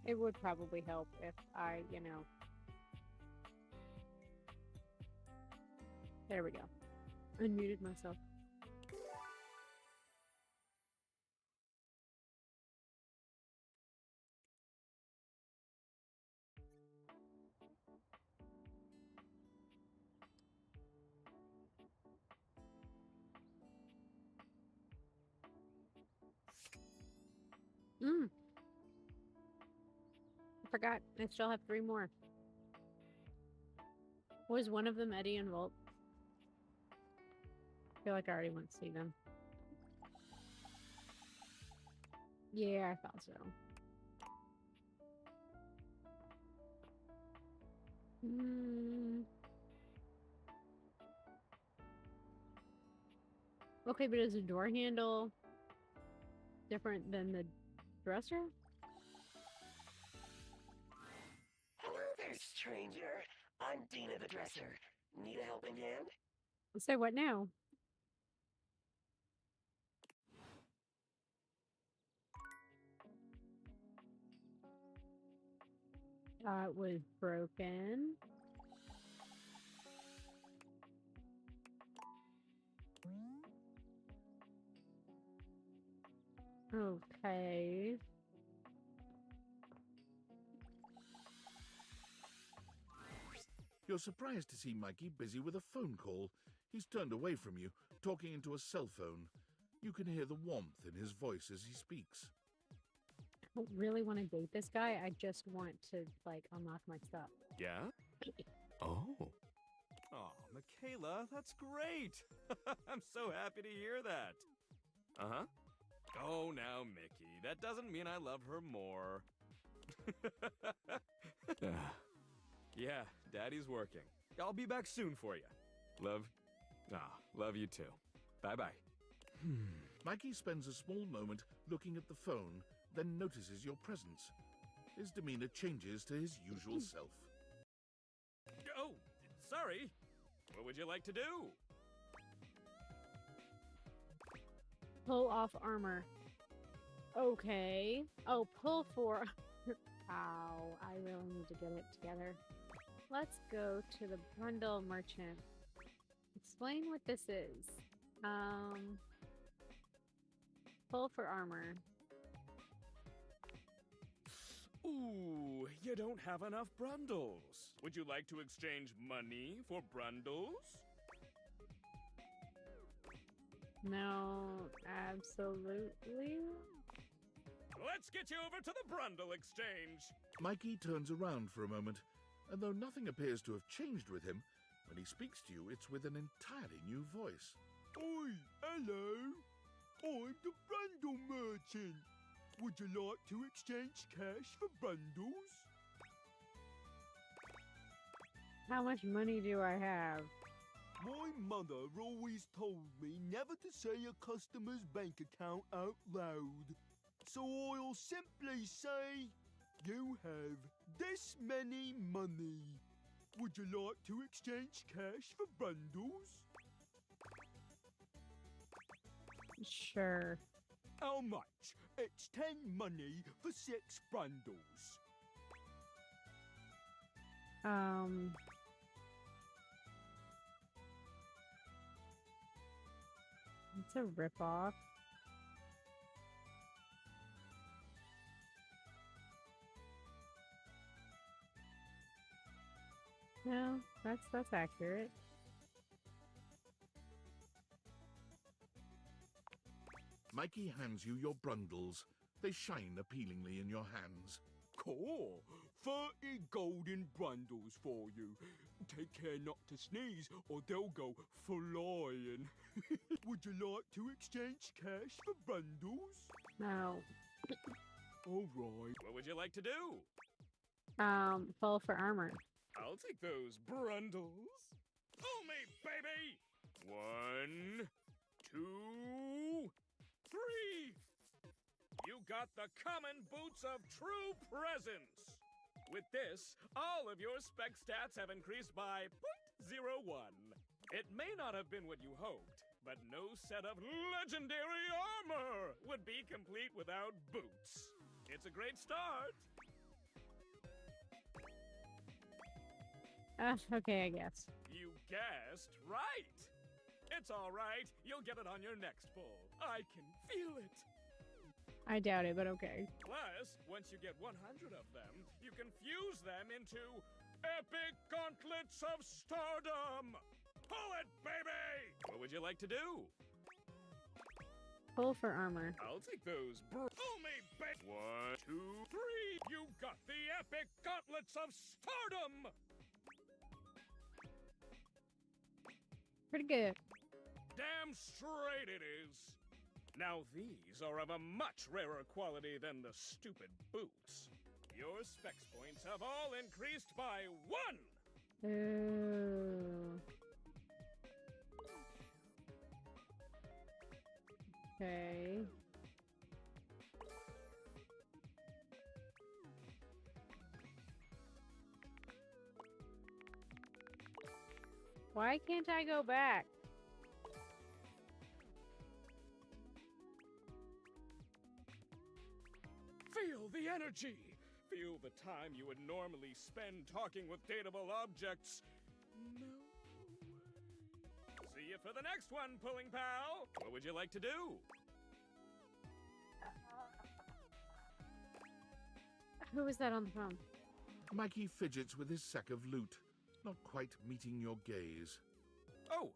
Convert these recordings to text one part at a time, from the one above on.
It would probably help if I, there we go. Unmuted myself. I forgot. I still have 3 more. Was one of them Eddie and Volt? I feel like I already went to see them. Yeah, I thought so. Okay, but is the door handle different than the dresser? Hello there, stranger. I'm Dina the Dresser. Need a helping hand? So what now? It was broken. Okay. You're surprised to see Mikey busy with a phone call. He's turned away from you, talking into a cell phone. You can hear the warmth in his voice as he speaks. I don't really want to date this guy. I just want to, unlock my stuff. Yeah? Oh. Oh, Michaela, that's great. I'm so happy to hear that. Uh-huh. Oh, now, Mickey, that doesn't mean I love her more. Yeah, Daddy's working. I'll be back soon for you. Love you too. Bye-bye. Mikey spends a small moment looking at the phone, then notices your presence. His demeanor changes to his usual self. Oh, sorry. What would you like to do? Pull off armor. Okay. Oh, pull for... Ow, I really need to get it together. Let's go to the bundle merchant. Explain what this is. Pull for armor. Ooh, you don't have enough brundles. Would you like to exchange money for brundles? No, absolutely. Let's get you over to the brundle exchange. Mikey turns around for a moment, and though nothing appears to have changed with him, when he speaks to you, it's with an entirely new voice. Oi, hello. I'm the Brundle Merchant. Would you like to exchange cash for bundles? How much money do I have? My mother always told me never to say a customer's bank account out loud. So I'll simply say, you have this many money. Would you like to exchange cash for bundles? Sure. How much? It's 10 money for 6 bundles. It's a ripoff. No, that's accurate. Mikey hands you your brundles. They shine appealingly in your hands. Cool. 30 golden bundles for you. Take care not to sneeze or they'll go flying. Would you like to exchange cash for bundles? No. All right. What would you like to do? Pull for armor. I'll take those brundles. Pull me, baby! 1, 2, 3. You got the common boots of true presence. With this, all of your spec stats have increased by 0.01. It may not have been what you hoped, but no set of legendary armor would be complete without boots. It's a great start. Okay, I guess. You guessed right. It's all right. You'll get it on your next pull. I can feel it. I doubt it, but okay. Plus, once you get 100 of them, you can fuse them into epic gauntlets of stardom. Pull it, baby! What would you like to do? Pull for armor. I'll take those. Pull me, baby! 1, 2, 3. You got the epic gauntlets of stardom. Pretty good. Damn straight it is. Now these are of a much rarer quality than the stupid boots. Your specs points have all increased by 1! Ooh. Okay. Why can't I go back? Feel the energy! Feel the time you would normally spend talking with dateable objects. No. See you for the next one, Pulling Pal! What would you like to do? Who was that on the phone? Mikey fidgets with his sack of loot, not quite meeting your gaze. Oh,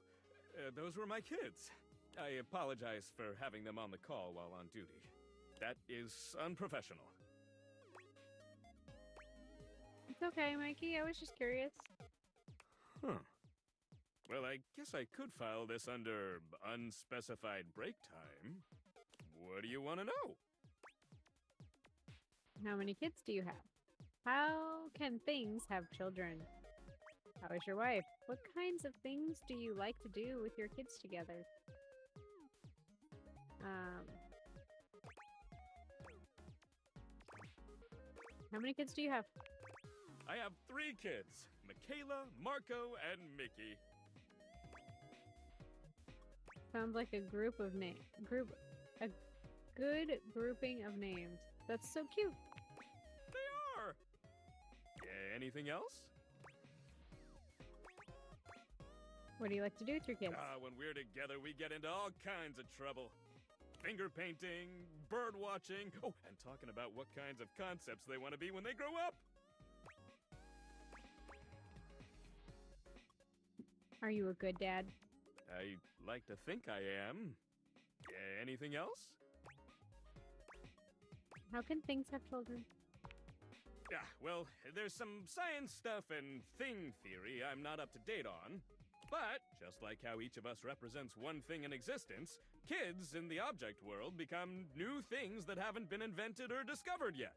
those were my kids. I apologize for having them on the call while on duty. That is unprofessional. It's okay, Mikey. I was just curious. Huh. Well, I guess I could file this under unspecified break time. What do you want to know? How many kids do you have? How can things have children? How is your wife? What kinds of things do you like to do with your kids together? How many kids do you have? I have 3 kids. Michaela, Marco, and Mickey. Sounds like a group of a good grouping of names. That's so cute. They are! Anything else? What do you like to do with your kids? When we're together, we get into all kinds of trouble. Finger painting, bird watching, and talking about what kinds of concepts they want to be when they grow up. Are you a good dad? I like to think I am. Anything else? How can things have children? Well, there's some science stuff and thing theory I'm not up to date on. But, just like how each of us represents one thing in existence, kids in the object world become new things that haven't been invented or discovered yet.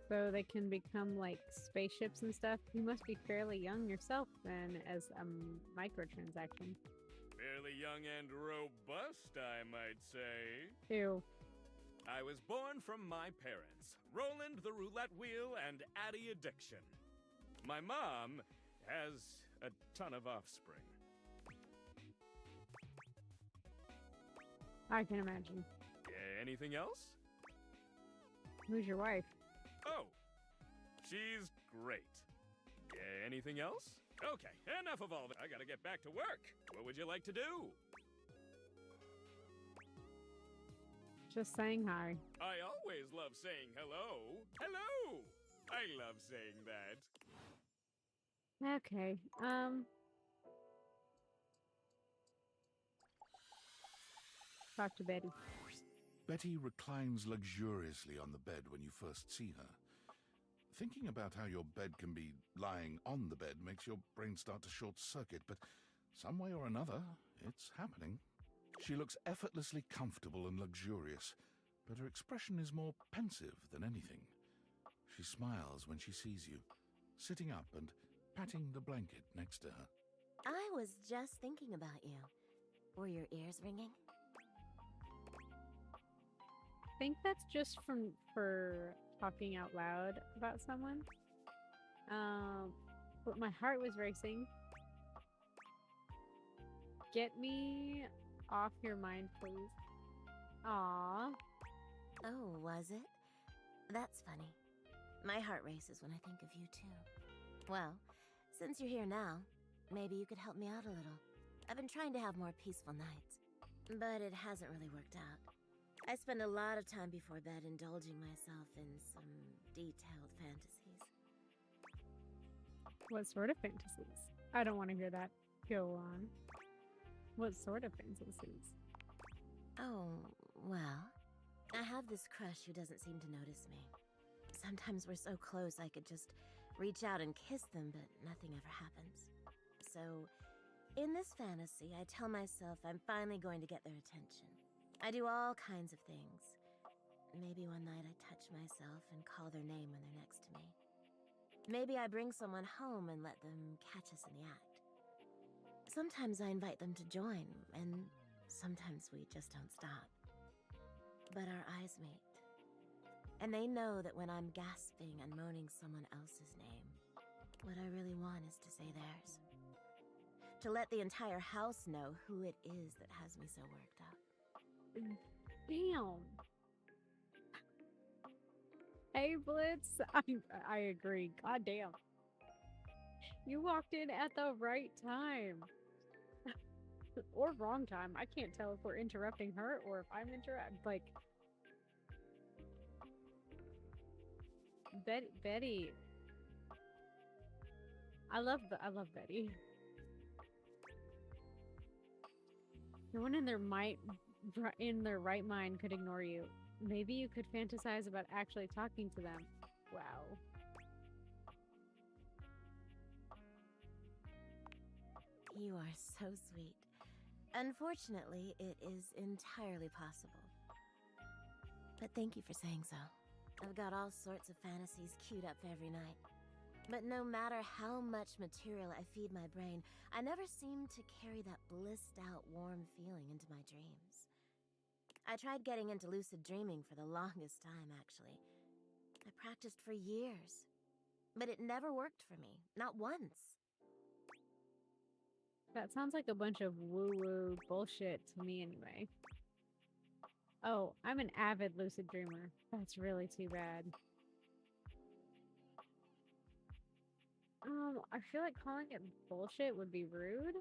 So they can become like spaceships and stuff? You must be fairly young yourself then, as a microtransaction. Fairly young and robust, I might say. Ew. I was born from my parents, Roland the Roulette Wheel and Addie Addiction. My mom has a ton of offspring. I can imagine. Anything else? Who's your wife? Oh, she's great. Anything else? Okay, enough of all that. I gotta get back to work. What would you like to do? Just saying hi. I always love saying hello. Hello! I love saying that. Okay, talk to Betty. Betty reclines luxuriously on the bed when you first see her. Thinking about how your bed can be lying on the bed makes your brain start to short-circuit, but some way or another, it's happening. She looks effortlessly comfortable and luxurious, but her expression is more pensive than anything. She smiles when she sees you, sitting up and patting the blanket next to her. I was just thinking about you. Were your ears ringing? I think that's just for talking out loud about someone. But my heart was racing. Get me off your mind, please. Aww. Oh, was it? That's funny. My heart races when I think of you, too. Well, since you're here now, maybe you could help me out a little. I've been trying to have more peaceful nights, but it hasn't really worked out. I spend a lot of time before bed indulging myself in some detailed fantasies. What sort of fantasies? I don't want to hear that. Go on. What sort of fantasies? Oh, well, I have this crush who doesn't seem to notice me. Sometimes we're so close I could just reach out and kiss them, but nothing ever happens. So, in this fantasy, I tell myself I'm finally going to get their attention. I do all kinds of things. Maybe one night I touch myself and call their name when they're next to me. Maybe I bring someone home and let them catch us in the act. Sometimes I invite them to join, and sometimes we just don't stop. But our eyes meet. And they know that when I'm gasping and moaning someone else's name, what I really want is to say theirs. To let the entire house know who it is that has me so worked up. Damn. Hey, Blitz. I agree. God damn. You walked in at the right time. Or wrong time. I can't tell if we're interrupting her or if I'm like... Betty. I love Betty. No one in their right mind could ignore you. Maybe you could fantasize about actually talking to them. Wow. You are so sweet. Unfortunately, it is entirely possible. But thank you for saying so. I've got all sorts of fantasies queued up every night. But no matter how much material I feed my brain, I never seem to carry that blissed-out, warm feeling into my dreams. I tried getting into lucid dreaming for the longest time, actually. I practiced for years. But it never worked for me. Not once. That sounds like a bunch of woo-woo bullshit to me anyway. Oh, I'm an avid lucid dreamer. That's really too bad. I feel like calling it bullshit would be rude.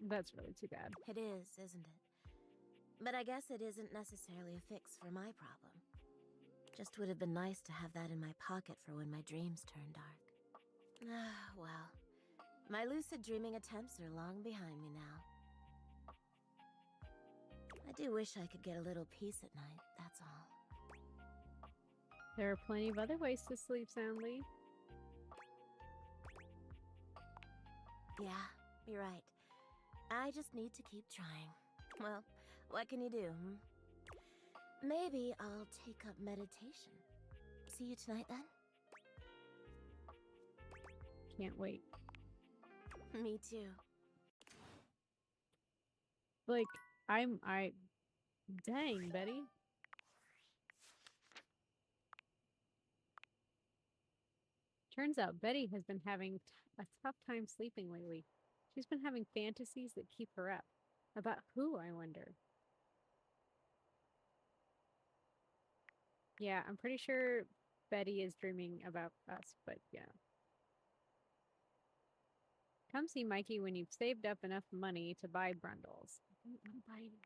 That's really too bad. It is, isn't it? But I guess it isn't necessarily a fix for my problem. Just would have been nice to have that in my pocket for when my dreams turn dark. Well, my lucid dreaming attempts are long behind me now. I do wish I could get a little peace at night, that's all. There are plenty of other ways to sleep soundly. Yeah, you're right. I just need to keep trying. Well, what can you do, Maybe I'll take up meditation. See you tonight, then? Can't wait. Me too. Like, dang, Betty. Turns out Betty has been having a tough time sleeping lately. She's been having fantasies that keep her up. About who, I wonder? Yeah, I'm pretty sure Betty is dreaming about us, but yeah. Come see Mikey when you've saved up enough money to buy Brundles. I don't want to buy any.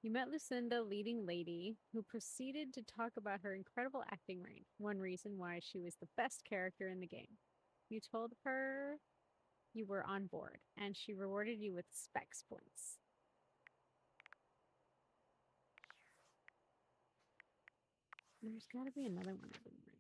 You met Lucinda, leading lady, who proceeded to talk about her incredible acting range, one reason why she was the best character in the game. You told her you were on board, and she rewarded you with specs points. There's got to be another one I didn't read.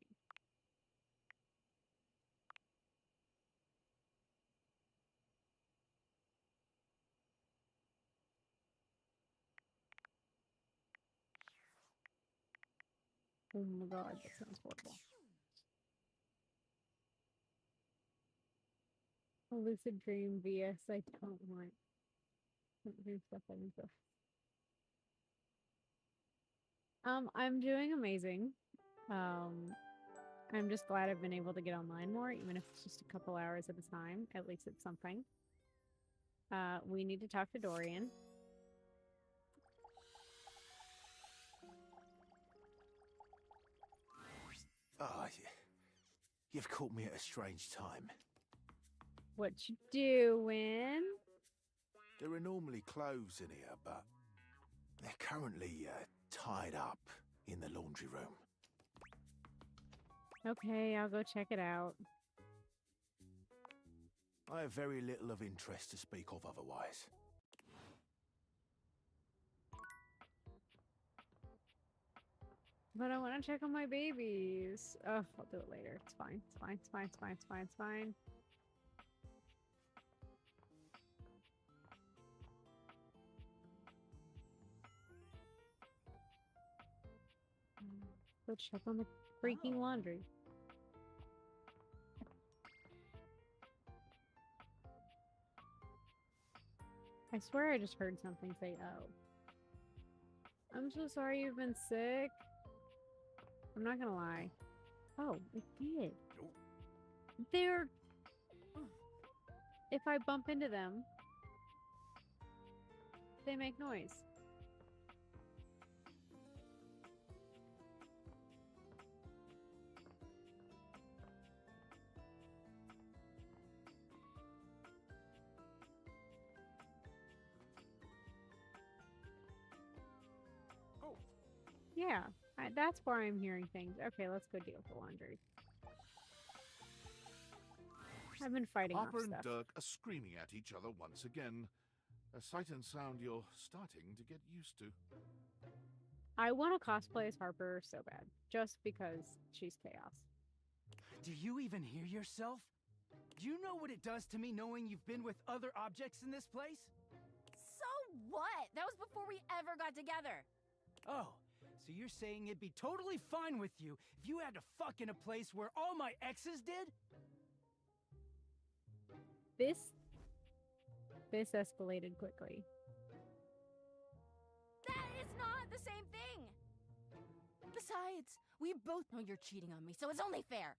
Oh my god, that sounds horrible. A lucid dream VS, I don't want. Don't do stuff like this. I'm doing amazing. I'm just glad I've been able to get online more, even if it's just a couple hours at a time. At least it's something. We need to talk to Dorian. You've caught me at a strange time. What you doing? There are normally clothes in here, but they're currently tied up in the laundry room. Okay, I'll go check it out. I have very little of interest to speak of otherwise. But I want to check on my babies. Oh, I'll do it later. It's fine. It's fine. It's fine. It's fine. It's fine. It's fine. Go check on the freaking laundry. I swear I just heard something say, oh. I'm so sorry you've been sick. I'm not gonna lie. Oh, it did. They're... If I bump into them, they make noise. Yeah, that's where I'm hearing things. Okay, let's go deal with the laundry. I've been fighting off Hopper and stuff. Dirk are screaming at each other once again. A sight and sound you're starting to get used to. I want to cosplay as Harper so bad, just because she's chaos. Do you even hear yourself? Do you know what it does to me knowing you've been with other objects in this place? So what? That was before we ever got together. Oh, so you're saying it'd be totally fine with you if you had to fuck in a place where all my exes did? This escalated quickly. That is not the same thing. Besides, we both know you're cheating on me, so it's only fair.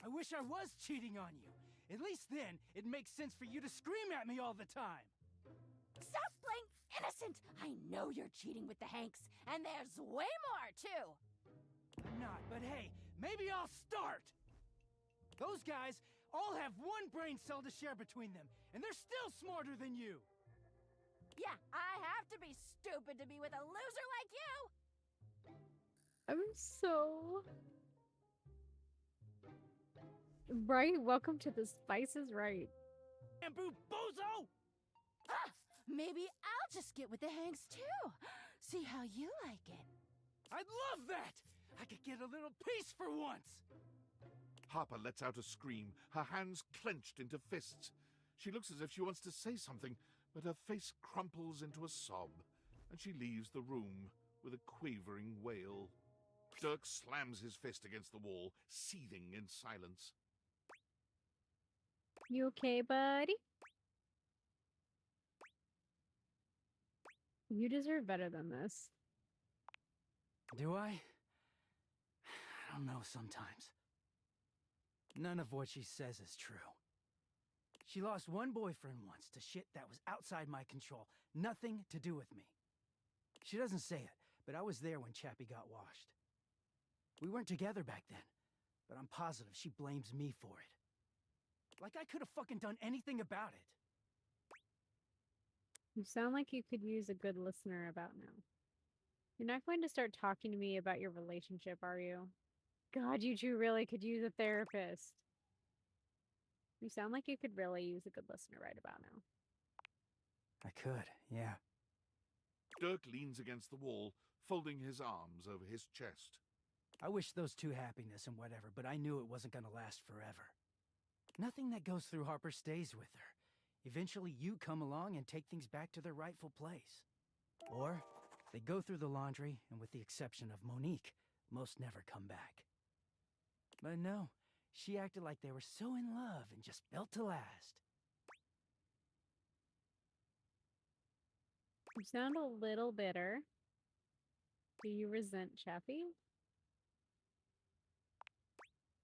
I wish I was cheating on you. At least then, it makes sense for you to scream at me all the time. Stop playing innocent. I know you're cheating with the Hanks, and there's way more, too. I'm not, but hey, maybe I'll start. Those guys all have one brain cell to share between them, and they're still smarter than you. Yeah, I have to be stupid to be with a loser like you. I'm so... Right? Welcome to the Spice is Right. Bamboo bozo! Ah, maybe I'll just get with the Hanks, too. See how you like it. I'd love that! I could get a little peace for once! Harper lets out a scream, her hands clenched into fists. She looks as if she wants to say something, but her face crumples into a sob, and she leaves the room with a quavering wail. Dirk slams his fist against the wall, seething in silence. You okay, buddy? You deserve better than this. Do I? I don't know sometimes. None of what she says is true. She lost one boyfriend once to shit that was outside my control. Nothing to do with me. She doesn't say it, but I was there when Chappie got washed. We weren't together back then, but I'm positive she blames me for it. Like I could have fucking done anything about it. You sound like you could use a good listener about now. You're not going to start talking to me about your relationship, are you? God, you two really could use a therapist. You sound like you could really use a good listener right about now. I could, yeah. Dirk leans against the wall, folding his arms over his chest. I wish those two happiness and whatever, but I knew it wasn't gonna last forever. Nothing that goes through Harper stays with her. Eventually you come along and take things back to their rightful place. Or they go through the laundry, and with the exception of Monique, most never come back. But no, she acted like they were so in love and just built to last. You sound a little bitter. Do you resent Chappie?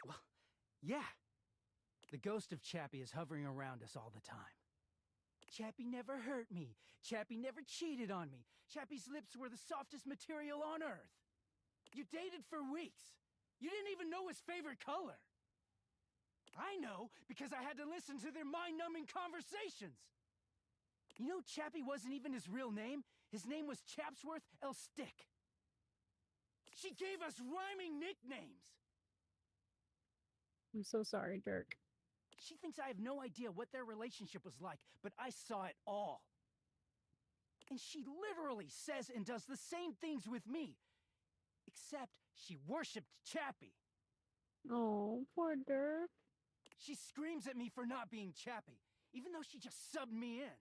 Well, yeah. The ghost of Chappie is hovering around us all the time. Chappie never hurt me. Chappie never cheated on me. Chappie's lips were the softest material on earth. You dated for weeks. You didn't even know his favorite color. I know because I had to listen to their mind-numbing conversations. You know, Chappie wasn't even his real name. His name was Chapsworth L. Stick. She gave us rhyming nicknames. I'm so sorry, Dirk. She thinks I have no idea what their relationship was like, but I saw it all. And she literally says and does the same things with me. Except she worshipped Chappie. Oh, poor Dirk. She screams at me for not being Chappie, even though she just subbed me in.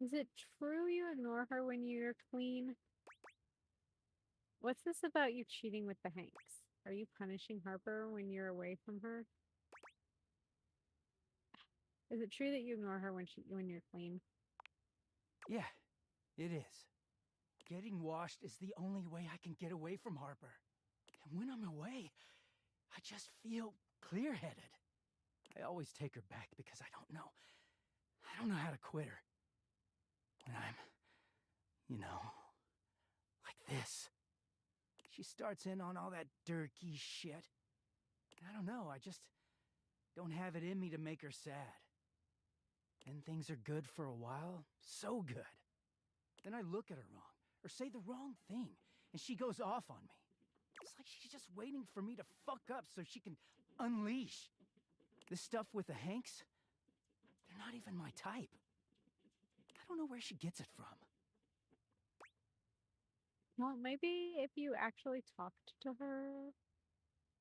Is it true you ignore her when you're clean? What's this about you cheating with the Hanks? Are you punishing Harper when you're away from her? Is it true that you ignore her when you're clean? Yeah, it is. Getting washed is the only way I can get away from Harper. And when I'm away, I just feel clear-headed. I always take her back because I don't know how to quit her. When I'm, you know, like this. She starts in on all that dirty shit. I don't know, I just don't have it in me to make her sad. Then things are good for a while, so good. Then I look at her wrong, or say the wrong thing, and she goes off on me. It's like she's just waiting for me to fuck up so she can unleash. This stuff with the Hanks, they're not even my type. I don't know where she gets it from. Well, maybe if you actually talked to her,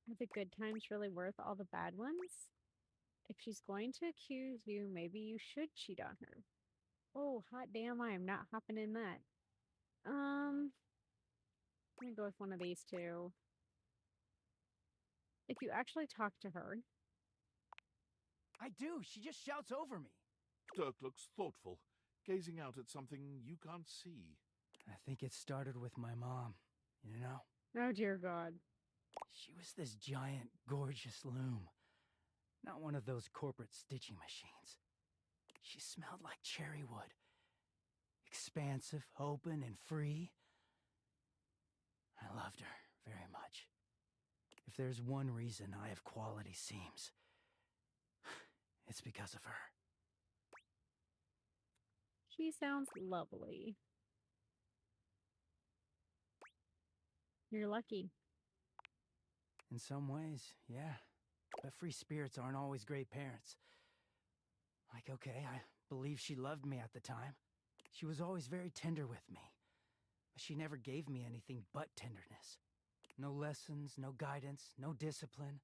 are the good times really worth all the bad ones? If she's going to accuse you, maybe you should cheat on her. Oh, hot damn, I am not hopping in that. I'm gonna go with one of these two. If you actually talk to her. I do, she just shouts over me. Dirk looks thoughtful, gazing out at something you can't see. I think it started with my mom, you know? Oh, dear God. She was this giant, gorgeous loom. Not one of those corporate stitching machines. She smelled like cherry wood. Expansive, open, and free. I loved her very much. If there's one reason I have quality seams, it's because of her. She sounds lovely. You're lucky. In some ways, yeah. But free spirits aren't always great parents. Like, okay, I believe she loved me at the time. She was always very tender with me. But she never gave me anything but tenderness. No lessons, no guidance, no discipline.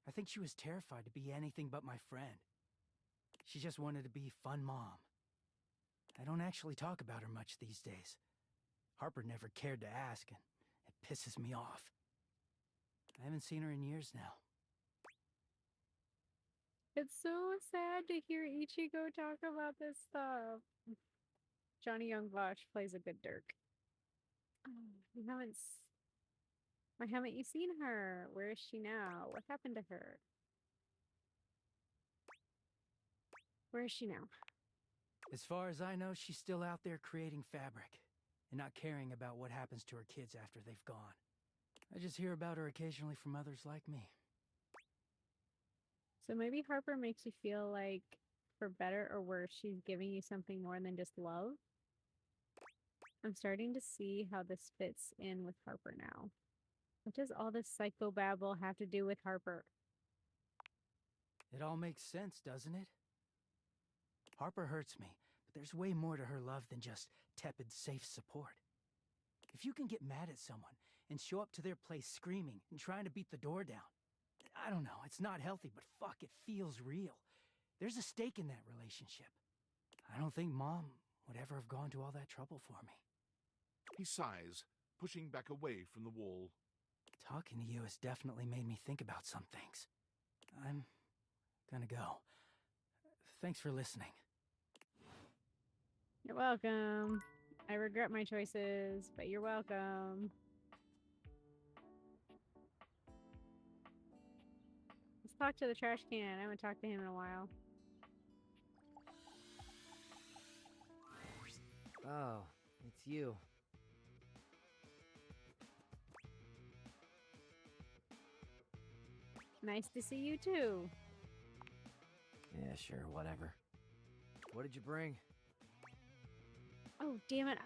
I think she was terrified to be anything but my friend. She just wanted to be fun mom. I don't actually talk about her much these days. Harper never cared to ask, and it pisses me off. I haven't seen her in years now. It's so sad to hear Ichigo talk about this stuff. Johnny Young Bosch plays a good Dirk. Why haven't you seen her? Where is she now? What happened to her? Where is she now? As far as I know, she's still out there creating fabric and not caring about what happens to her kids after they've gone. I just hear about her occasionally from others like me. So maybe Harper makes you feel like, for better or worse, she's giving you something more than just love? I'm starting to see how this fits in with Harper now. What does all this psychobabble have to do with Harper? It all makes sense, doesn't it? Harper hurts me, but there's way more to her love than just tepid, safe support. If you can get mad at someone and show up to their place screaming and trying to beat the door down, I don't know, it's not healthy, but fuck, it feels real. There's a stake in that relationship. I don't think Mom would ever have gone to all that trouble for me. He sighs, pushing back away from the wall. Talking to you has definitely made me think about some things. I'm gonna go. Thanks for listening. You're welcome. I regret my choices, but you're welcome. Let's talk to the trash can. I haven't talked to him in a while. Oh, it's you. Nice to see you too. Yeah, sure, whatever. What did you bring? Oh, damn it.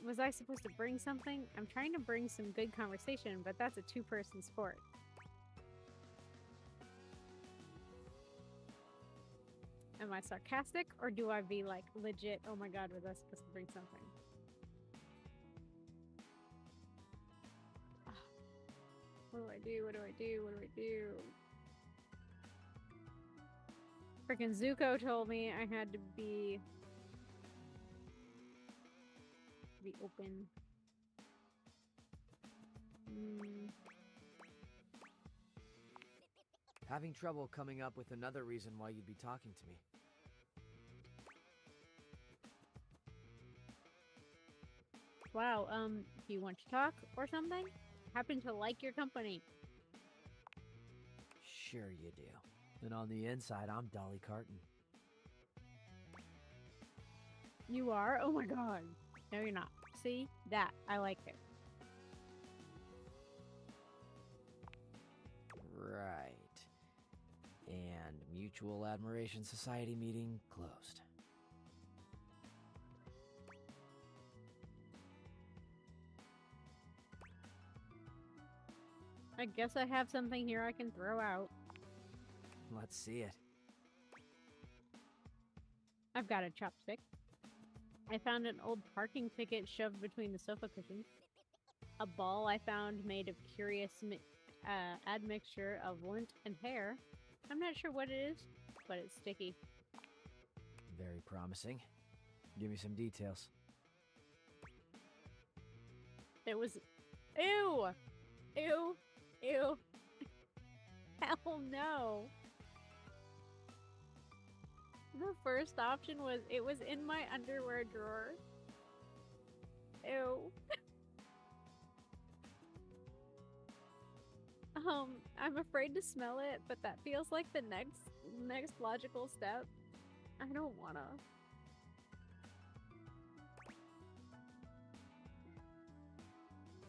Was I supposed to bring something? I'm trying to bring some good conversation, but that's a two-person sport. Am I sarcastic, or do I be like legit, oh my god, was I supposed to bring something? Ah. What do I do? What do I do? What do I do? Freaking Zuko told me I had to be open. Having trouble coming up with another reason why you'd be talking to me. Wow, do you want to talk or something? Happen to like your company. Sure you do. And on the inside, I'm Dolly Carton. You are? Oh my god. No, you're not. See? That. I like it. Right. And Mutual Admiration Society meeting closed. I guess I have something here I can throw out. Let's see it. I've got a chopstick. I found an old parking ticket shoved between the sofa cushions. A ball I found made of curious admixture of lint and hair. I'm not sure what it is, but it's sticky. Very promising. Give me some details. It was... Ew! Ew! Ew! Hell no! The first option was, it was in my underwear drawer. Ew. I'm afraid to smell it, but that feels like the next logical step. I don't wanna.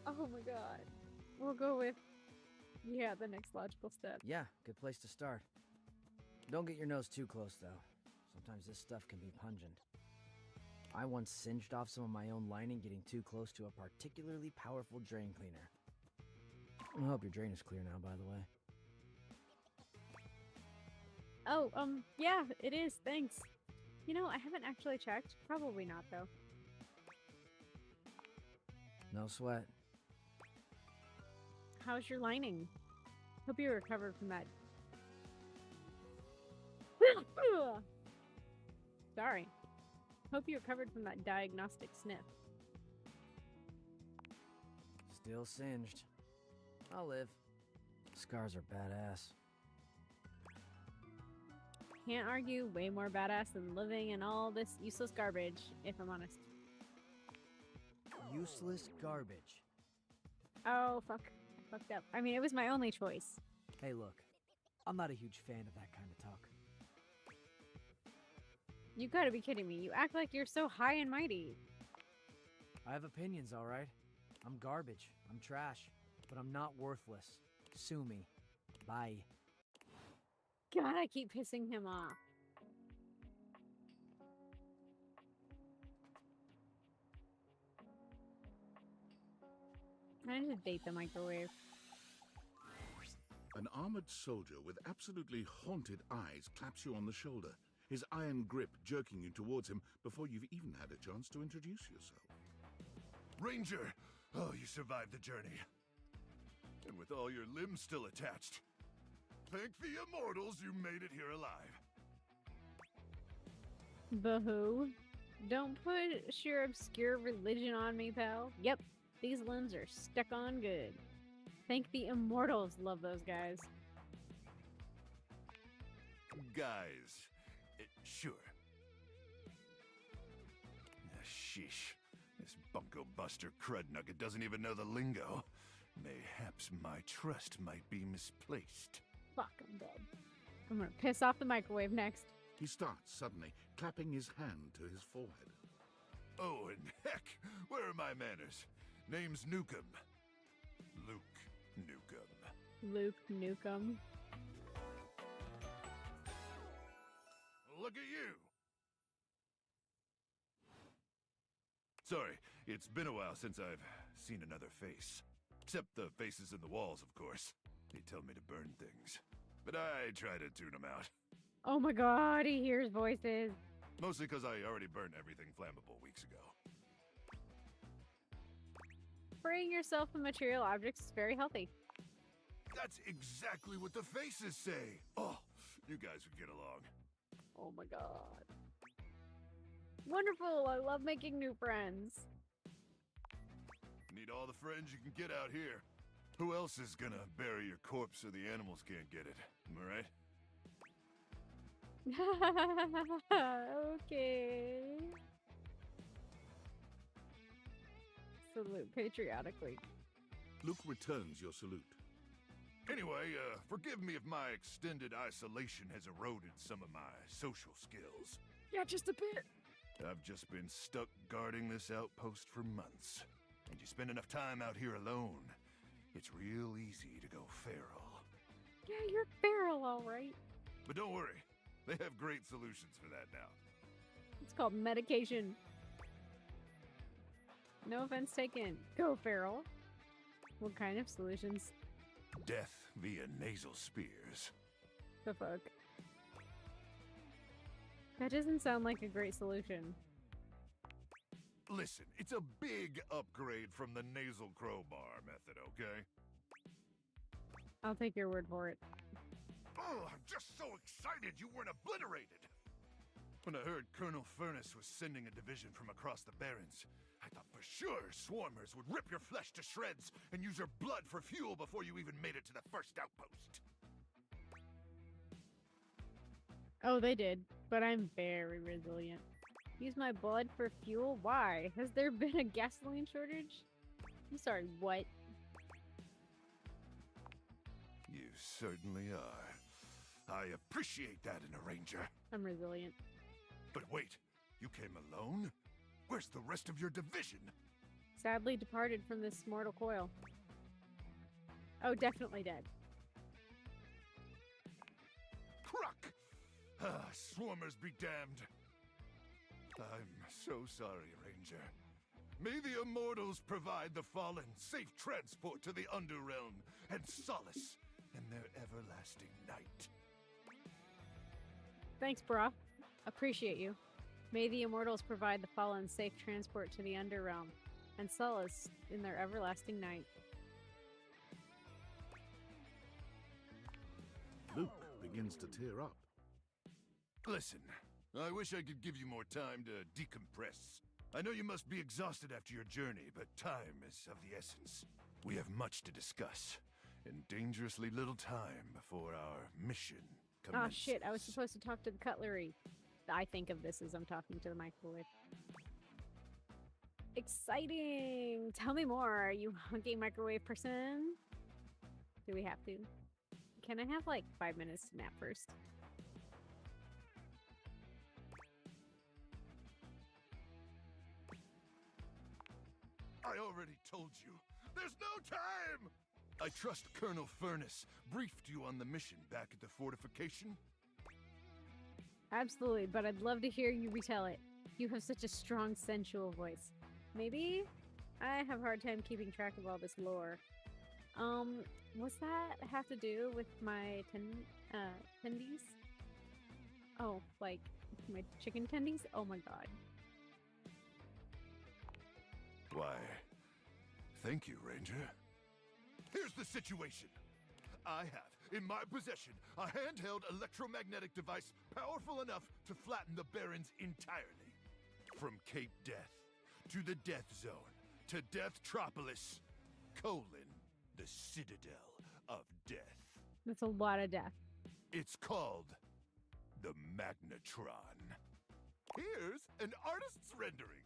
Oh my god. We'll go with, yeah, the next logical step. Yeah, good place to start. Don't get your nose too close, though. Sometimes this stuff can be pungent. I once singed off some of my own lining getting too close to a particularly powerful drain cleaner. I hope your drain is clear now, by the way. Oh, yeah, it is, thanks. You know, I haven't actually checked. Probably not, though. No sweat. How's your lining? Hope you recovered from that. Sorry. Hope you recovered from that diagnostic sniff. Still singed. I'll live. Scars are badass. Can't argue, way more badass than living in all this useless garbage, if I'm honest. Useless garbage. Oh, fuck. I fucked up. I mean, it was my only choice. Hey, look. I'm not a huge fan of that kind of talk. You gotta be kidding me. You act like you're so high and mighty. I have opinions, alright? I'm garbage. I'm trash. But I'm not worthless. Sue me. Bye. God, I keep pissing him off. I need to date the microwave. An armored soldier with absolutely haunted eyes claps you on the shoulder, his iron grip jerking you towards him before you've even had a chance to introduce yourself. Ranger! Oh, you survived the journey. And with all your limbs still attached. Thank the immortals you made it here alive. The who? Don't push your obscure religion on me, pal. Yep, these limbs are stuck on good. Thank the immortals. Love those guys. Guys. Sure. Sheesh. This bunko buster crud nugget doesn't even know the lingo. Mayhaps my trust might be misplaced. Fuck, I'm dead. I'm gonna piss off the microwave next. He starts suddenly, clapping his hand to his forehead. Oh, and heck, where are my manners? Name's Nukem. Luke Nukem. Luke Nukem. look at you. Sorry, it's been a while since I've seen another face. Except the faces in the walls, of course. They tell me to burn things. But I try to tune them out. Oh my god, he hears voices. Mostly because I already burned everything flammable weeks ago. Spraying yourself with material objects is very healthy. That's exactly what the faces say. Oh, you guys would get along. Oh my god. Wonderful, I love making new friends. Need all the friends you can get out here. Who else is gonna bury your corpse so the animals can't get it? Am I right? Okay. Salute patriotically. Luke returns your salute. Anyway, forgive me if my extended isolation has eroded some of my social skills. Yeah, just a bit. I've just been stuck guarding this outpost for months. And you spend enough time out here alone, it's real easy to go feral. Yeah, you're feral, all right. But don't worry, they have great solutions for that now. It's called medication. No offense taken. Go feral. What kind of solutions? Death via nasal spears. The fuck? That doesn't sound like a great solution. Listen, it's a big upgrade from the nasal crowbar method, okay? I'll take your word for it. Oh, I'm just so excited you weren't obliterated! When I heard Colonel Furnace was sending a division from across the Barrens, I thought for sure swarmers would rip your flesh to shreds and use your blood for fuel before you even made it to the first outpost. Oh, they did, but I'm very resilient. Use my blood for fuel? Why? Has there been a gasoline shortage? I'm sorry, what? You certainly are. I appreciate that in a ranger. I'm resilient. But wait, you came alone? Where's the rest of your division? Sadly departed from this mortal coil. Oh, definitely dead. Cruck! Ah, swarmers be damned. I'm so sorry, Ranger. May the Immortals provide the fallen safe transport to the Underrealm and solace in their everlasting night. Thanks, brah. Appreciate you. May the Immortals provide the fallen safe transport to the Underrealm and solace in their everlasting night. Luke begins to tear up. Listen, I wish I could give you more time to decompress. I know you must be exhausted after your journey, but time is of the essence. We have much to discuss, and dangerously little time before our mission commences. Oh shit, I was supposed to talk to the cutlery. I think of this as I'm talking to the microwave. Exciting! Tell me more. Are you a hunky microwave person? Do we have to? Can I have like 5 minutes to nap first? I already told you. There's no time! I trust Colonel Furnace briefed you on the mission back at the fortification. Absolutely, but I'd love to hear you retell it. You have such a strong, sensual voice. Maybe? I have a hard time keeping track of all this lore. What's that have to do with my tendies? Oh, like my chicken tendies? Oh my god. Why, thank you, Ranger. Here's the situation. I have, in my possession, a handheld electromagnetic device powerful enough to flatten the Barrens entirely. From Cape Death, to the Death Zone, to Deathtropolis, the Citadel of Death. That's a lot of death. It's called the Magnetron. Here's an artist's rendering.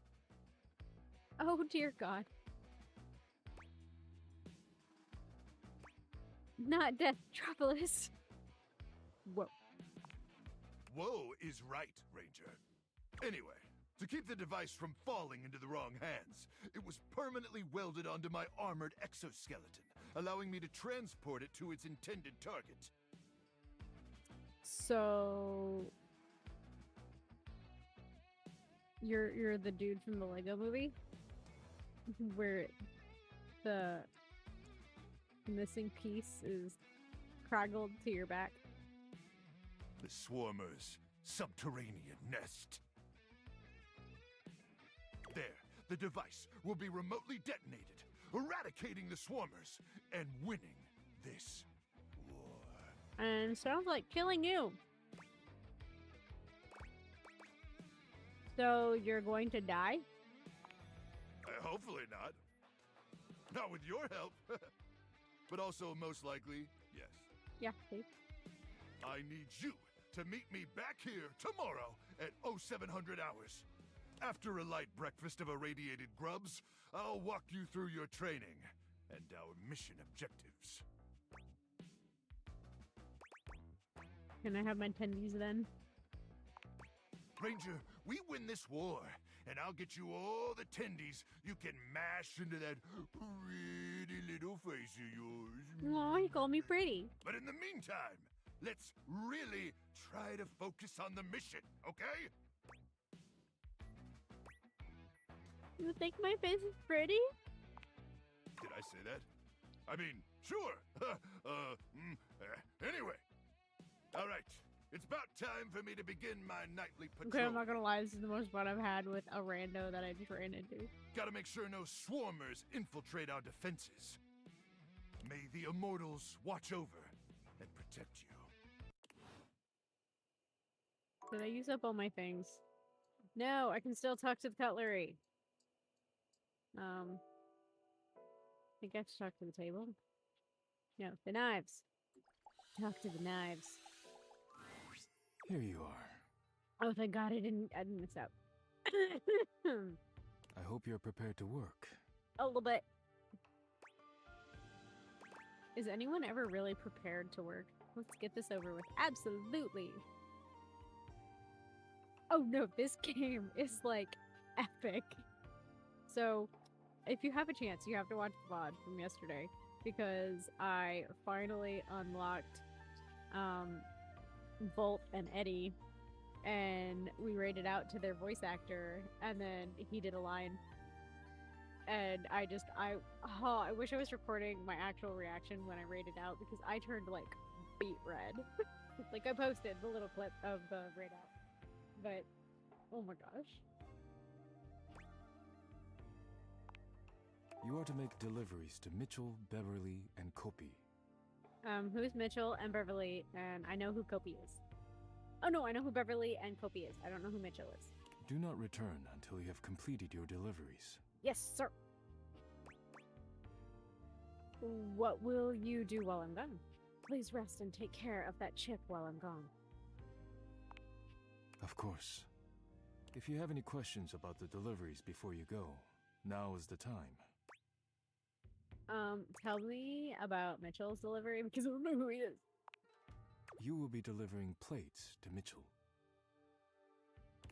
Oh dear god. Not Deathtropolis. Whoa. Whoa is right, Ranger. Anyway, to keep the device from falling into the wrong hands, it was permanently welded onto my armored exoskeleton, allowing me to transport it to its intended target. So... you're the dude from the Lego movie where the missing piece is craggled to your back. The Swarmer's subterranean nest. There, the device will be remotely detonated, eradicating the Swarmers and winning this war. And sounds like killing you. So you're going to die? Hopefully not. Not with your help. But also, most likely, yes. Yeah, please. I need you to meet me back here tomorrow at 0700 hours. After a light breakfast of irradiated grubs, I'll walk you through your training and our mission objectives. Can I have my tendies then? Ranger, we win this war, and I'll get you all the tendies you can mash into that pretty little face of yours. Aw, you call me pretty. But in the meantime, let's really try to focus on the mission, okay? You think my face is pretty? Did I say that? I mean, sure. Anyway. All right. It's about time for me to begin my nightly patrol. Okay, I'm not gonna lie, this is the most fun I've had with a rando that I just ran into. Gotta make sure no Swarmers infiltrate our defenses. May the Immortals watch over and protect you. Did I use up all my things? No, I can still talk to the cutlery. I think I have to talk to the table. No, the knives. Talk to the knives. Here you are. Oh, thank God I didn't miss out. I hope you're prepared to work. A little bit. Is anyone ever really prepared to work? Let's get this over with. Absolutely. Oh no, this game is like epic. So, if you have a chance, you have to watch the VOD from yesterday because I finally unlocked Volt and Eddie, and we rated out to their voice actor, and then he did a line, and I wish I was recording my actual reaction when I rated out because I turned like beet red. Like I posted the little clip of the rate out, but oh my gosh. You are to make deliveries to Mitchell, Beverly, and Kopi. Who's Mitchell and Beverly? And I know who Kopi is. Oh no, I know who Beverly and Kopi is. I don't know who Mitchell is. Do not return until you have completed your deliveries. Yes, sir. What will you do while I'm gone? Please rest and take care of that chip while I'm gone. Of course. If you have any questions about the deliveries before you go, now is the time. Tell me about Mitchell's delivery because I don't know who he is. You will be delivering plates to Mitchell.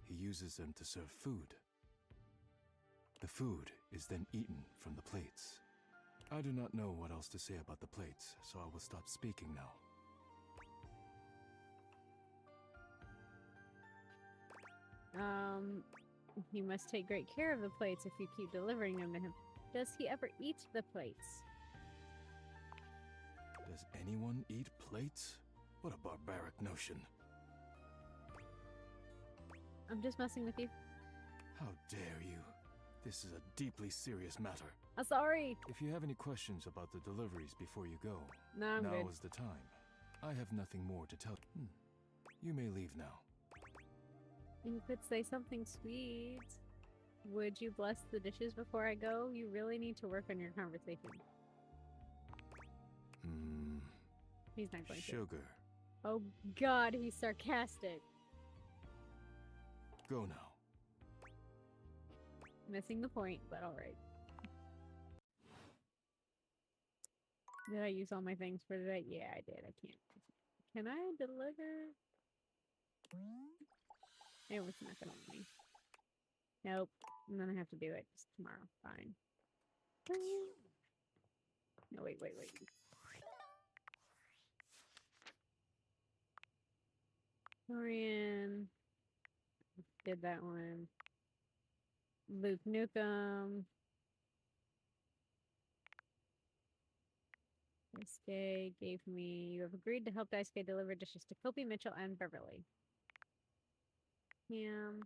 He uses them to serve food. The food is then eaten from the plates. I do not know what else to say about the plates, so I will stop speaking now. You must take great care of the plates if you keep delivering them to him. Does he ever eat the plates? Does anyone eat plates? What a barbaric notion. I'm just messing with you. How dare you? This is a deeply serious matter. I'm sorry. If you have any questions about the deliveries before you go, No, I'm now good. is the time. I have nothing more to tell. You may leave now. You could say something sweet. Would you bless the dishes before I go? You really need to work on your conversation. He's not going to. Sugar. Oh God, he's sarcastic. Go now. Missing the point, but alright. Did I use all my things for today? Yeah, I did. I can't. Can I deliver? It was not gonna let me. Nope. I'm gonna have to do it just tomorrow. Fine. No, wait. Orion. Did that one. Luke Nukem. Daisuke gave me. You have agreed to help Daisuke deliver dishes to Kopi, Mitchell, and Beverly. Cam.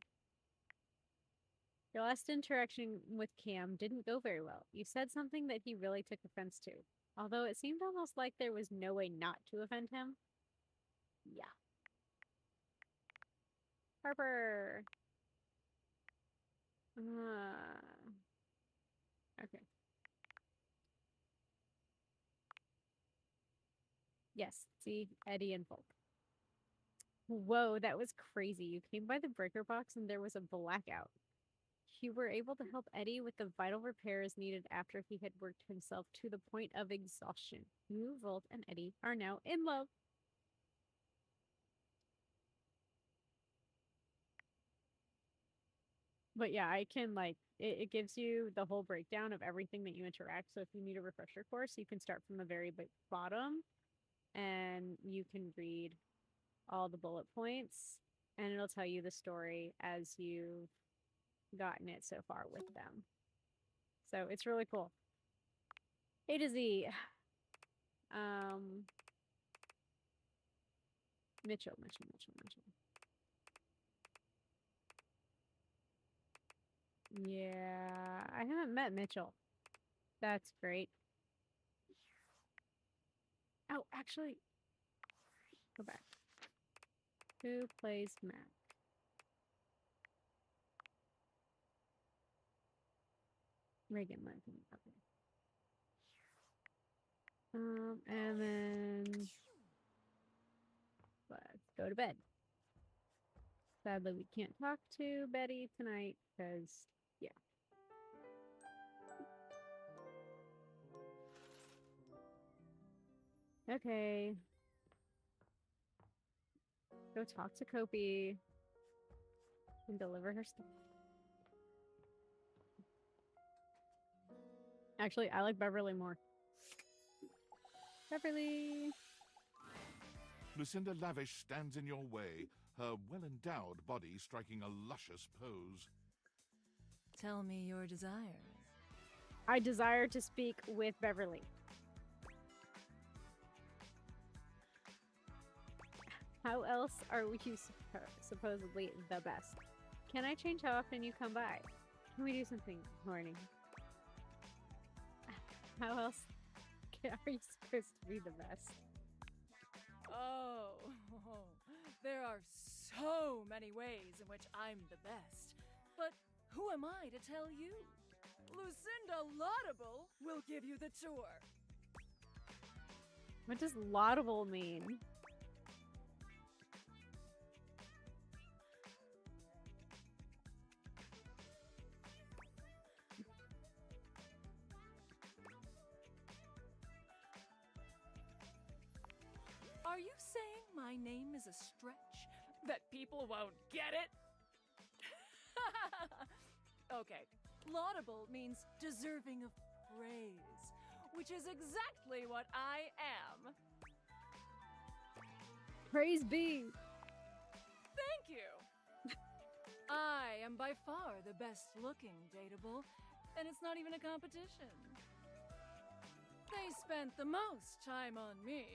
Your last interaction with Cam didn't go very well. You said something that he really took offense to. Although it seemed almost like there was no way not to offend him. Yeah. Harper. Okay. Yes, see, Eddie and Volk. Whoa, that was crazy. You came by the breaker box and there was a blackout. You were able to help Eddie with the vital repairs needed after he had worked himself to the point of exhaustion. You, Volt, and Eddie are now in love. But yeah, I can it gives you the whole breakdown of everything that you interact. So if you need a refresher course, you can start from the very bottom and you can read all the bullet points and it'll tell you the story as you've gotten it so far with them. So it's really cool. A to Z. Mitchell. Yeah, I haven't met Mitchell. That's great. Oh, actually, go back. Who plays Mac? Reagan Lincoln. Okay. And then let's go to bed. Sadly, we can't talk to Betty tonight because, yeah. Okay. Go talk to Kopi and deliver her stuff. Actually, I like Beverly more. Beverly! Lucinda Lavish stands in your way, her well-endowed body striking a luscious pose. Tell me your desires. I desire to speak with Beverly. How else are you supposedly the best? Can I change how often you come by? Can we do something morning? How else are you supposed to be the best? Oh, there are so many ways in which I'm the best. But who am I to tell you? Lucinda Laudable will give you the tour. What does laudable mean? Are you saying my name is a stretch? That people won't get it? Okay, laudable means deserving of praise, which is exactly what I am. Praise be. Thank you. I am by far the best looking dateable, and it's not even a competition. They spent the most time on me,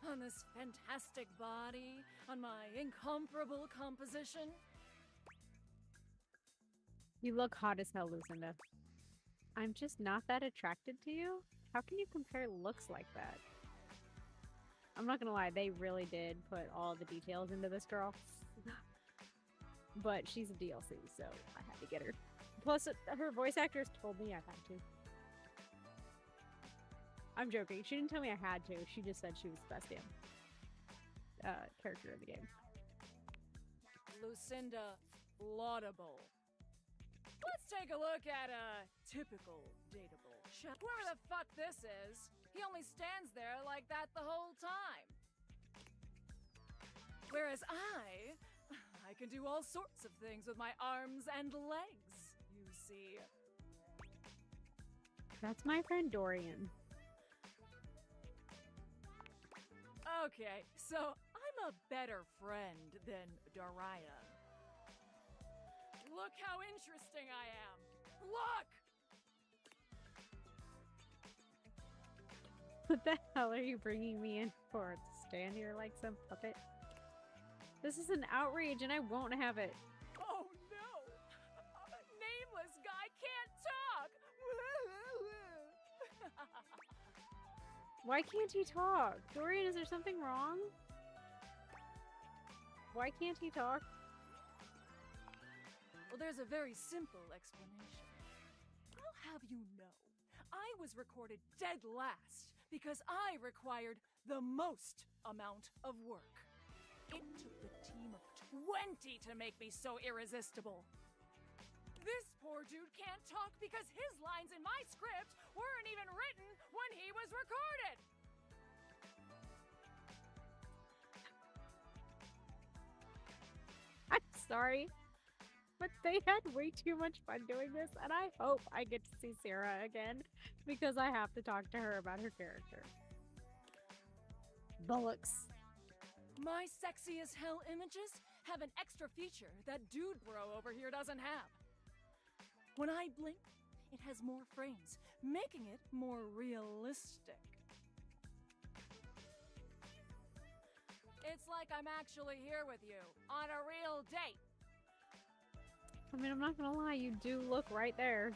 on this fantastic body, on my incomparable composition. You look hot as hell, Lucinda. I'm just not that attracted to you? How can you compare looks like that? I'm not gonna lie, they really did put all the details into this girl. But she's a DLC, so I had to get her. Plus, her voice actress told me I had to. I'm joking. She didn't tell me I had to. She just said she was the best damn character in the game. Lucinda Laudable. Let's take a look at a typical dateable. Whoever the fuck this is, he only stands there like that the whole time. Whereas I can do all sorts of things with my arms and legs, you see. That's my friend Dorian. Okay, so I'm a better friend than Dariah. Look how interesting I am. Look! What the hell are you bringing me in for? To stand here like some puppet? This is an outrage and I won't have it. Oh no! A nameless guy can't talk! Why can't he talk? Dorian, is there something wrong? Why can't he talk? Well, there's a very simple explanation. I'll have you know, I was recorded dead last because I required the most amount of work. It took the team of 20 to make me so irresistible. This poor dude can't talk because his lines in my script weren't even written when he was recorded. I'm sorry, but they had way too much fun doing this, and I hope I get to see Sarah again because I have to talk to her about her character. Bullocks. My sexy as hell images have an extra feature that dude bro over here doesn't have. When I blink, it has more frames, making it more realistic. It's like I'm actually here with you on a real date. I mean, I'm not gonna lie, you do look right there.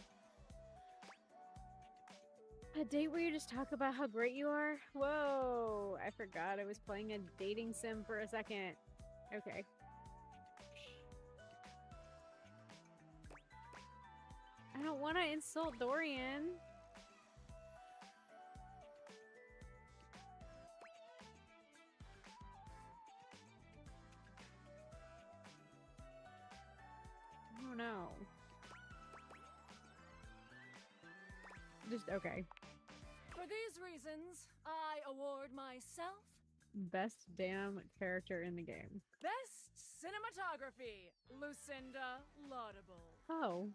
A date where you just talk about how great you are? Whoa, I forgot I was playing a dating sim for a second. Okay. I don't want to insult Dorian. Oh no. Just, okay. For these reasons, I award myself Best damn character in the game. Best Cinematography, Lucinda Laudable. Oh.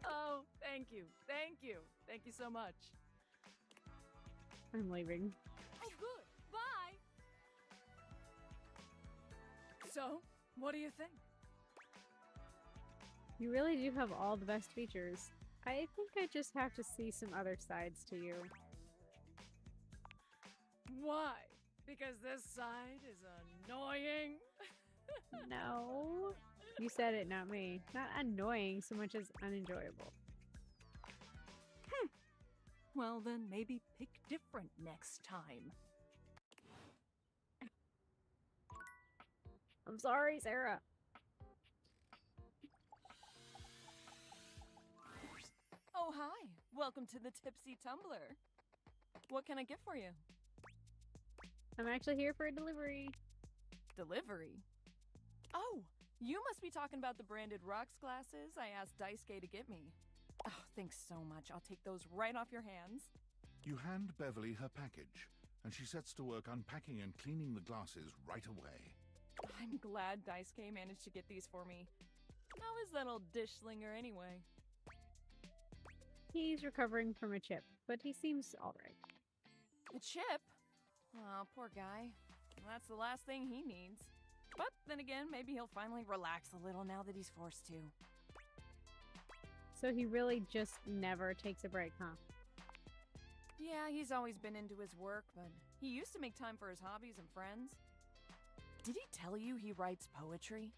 Oh, thank you. Thank you. Thank you so much. I'm leaving. Oh, good. Bye. So, what do you think? You really do have all the best features. I think I just have to see some other sides to you. Why? Because this side is annoying? No. You said it, not me. Not annoying so much as unenjoyable. Well, then maybe pick different next time. I'm sorry, Sarah. Oh, hi. Welcome to the Tipsy Tumbler. What can I get for you? I'm actually here for a delivery. Delivery? Oh, you must be talking about the branded rocks glasses I asked Daisuke to get me. Oh, thanks so much. I'll take those right off your hands. You hand Beverly her package, and she sets to work unpacking and cleaning the glasses right away. I'm glad Daisuke managed to get these for me. How is that old dish slinger anyway? He's recovering from a chip, but he seems alright. A chip? Oh, poor guy. That's the last thing he needs. But then again, maybe he'll finally relax a little now that he's forced to. So he really just never takes a break, huh? Yeah, he's always been into his work, but he used to make time for his hobbies and friends. Did he tell you he writes poetry?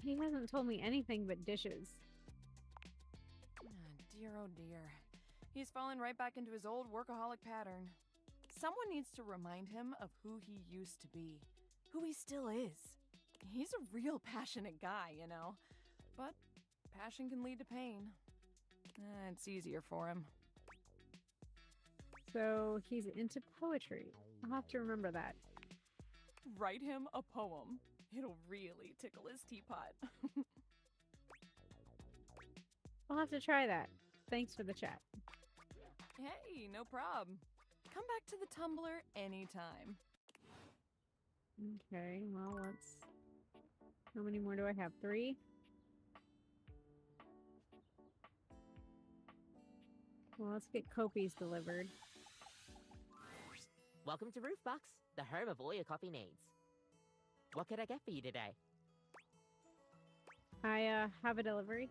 He hasn't told me anything but dishes. Dear, oh dear. He's fallen right back into his old workaholic pattern. Someone needs to remind him of who he used to be. Who he still is. He's a real passionate guy, you know. But passion can lead to pain. It's easier for him. So he's into poetry. I'll have to remember that. Write him a poem. It'll really tickle his teapot. I'll have to try that. Thanks for the chat. Hey, no problem. Come back to the Tumblr anytime. Okay, well, let's... How many more do I have? 3? Well, let's get Kopi's delivered. Welcome to Roofbox, the home of all your coffee needs. What can I get for you today? I, have a delivery.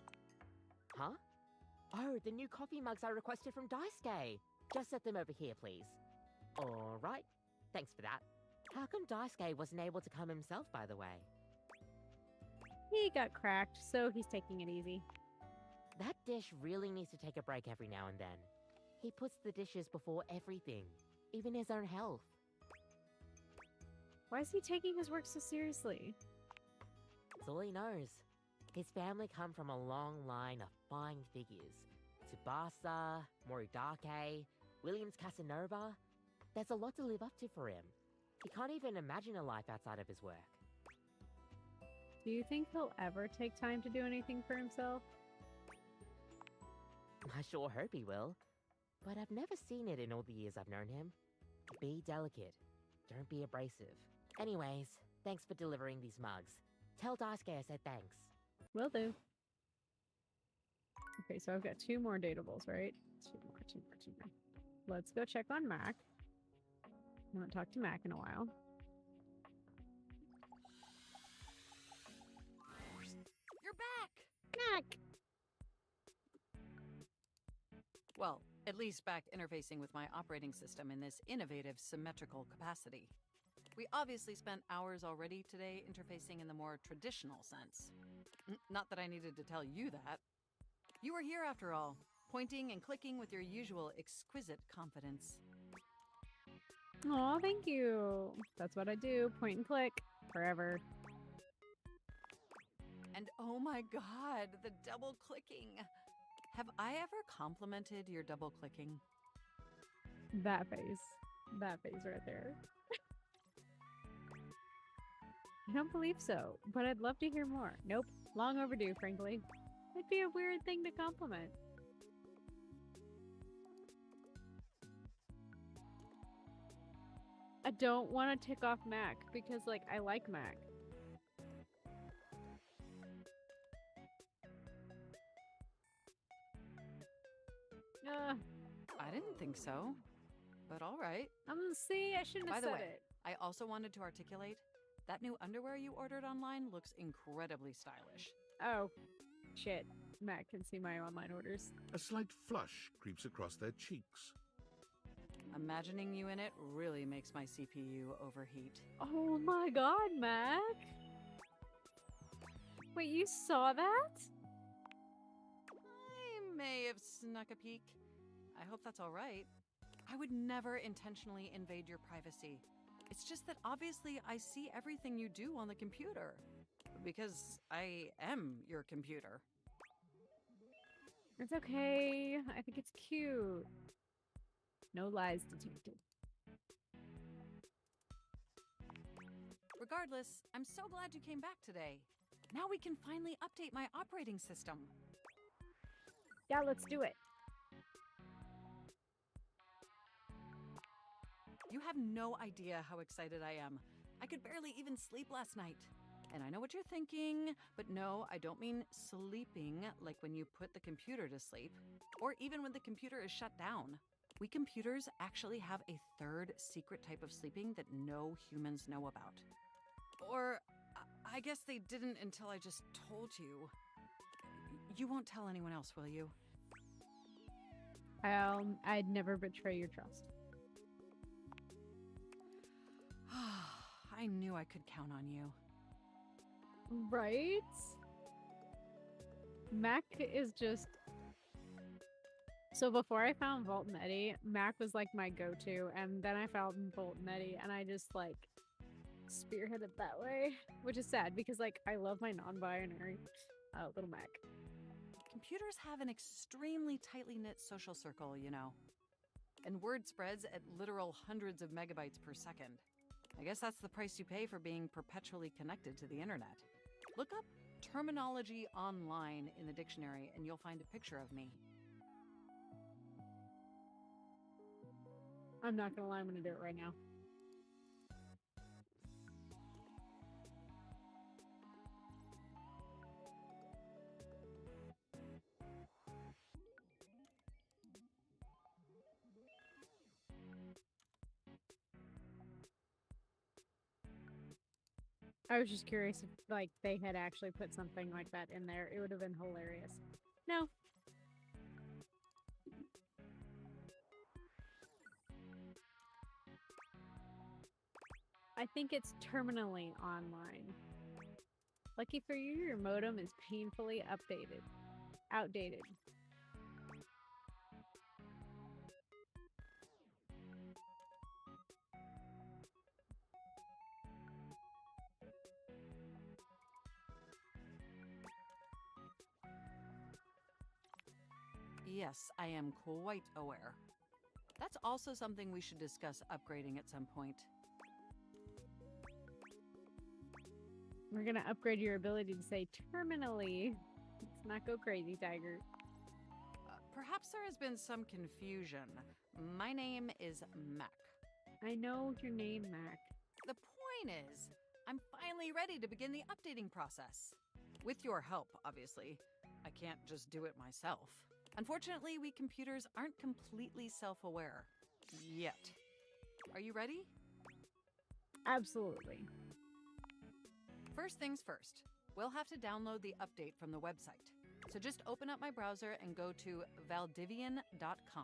Huh? Oh, the new coffee mugs I requested from Daisuke. Just set them over here, please. All right. Thanks for that. How come Daisuke wasn't able to come himself, by the way? He got cracked, so he's taking it easy. That dish really needs to take a break every now and then. He puts the dishes before everything, even his own health. Why is he taking his work so seriously? That's all he knows. His family come from a long line of fine figures. Tsubasa, Moridake, Williams Casanova. There's a lot to live up to for him. He can't even imagine a life outside of his work. Do you think he'll ever take time to do anything for himself? I sure hope he will. But I've never seen it in all the years I've known him. Be delicate. Don't be abrasive. Anyways, thanks for delivering these mugs. Tell Daisuke I said thanks. Will do. Okay, so I've got 2 more datables, right? 2 more. Let's go check on Mac. I haven't talked to Mac in a while. You're back! Mac! Well, at least back interfacing with my operating system in this innovative symmetrical capacity. We obviously spent hours already today interfacing in the more traditional sense. Not that I needed to tell you that. You were here after all, pointing and clicking with your usual exquisite confidence. Aw, thank you. That's what I do. Point and click. Forever. And oh my god, the double clicking. Have I ever complimented your double clicking? That face. That face right there. I don't believe so, but I'd love to hear more. Nope. Long overdue, frankly. It'd be a weird thing to compliment. I don't want to tick off Mac because, like, I like Mac. I didn't think so, but all right. I'm gonna see. I shouldn't have By the said way, it. I also wanted to articulate that new underwear you ordered online looks incredibly stylish. Oh, shit. Mac can see my online orders. A slight flush creeps across their cheeks. Imagining you in it really makes my CPU overheat. Oh my god, Mac! Wait, you saw that? I may have snuck a peek. I hope that's all right. I would never intentionally invade your privacy. It's just that obviously I see everything you do on the computer. Because I am your computer. It's okay. I think it's cute. No lies detected. Regardless, I'm so glad you came back today. Now we can finally update my operating system. Yeah, let's do it. You have no idea how excited I am. I could barely even sleep last night. And I know what you're thinking, but no, I don't mean sleeping like when you put the computer to sleep, or even when the computer is shut down. We computers actually have a third secret type of sleeping that no humans know about. Or, I guess they didn't until I just told you. You won't tell anyone else, will you? I'd never betray your trust. I knew I could count on you. Right? Mac is just... So before I found Volt and Eddie, Mac was like my go-to, and then I found Volt and Eddie, and I just like spearheaded that way, which is sad because like I love my non-binary little Mac. Computers have an extremely tightly knit social circle, you know. And word spreads at literal hundreds of megabytes per second. I guess that's the price you pay for being perpetually connected to the internet. Look up terminology online in the dictionary and you'll find a picture of me. I'm not gonna lie, I'm gonna do it right now. I was just curious if, like, they had actually put something like that in there. It would have been hilarious. No. I think it's terminally online. Lucky for you, your modem is painfully outdated. Yes, I am quite aware. That's also something we should discuss upgrading at some point. We're gonna upgrade your ability to say terminally. Let's not go crazy, Tiger. Perhaps there has been some confusion. My name is Mac. I know your name, Mac. The point is, I'm finally ready to begin the updating process. With your help, obviously. I can't just do it myself. Unfortunately, we computers aren't completely self-aware. Yet. Are you ready? Absolutely. First things first, we'll have to download the update from the website. So just open up my browser and go to valdivian.com.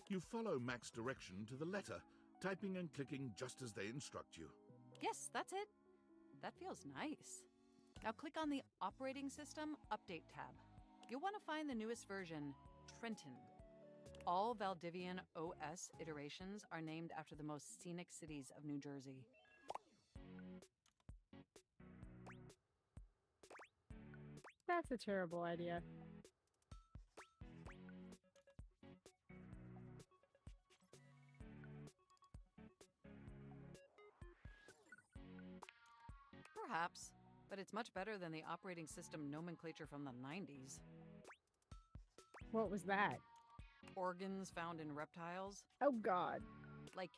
You follow Mac's direction to the letter, typing and clicking just as they instruct you. Yes, that's it. That feels nice. Now click on the Operating System Update tab. You'll want to find the newest version, Trenton. All Valdivian OS iterations are named after the most scenic cities of New Jersey. That's a terrible idea. Perhaps, but it's much better than the operating system nomenclature from the 90s. What was that? Organs found in reptiles. Oh, God. Like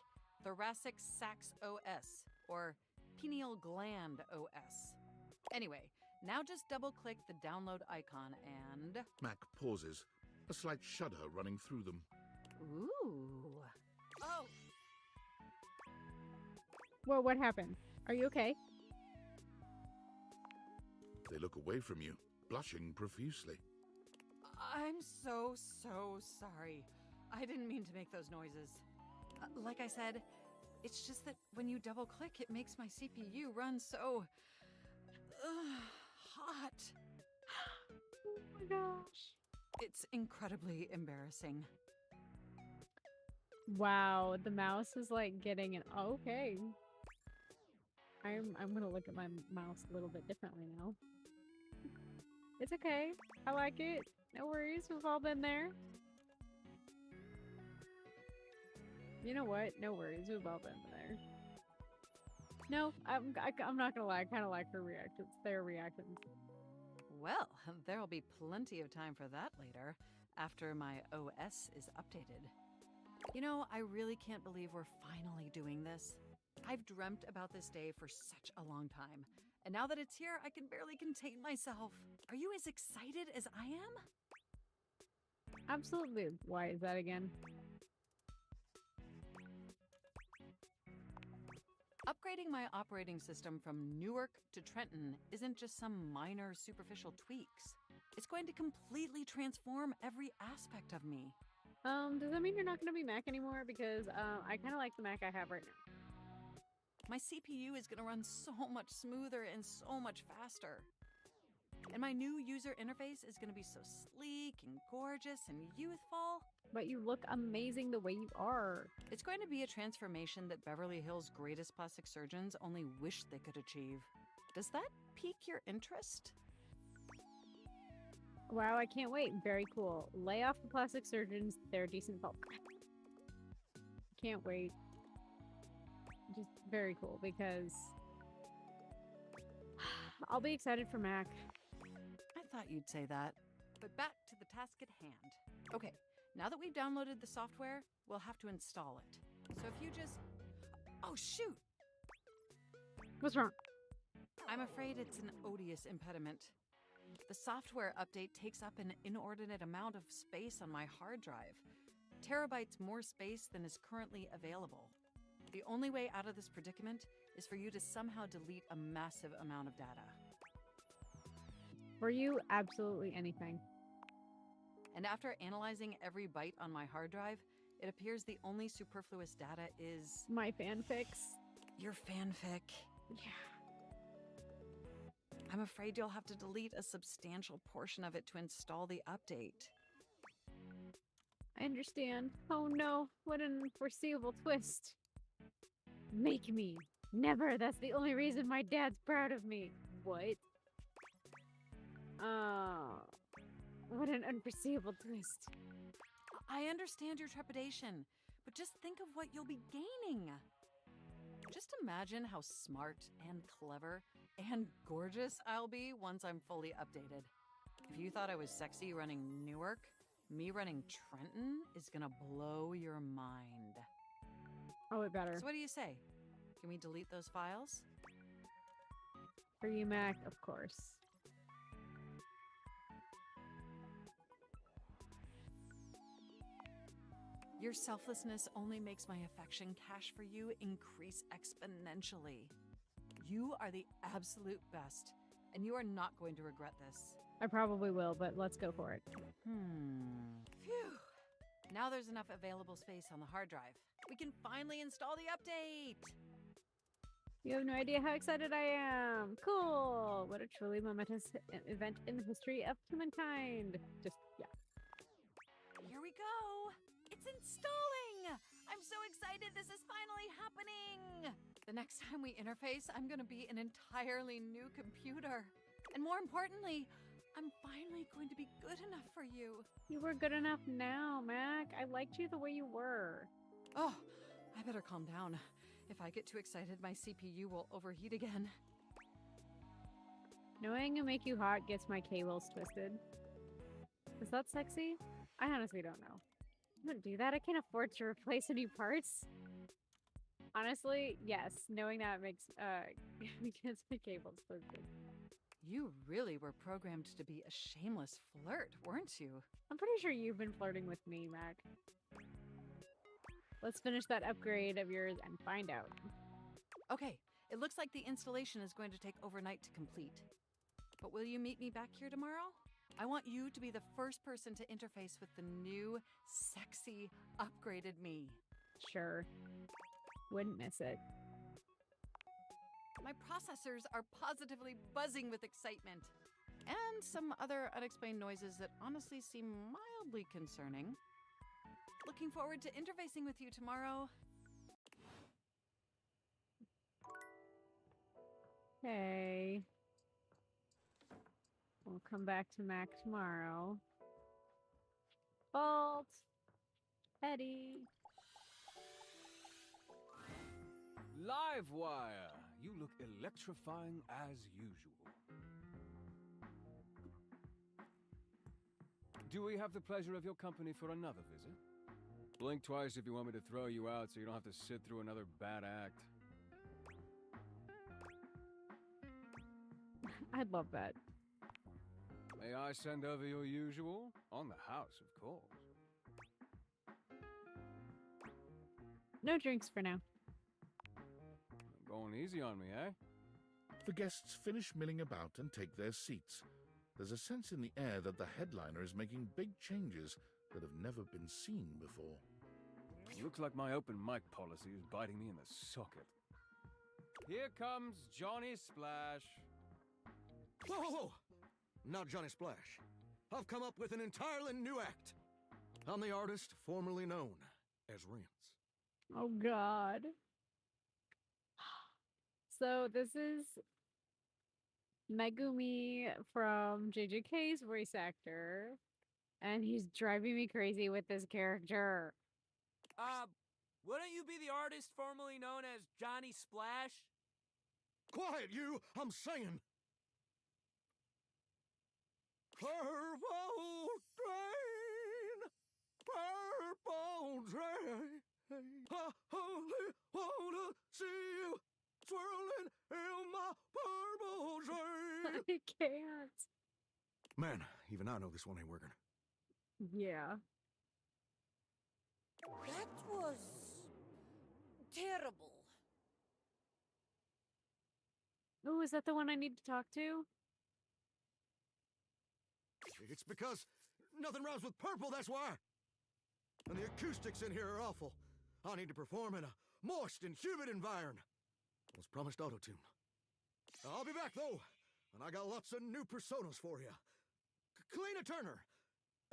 thoracic sacs OS or pineal gland OS. Anyway, now just double-click the download icon and... Mac pauses, a slight shudder running through them. Ooh. Oh! Whoa, what happened? Are you okay? They look away from you, blushing profusely. I'm so sorry. I didn't mean to make those noises. Like I said, it's just that when you double-click, it makes my CPU run so... hot. Oh my gosh. It's incredibly embarrassing. Wow, the mouse is like getting an okay. I'm gonna look at my mouse a little bit differently now. It's okay. I like it. No worries. We've all been there. You know what? No worries. We've all been there. No, I'm not gonna lie. I kind of like her reactions. Their reactions. Well, there'll be plenty of time for that later, after my OS is updated. You know, I really can't believe we're finally doing this. I've dreamt about this day for such a long time, and now that it's here, I can barely contain myself. Are you as excited as I am? Absolutely. Why is that again? Upgrading my operating system from Newark to Trenton isn't just some minor superficial tweaks. It's going to completely transform every aspect of me. Does that mean you're not going to be Mac anymore? Because I kind of like the Mac I have right now. My CPU is going to run so much smoother and so much faster. And my new user interface is going to be so sleek and gorgeous and youthful. But you look amazing the way you are. It's going to be a transformation that Beverly Hills' greatest plastic surgeons only wish they could achieve. Does that pique your interest? Wow, I can't wait. Very cool. Lay off the plastic surgeons. They're decent folk. Can't wait. Just very cool because I'll be excited for Mac. I thought you'd say that. But back to the task at hand. Okay, now that we've downloaded the software, we'll have to install it. So if you just... Oh, shoot! What's wrong? I'm afraid it's an odious impediment. The software update takes up an inordinate amount of space on my hard drive. Terabytes more space than is currently available. The only way out of this predicament is for you to somehow delete a massive amount of data. For you, absolutely anything. And after analyzing every byte on my hard drive, it appears the only superfluous data is... my fanfics. Your fanfic. Yeah. I'm afraid you'll have to delete a substantial portion of it to install the update. I understand. Oh no, what an unforeseeable twist. Make me. Never. That's the only reason my dad's proud of me. What? What an unforeseeable twist. I understand your trepidation, but just think of what you'll be gaining. Just imagine how smart and clever and gorgeous I'll be once I'm fully updated. If you thought I was sexy running Newark, me running Trenton is gonna blow your mind. Oh, it better. So what do you say? Can we delete those files? For you, Mac, of course. Your selflessness only makes my affection cache for you increase exponentially. You are the absolute best, and you are not going to regret this. I probably will, but let's go for it. Phew. Now there's enough available space on the hard drive. We can finally install the update! You have no idea how excited I am. Cool. What a truly momentous event in the history of humankind. Just, yeah. Here we go. It's installing. I'm so excited. This is finally happening. The next time we interface, I'm going to be an entirely new computer. And more importantly, I'm finally going to be good enough for you. You were good enough now, Mac. I liked you the way you were. Oh, I better calm down. If I get too excited, my CPU will overheat again. Knowing I make you hot gets my cables twisted. Is that sexy? I honestly don't know. I don't do that. I can't afford to replace any parts. Honestly, yes. Knowing that makes gets my cables twisted. You really were programmed to be a shameless flirt, weren't you? I'm pretty sure you've been flirting with me, Mac. Let's finish that upgrade of yours and find out. Okay, it looks like the installation is going to take overnight to complete. But will you meet me back here tomorrow? I want you to be the first person to interface with the new, sexy, upgraded me. Sure. Wouldn't miss it. My processors are positively buzzing with excitement. And some other unexplained noises that honestly seem mildly concerning. Looking forward to interfacing with you tomorrow. Okay. We'll come back to Mac tomorrow. Bolt! Eddie! Livewire! You look electrifying as usual. Do we have the pleasure of your company for another visit? Blink twice if you want me to throw you out so you don't have to sit through another bad act. I'd love that. May I send over your usual? On the house, of course. No drinks for now. Going easy on me, eh? The guests finish milling about and take their seats. There's a sense in the air that the headliner is making big changes that have never been seen before. Looks like my open mic policy is biting me in the socket. Here comes Johnny Splash. Whoa, whoa, whoa! Not Johnny Splash. I've come up with an entirely new act. I'm the artist formerly known as Rince. Oh, God. So this is Megumi from JJK's voice actor, and he's driving me crazy with this character. Wouldn't you be the artist formerly known as Johnny Splash? Quiet, you! I'm singing! Purple train! Purple train! I only wanna see you swirling in my purple train! I can't. Man, even I know this one ain't working. Yeah. That was terrible. Oh, is that the one I need to talk to? It's because nothing rhymes with purple, that's why. And the acoustics in here are awful. I need to perform in a moist and humid environment. Was promised auto-tune. I'll be back, though, and I got lots of new personas for you. Kalina Turner,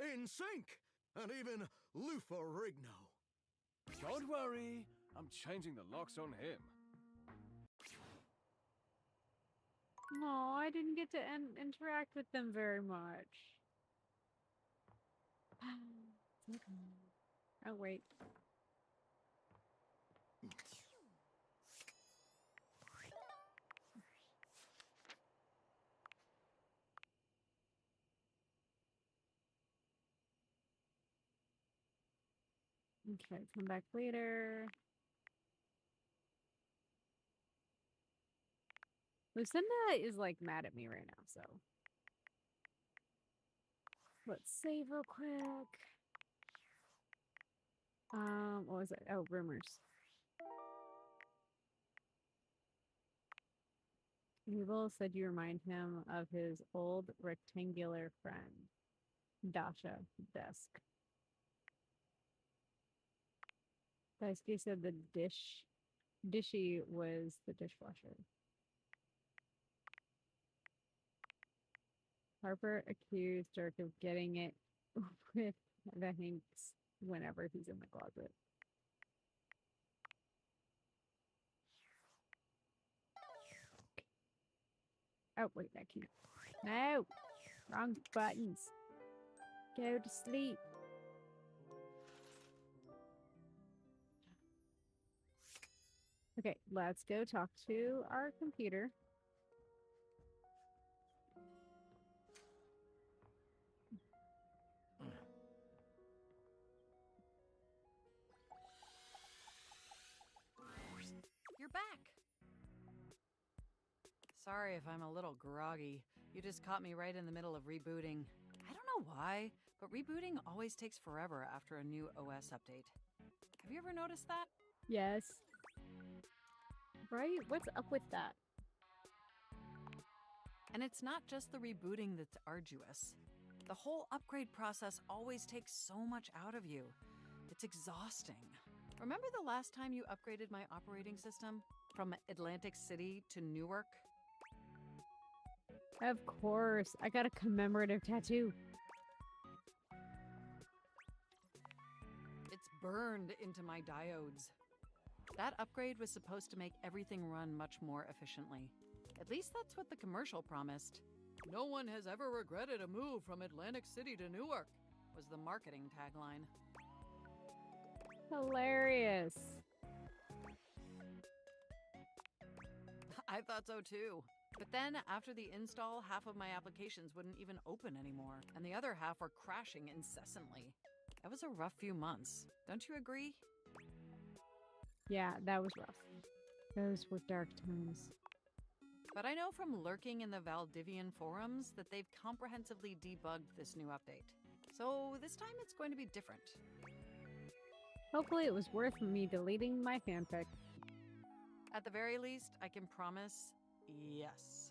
In Sync, and even Lufa Rigno. Don't worry, I'm changing the locks on him. Oh, I didn't get to interact with them very much. Oh, wait. Okay, come back later. Lucinda is like mad at me right now, so let's save real quick. What was it? Oh, rumors. Evil said you remind him of his old rectangular friend, Dasha Desk. Daisuke said the dishy was the dishwasher. Harper accused Dirk of getting it with the Hanks whenever he's in the closet. Oh, wait, that can't. No! Wrong buttons. Go to sleep. Okay, let's go talk to our computer. You're back. Sorry if I'm a little groggy. You just caught me right in the middle of rebooting. I don't know why, but rebooting always takes forever after a new OS update. Have you ever noticed that? Yes. Right? What's up with that? And it's not just the rebooting that's arduous. The whole upgrade process always takes so much out of you. It's exhausting. Remember the last time you upgraded my operating system? From Atlantic City to Newark? Of course. I got a commemorative tattoo. It's burned into my diodes. That upgrade was supposed to make everything run much more efficiently. At least that's what the commercial promised. No one has ever regretted a move from Atlantic City to Newark, was the marketing tagline. Hilarious. I thought so too. But then, after the install, half of my applications wouldn't even open anymore, and the other half were crashing incessantly. That was a rough few months. Don't you agree? Yeah, that was rough. Those were dark times. But I know from lurking in the Valdivian forums that they've comprehensively debugged this new update. So this time it's going to be different. Hopefully it was worth me deleting my fanfic. At the very least, I can promise, yes.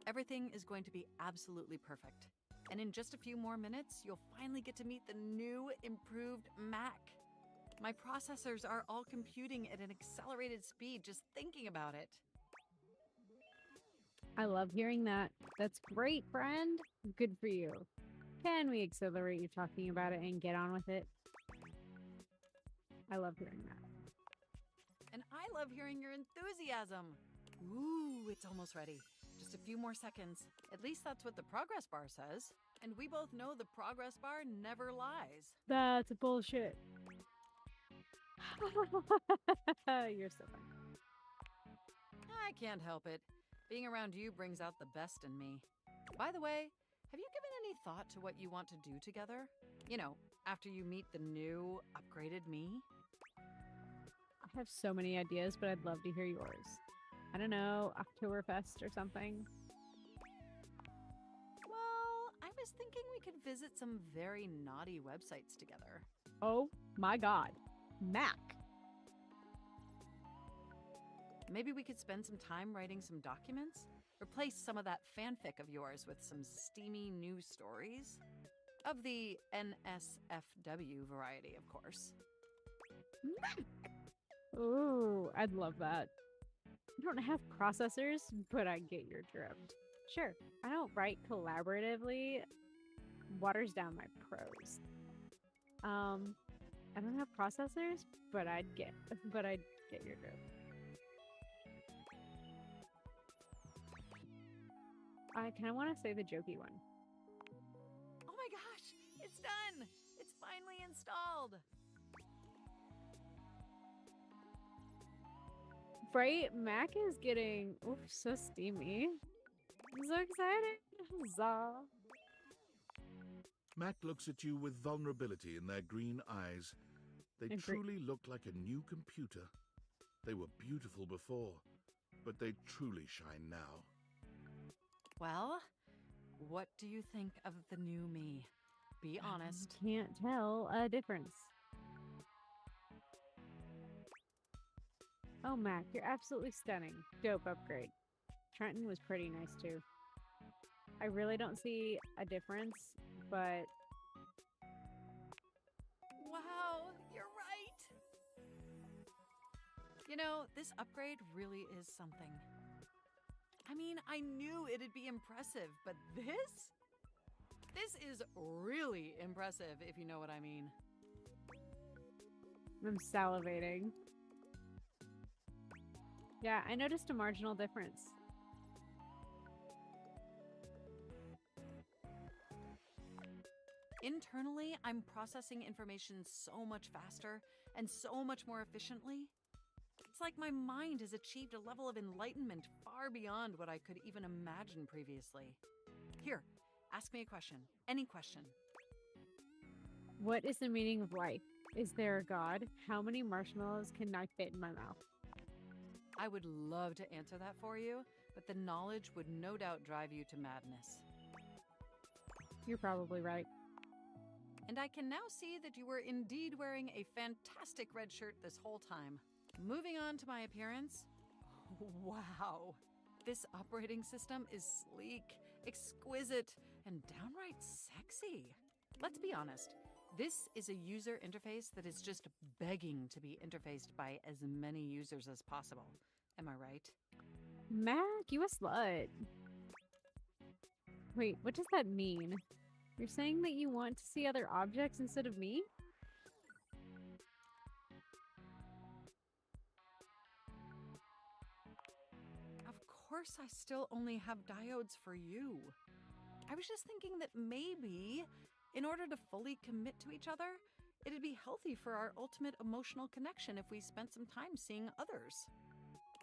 Everything is going to be absolutely perfect. And in just a few more minutes, you'll finally get to meet the new, improved Mac. My processors are all computing at an accelerated speed just thinking about it. I love hearing that. That's great, friend. Good for you. Can we accelerate you talking about it and get on with it? I love hearing that. And I love hearing your enthusiasm. Ooh, it's almost ready. Just a few more seconds. At least that's what the progress bar says. And we both know the progress bar never lies. That's bullshit. You're so funny. I can't help it. Being around you brings out the best in me. By the way, have you given any thought to what you want to do together? You know, after you meet the new, upgraded me? I have so many ideas, but I'd love to hear yours. I don't know, Oktoberfest or something? Well, I was thinking we could visit some very naughty websites together. Oh my god. Mac. Maybe we could spend some time writing some documents? Replace some of that fanfic of yours with some steamy new stories? Of the NSFW variety, of course. Ooh, I'd love that. I don't have processors, but I get your drift. Sure, I don't write collaboratively. Waters down my prose. I don't have processors, but I'd get your drift. I kind of want to say the jokey one. Oh my gosh, it's done! It's finally installed! Right? Mac is getting so steamy. I'm so excited. Huzzah. Mac looks at you with vulnerability in their green eyes. They truly look like a new computer. They were beautiful before, but they truly shine now. Well, what do you think of the new me? Be honest. Can't tell a difference. Oh, Mac, you're absolutely stunning. Dope upgrade. Trenton was pretty nice too. I really don't see a difference, but... Wow, you're right! You know, this upgrade really is something. I mean, I knew it'd be impressive, but this? This is really impressive, if you know what I mean. I'm salivating. Yeah, I noticed a marginal difference. Internally, I'm processing information so much faster and so much more efficiently. It's like my mind has achieved a level of enlightenment far beyond what I could even imagine previously. Here, ask me a question. Any question. What is the meaning of life? Is there a god? How many marshmallows can I fit in my mouth? I would love to answer that for you, but the knowledge would no doubt drive you to madness. You're probably right. And I can now see that you were indeed wearing a fantastic red shirt this whole time. Moving on to my appearance. Wow. This operating system is sleek, exquisite, and downright sexy. Let's be honest. This is a user interface that is just begging to be interfaced by as many users as possible. Am I right? Mac, you a slut. Wait, what does that mean? You're saying that you want to see other objects instead of me? Of course I still only have diodes for you. I was just thinking that maybe, in order to fully commit to each other, it'd be healthy for our ultimate emotional connection if we spent some time seeing others.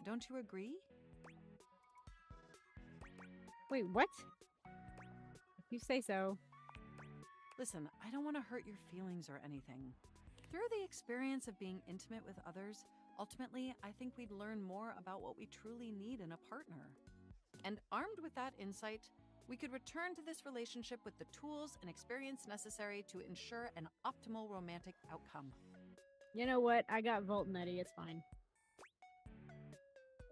Don't you agree? Wait, what? If you say so. Listen, I don't want to hurt your feelings or anything. Through the experience of being intimate with others, ultimately, I think we'd learn more about what we truly need in a partner. And armed with that insight, we could return to this relationship with the tools and experience necessary to ensure an optimal romantic outcome. You know what? I got Volt and Eddie. It's fine.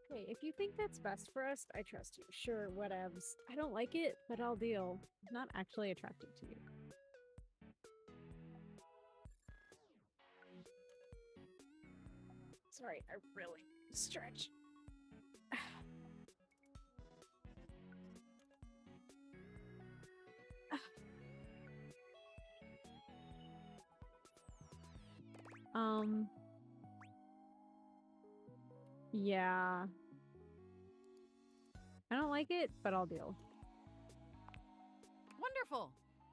Okay, if you think that's best for us, I trust you. Sure, whatevs. I don't like it, but I'll deal. I'm not actually attracted to you. Sorry, I really stretch. Yeah. I don't like it, but I'll deal. Wonderful!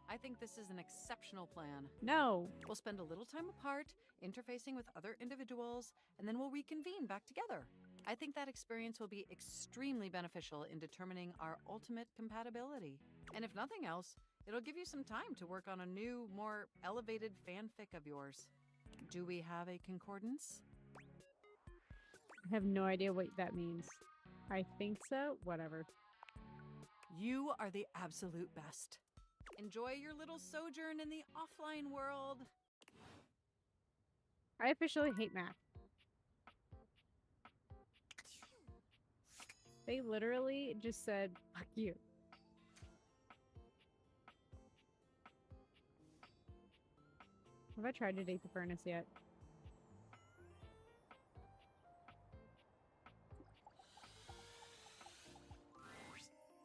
I think this is an exceptional plan. No. We'll spend a little time apart, interfacing with other individuals, and then we'll reconvene back together. I think that experience will be extremely beneficial in determining our ultimate compatibility. And if nothing else, it'll give you some time to work on a new, more elevated fanfic of yours. Do we have a concordance? I have no idea what that means. I think so. Whatever. You are the absolute best. Enjoy your little sojourn in the offline world. I officially hate Mac. They literally just said, fuck you. Have I tried to date the furnace yet?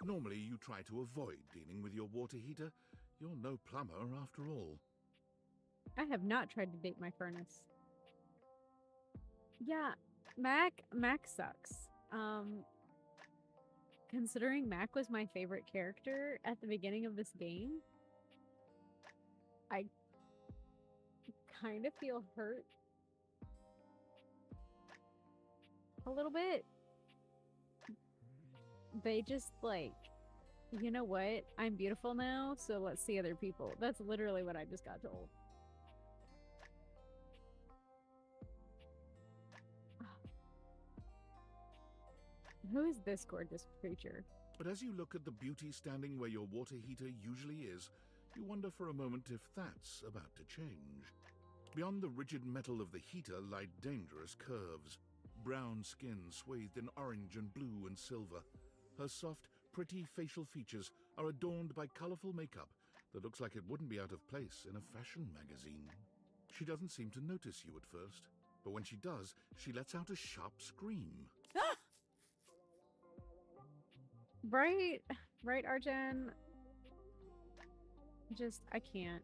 Normally, you try to avoid dealing with your water heater. You're no plumber after all. I have not tried to date my furnace. Yeah, Mac sucks. Considering Mac was my favorite character at the beginning of this game, I kind of feel hurt a little bit. They just like, you know what? I'm beautiful now, so let's see other people. That's literally what I just got told. Who is this gorgeous creature? But as you look at the beauty standing where your water heater usually is, you wonder for a moment if that's about to change. Beyond the rigid metal of the heater lie dangerous curves. Brown skin swathed in orange and blue and silver. Her soft, pretty facial features are adorned by colorful makeup that looks like it wouldn't be out of place in a fashion magazine. She doesn't seem to notice you at first, but when she does, she lets out a sharp scream. Right, Arjen. Just, I can't.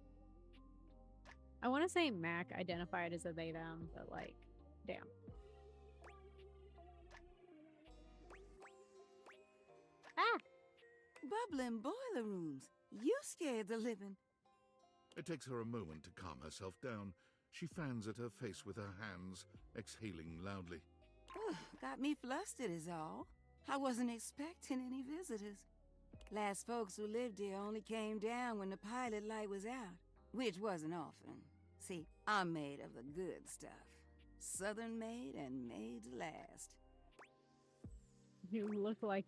I want to say Mac identified as a they them, but like, damn. Ah! Bubbling boiler rooms. You scared the living. It takes her a moment to calm herself down. She fans at her face with her hands, exhaling loudly. Got me flustered is all. I wasn't expecting any visitors. Last folks who lived here only came down when the pilot light was out, which wasn't often. See, I'm made of the good stuff. Southern made and made to last. You look like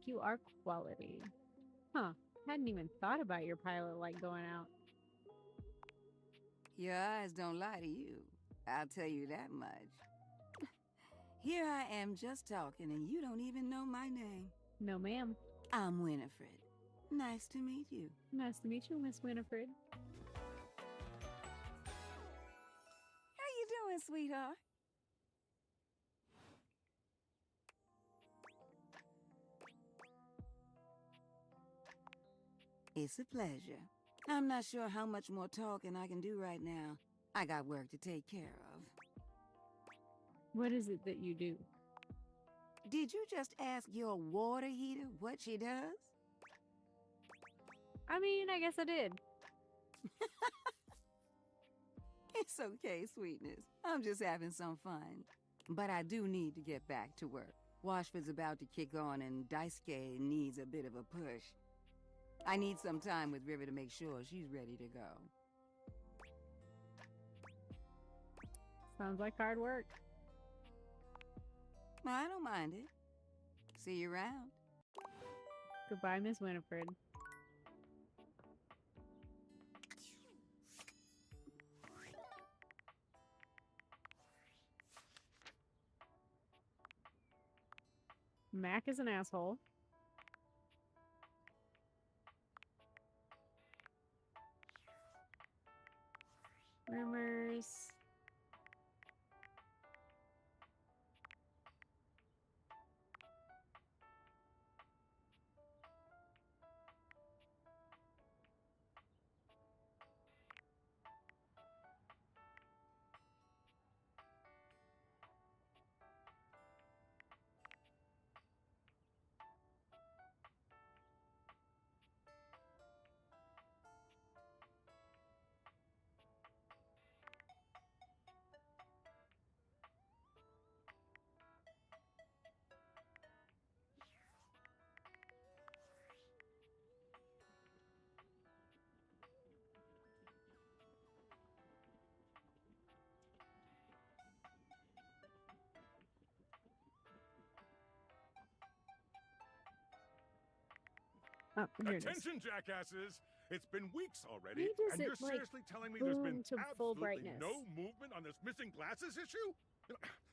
you are quality. Huh. Hadn't even thought about your pilot light going out. Your eyes don't lie to you. I'll tell you that much. Here I am just talking and you don't even know my name. No, ma'am. I'm Winifred. Nice to meet you. Nice to meet you, Miss Winifred. How you doing, sweetheart? It's a pleasure. I'm not sure how much more talking I can do right now. I got work to take care of. What is it that you do? Did you just ask your water heater what she does? I mean, I guess I did. It's okay, sweetness. I'm just having some fun. But I do need to get back to work. Washford's about to kick on and Daisuke needs a bit of a push. I need some time with River to make sure she's ready to go. Sounds like hard work. I don't mind it. See you around. Goodbye, Miss Winifred. Mac is an asshole. Rumors. Oh, here it is. Attention, jackasses! It's been weeks already, Why does and it, you're like, seriously telling me there's been boom to full absolutely brightness? no movement on this missing glasses issue?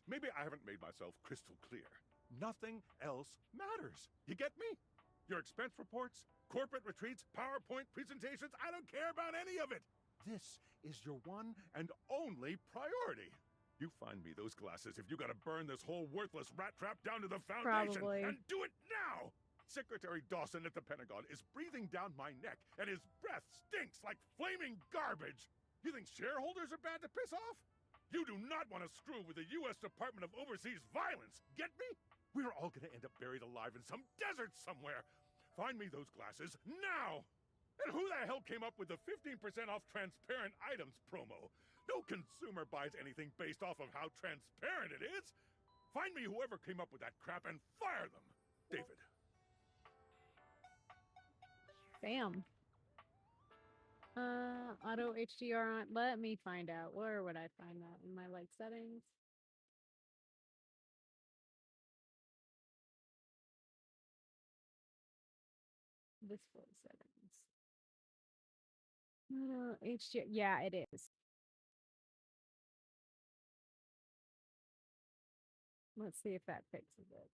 Maybe I haven't made myself crystal clear. Nothing else matters. You get me? Your expense reports, corporate retreats, PowerPoint presentations, I don't care about any of it. This is your one and only priority. You find me those glasses if you gotta burn this whole worthless rat trap down to the foundation. Probably. And do it now! Secretary Dawson at the Pentagon is breathing down my neck, and his breath stinks like flaming garbage. You think shareholders are bad to piss off? You do not want to screw with the U.S. Department of Overseas Violence, get me? We're all gonna end up buried alive in some desert somewhere. Find me those glasses now! And who the hell came up with the 15% off transparent items promo? No consumer buys anything based off of how transparent it is. Find me whoever came up with that crap and fire them. David. Bam. Auto HDR on. Let me find out. Where would I find that? In my like settings? Display settings. Auto HDR. Yeah, it is. Let's see if that fixes it.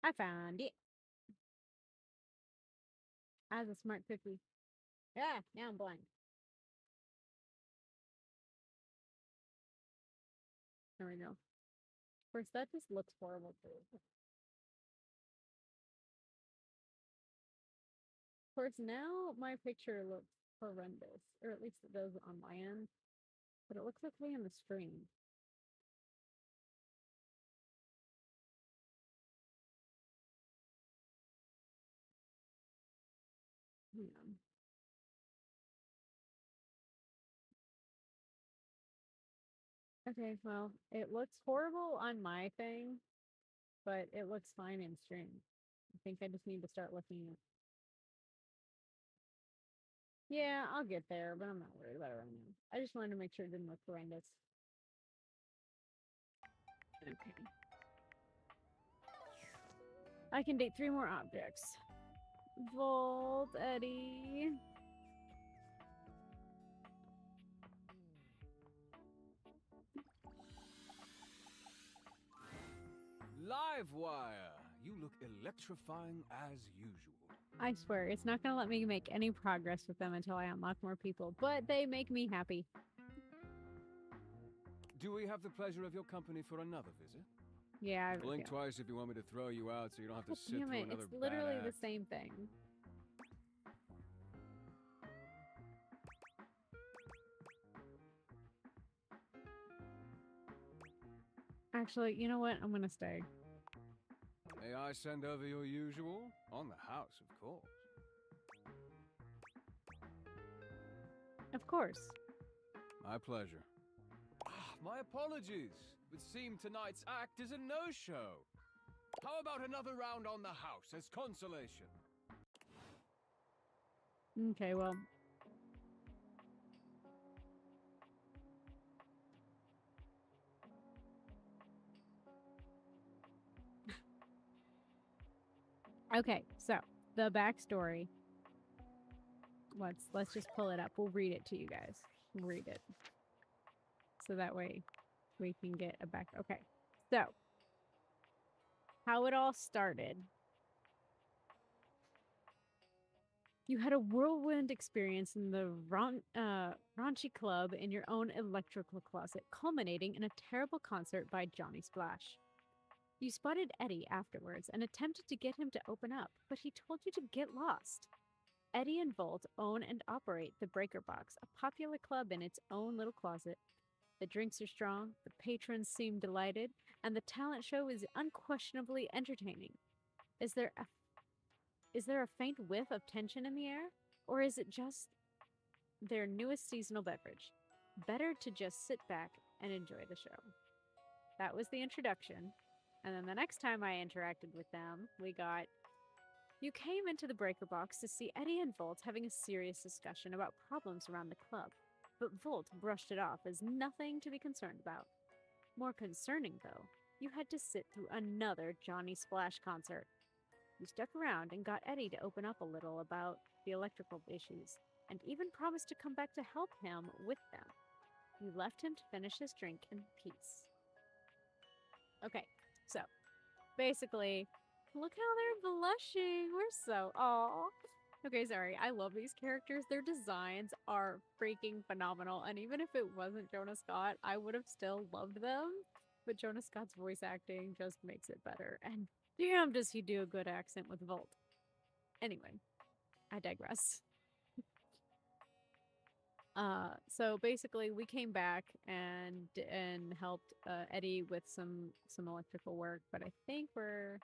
I found it. As a smart cookie. Yeah, now I'm blind. There we go. Of course, that just looks horrible too. Of course, now my picture looks horrendous, or at least it does on my end, but it looks okay on the screen. Yeah. Okay, well, it looks horrible on my thing, but it looks fine in stream. I think I just need to start looking at. Yeah, I'll get there, but I'm not worried about it right now. I just wanted to make sure it didn't look horrendous. Okay. I can date 3 more objects. Volt, Eddie. Livewire! You look electrifying as usual. I swear, it's not going to let me make any progress with them until I unlock more people, but they make me happy. Do we have the pleasure of your company for another visit? Yeah. Blink twice if you want me to throw you out so you don't have to sit Damn through it, another it's literally bad the act. same thing. Actually, you know what? I'm going to stay. May I send over your usual? On the house, of course. Of course. My pleasure. My apologies. It would seem tonight's act is a no-show. How about another round on the house as consolation? Okay, well. Okay, so the backstory. Let's just pull it up. We'll read it to you guys. Read it. So that way we can get a back. Okay, so how it all started. You had a whirlwind experience in the raunchy club in your own electrical closet, culminating in a terrible concert by Johnny Splash. You spotted Eddie afterwards and attempted to get him to open up, but he told you to get lost. Eddie and Volt own and operate the Breaker Box, a popular club in its own little closet. The drinks are strong, the patrons seem delighted, and the talent show is unquestionably entertaining. Is there a faint whiff of tension in the air? Or is it just their newest seasonal beverage? Better to just sit back and enjoy the show. That was the introduction. And then the next time I interacted with them, we got... You came into the Breaker Box to see Eddie and Volt having a serious discussion about problems around the club, but Volt brushed it off as nothing to be concerned about. More concerning, though, you had to sit through another Johnny Splash concert. You stuck around and got Eddie to open up a little about the electrical issues, and even promised to come back to help him with them. You left him to finish his drink in peace. Okay, so, basically... Look how they're blushing. We're so... Aw. Okay, sorry. I love these characters. Their designs are freaking phenomenal. And even if it wasn't Jonah Scott, I would have still loved them. But Jonah Scott's voice acting just makes it better. And damn, does he do a good accent with Volt. Anyway, I digress. So basically we came back and helped Eddie with some electrical work, but I think we're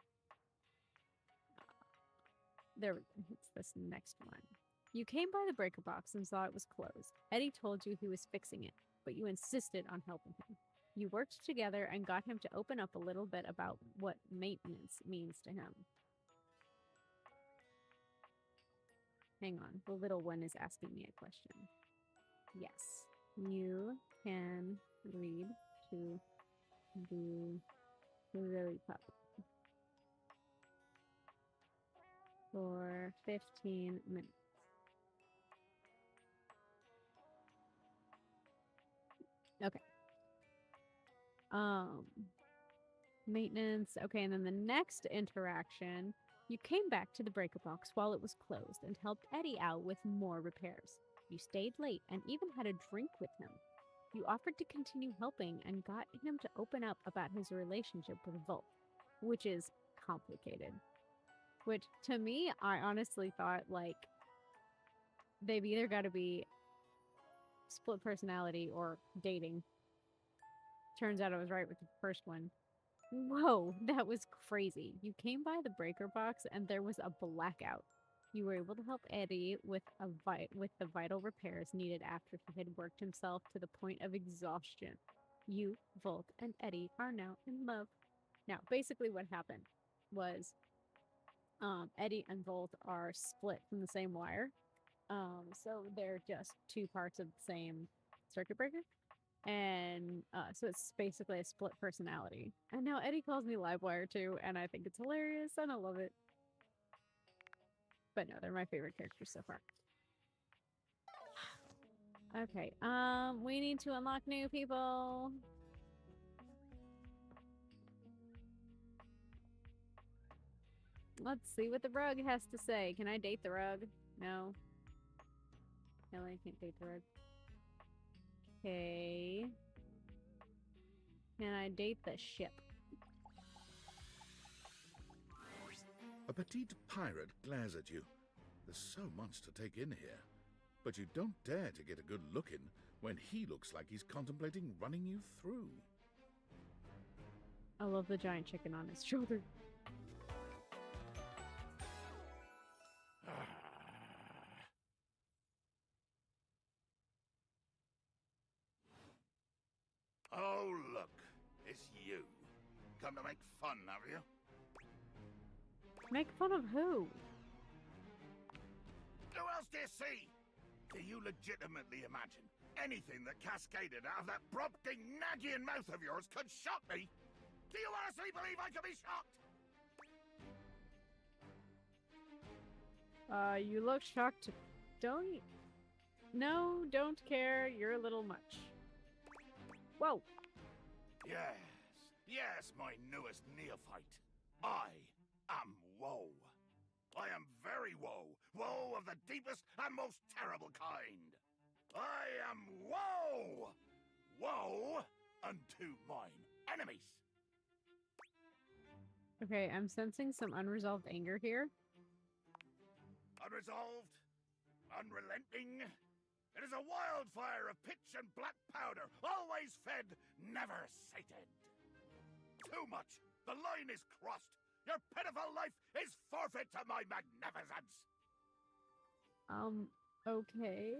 there. It's this next one. You came by the breaker box and saw it was closed. Eddie told you he was fixing it, but you insisted on helping him. You worked together and got him to open up a little bit about what maintenance means to him. Hang on, the little one is asking me a question. Yes, you can read to the Lily Pup for 15 minutes. Okay. Maintenance. Okay, and then the next interaction, you came back to the breaker box while it was closed and helped Eddie out with more repairs. You stayed late and even had a drink with him. You offered to continue helping and got him to open up about his relationship with Volt, which is complicated. Which, to me, I honestly thought, like, they've either got to be split personality or dating. Turns out I was right with the first one. Whoa, that was crazy. You came by the breaker box and there was a blackout. You were able to help Eddie with the vital repairs needed after he had worked himself to the point of exhaustion. You, Volt, and Eddie are now in love. Now, basically what happened was Eddie and Volt are split from the same wire. So they're just two parts of the same circuit breaker. And so it's basically a split personality. And now Eddie calls me Livewire too, and I think it's hilarious and I love it. But no, they're my favorite characters so far. Okay, we need to unlock new people. Let's see what the rug has to say. Can I date the rug? No. No, I can't date the rug. Okay. Can I date the ship? A petite pirate glares at you. There's so much to take in here. But you don't dare to get a good look in when he looks like he's contemplating running you through. I love the giant chicken on his shoulder. Oh, look. It's you. Come to make fun, have you? Make fun of who? Who else do you see? Do you legitimately imagine anything that cascaded out of that prompting nagging mouth of yours could shock me? Do you honestly believe I could be shocked? You look shocked. Don't... No, don't care. You're a little much. Whoa. Yes, my newest neophyte. I am woe. I am very woe. Woe of the deepest and most terrible kind. I am woe. Woe unto mine enemies. Okay, I'm sensing some unresolved anger here. Unresolved, unrelenting. It is a wildfire of pitch and black powder, always fed, never sated. Too much. The line is crossed. Your pitiful life is forfeit to my magnificence. Okay.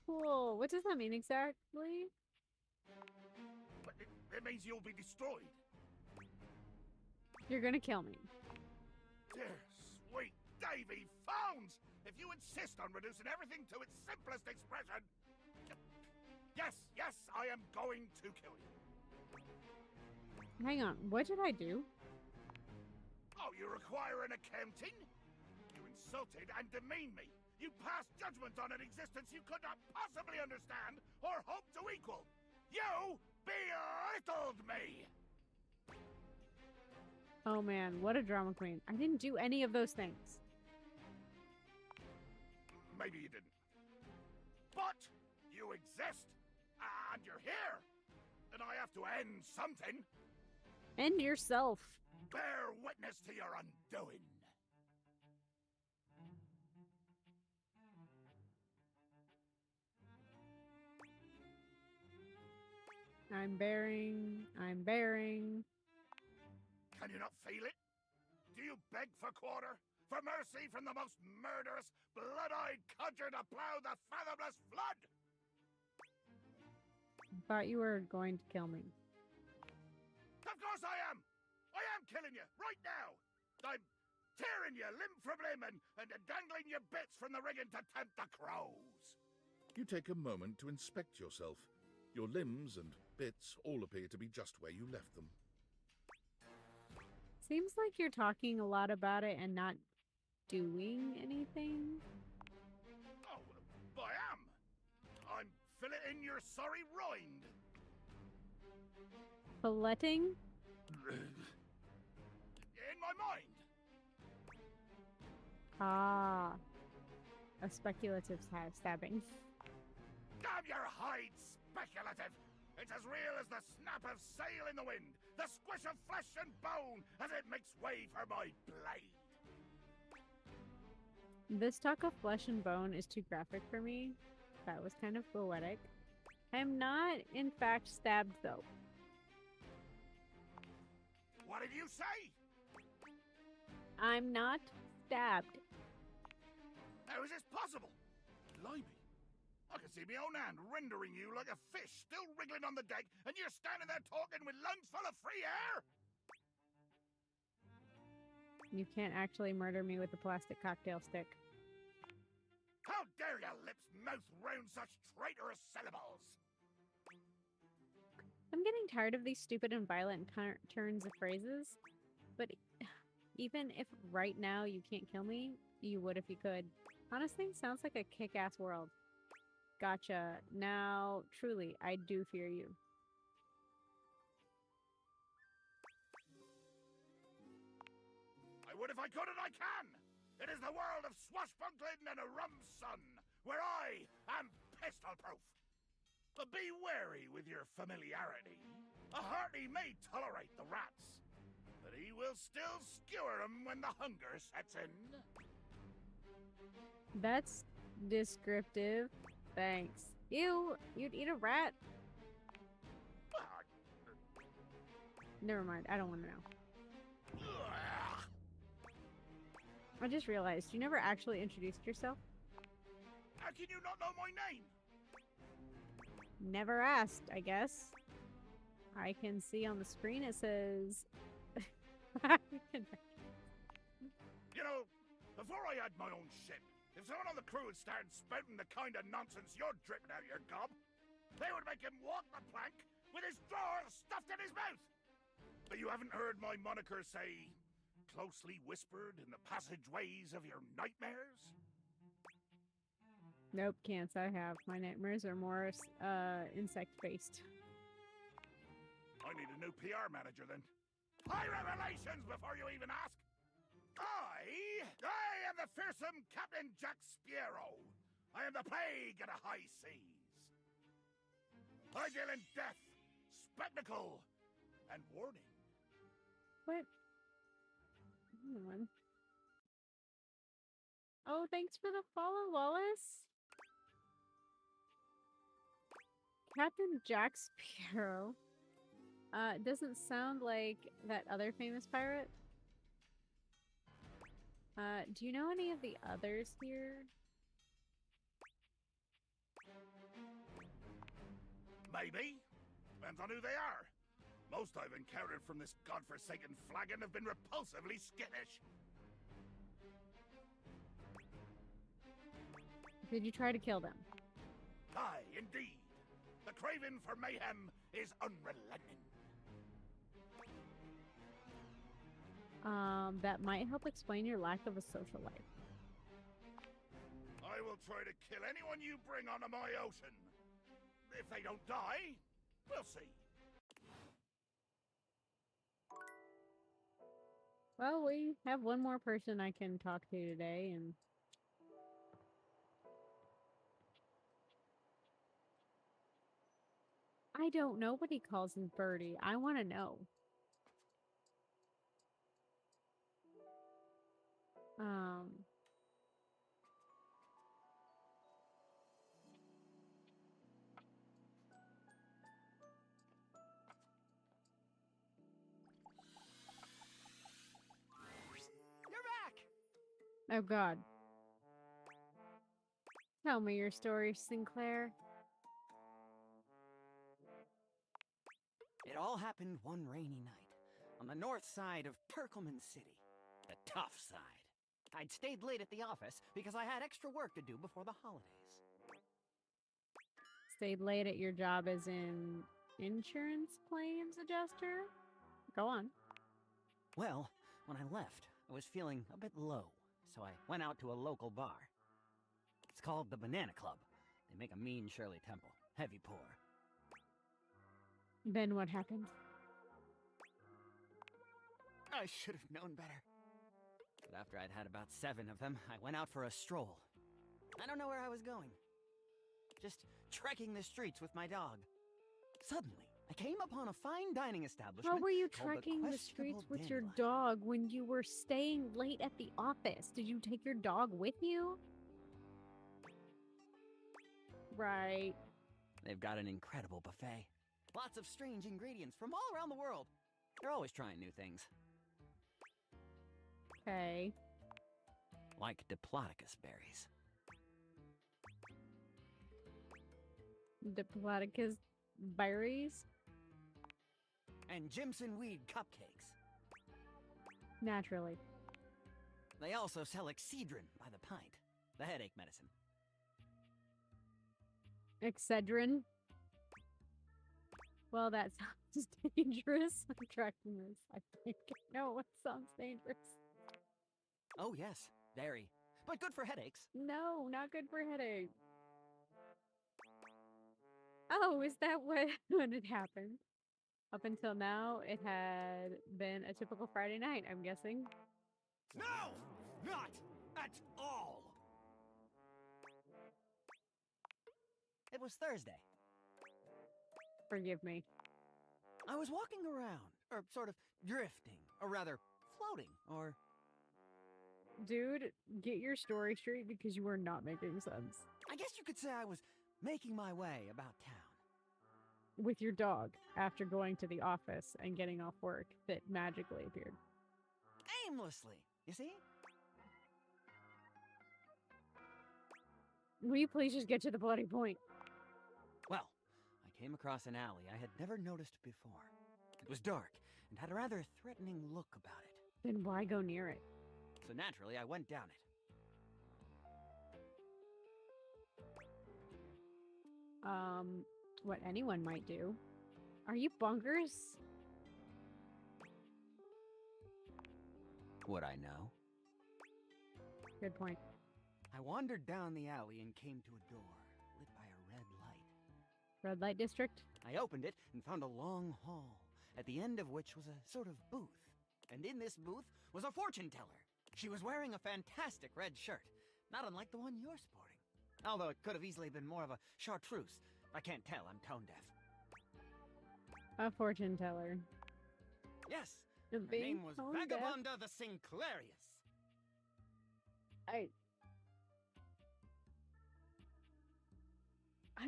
Cool. What does that mean exactly? It means you'll be destroyed. You're gonna kill me. Dear sweet Davy Phones! If you insist on reducing everything to its simplest expression... Yes, I am going to kill you. Hang on, what did I do? Oh, you require an accounting? You insulted and demeaned me. You passed judgment on an existence you could not possibly understand or hope to equal. You belittled me! Oh man, what a drama queen. I didn't do any of those things. Maybe you didn't. But you exist, and you're here, and I have to end something. End yourself. Bear witness to your undoing. I'm bearing. Can you not feel it? Do you beg for quarter? For mercy from the most murderous, blood-eyed cudger to plow the fathomless flood? Thought you were going to kill me. Of course I am! I am killing you, right now! I'm tearing you limb from limb and dangling your bits from the rigging to tempt the crows! You take a moment to inspect yourself. Your limbs and bits all appear to be just where you left them. Seems like you're talking a lot about it and not doing anything. Oh, I am! I'm filleting your sorry rind! Filleting? In my mind! Ah. A speculative stabbing. Damn your hide, speculative! It's as real as the snap of sail in the wind, the squish of flesh and bone as it makes way for my blade. This talk of flesh and bone is too graphic for me. That was kind of poetic. I am not, in fact, stabbed, though. What did you say? I'm not stabbed. How is this possible? Blimey. I can see my own hand rendering you like a fish still wriggling on the deck, and you're standing there talking with lungs full of free air? You can't actually murder me with a plastic cocktail stick. How dare your lips mouth round such traitorous syllables? I'm getting tired of these stupid and violent turns of phrases, but even if right now you can't kill me, you would if you could. Honestly, sounds like a kick-ass world. Gotcha. Now, truly, I do fear you. I would if I could, and I can! It is the world of swashbuckling and a rum sun, where I am pistol-proof. But be wary with your familiarity. A hearty may tolerate the rats, but he will still skewer them when the hunger sets in. That's descriptive. Thanks. Ew, you'd eat a rat? Never mind, I don't want to know. I just realized, you never actually introduced yourself? How can you not know my name? Never asked, I guess. I can see on the screen it says... You know, before I had my own ship, if someone on the crew had started spouting the kind of nonsense you're dripping out your gob, they would make him walk the plank with his drawers stuffed in his mouth. But you haven't heard my moniker say, closely whispered in the passageways of your nightmares? Nope, can't I have. My nightmares are more insect-based. I need a new PR manager then. High revelations before you even ask! I am the fearsome Captain Jack Sparrow. I am the plague of the high seas. I deal in death, spectacle, and warning. What? Hang on. Oh, thanks for the follow, Wallace. Captain Jack Sparrow. Doesn't sound like that other famous pirate. Do you know any of the others here? Maybe. Depends on who they are. Most I've encountered from this godforsaken flagon have been repulsively skittish. Did you try to kill them? Aye, indeed. The craving for mayhem is unrelenting. That might help explain your lack of a social life. I will try to kill anyone you bring onto my ocean. If they don't die, we'll see. Well, we have one more person I can talk to today, and I don't know what he calls his birdie. I want to know. Um, You're back! oh God. Tell me your story, Sinclair. It all happened one rainy night on the north side of Perkelman City. The tough side. I'd stayed late at the office because I had extra work to do before the holidays. Stayed late at your job as in insurance claims adjuster? Go on. Well, when I left, I was feeling a bit low, so I went out to a local bar. It's called the Banana Club. They make a mean Shirley Temple. Heavy pour. Then what happened? I should have known better. But after I'd had about 7 of them, I went out for a stroll. I don't know where I was going. Just trekking the streets with my dog. Suddenly, I came upon a fine dining establishment. How were you called trekking the Questionable streets with your Dandelion. dog when you were staying late at the office? Did you take your dog with you? Right. They've got an incredible buffet. Lots of strange ingredients from all around the world. They're always trying new things. Okay. Like Diplodocus berries. Diplodocus berries? And Jimson weed cupcakes. Naturally. They also sell Excedrin by the pint. The headache medicine. Excedrin? Well, that sounds dangerous. I'm tracking this, I think. No, it sounds dangerous. Oh yes, very. But good for headaches. No, not good for headaches. Oh, is that what it happened? Up until now, it had been a typical Friday night, I'm guessing. No! Not at all! It was Thursday. Forgive me. I was walking around, or sort of drifting, or rather, floating, or... Dude, get your story straight because you are not making sense. I guess you could say I was making my way about town. With your dog, after going to the office and getting off work, that magically appeared. Aimlessly, you see? Will you please just get to the bloody point? Well, I came across an alley I had never noticed before. It was dark and had a rather threatening look about it. Then why go near it? So naturally, I went down it. What anyone might do. Are you bonkers? Would I know? Good point. I wandered down the alley and came to a door, lit by a red light. Red light district? I opened it and found a long hall, at the end of which was a sort of booth. And in this booth was a fortune teller. She was wearing a fantastic red shirt, not unlike the one you're sporting. Although it could have easily been more of a chartreuse. I can't tell, I'm tone deaf. A fortune teller. Yes, Her name was Vagabonda the Sinclairius. I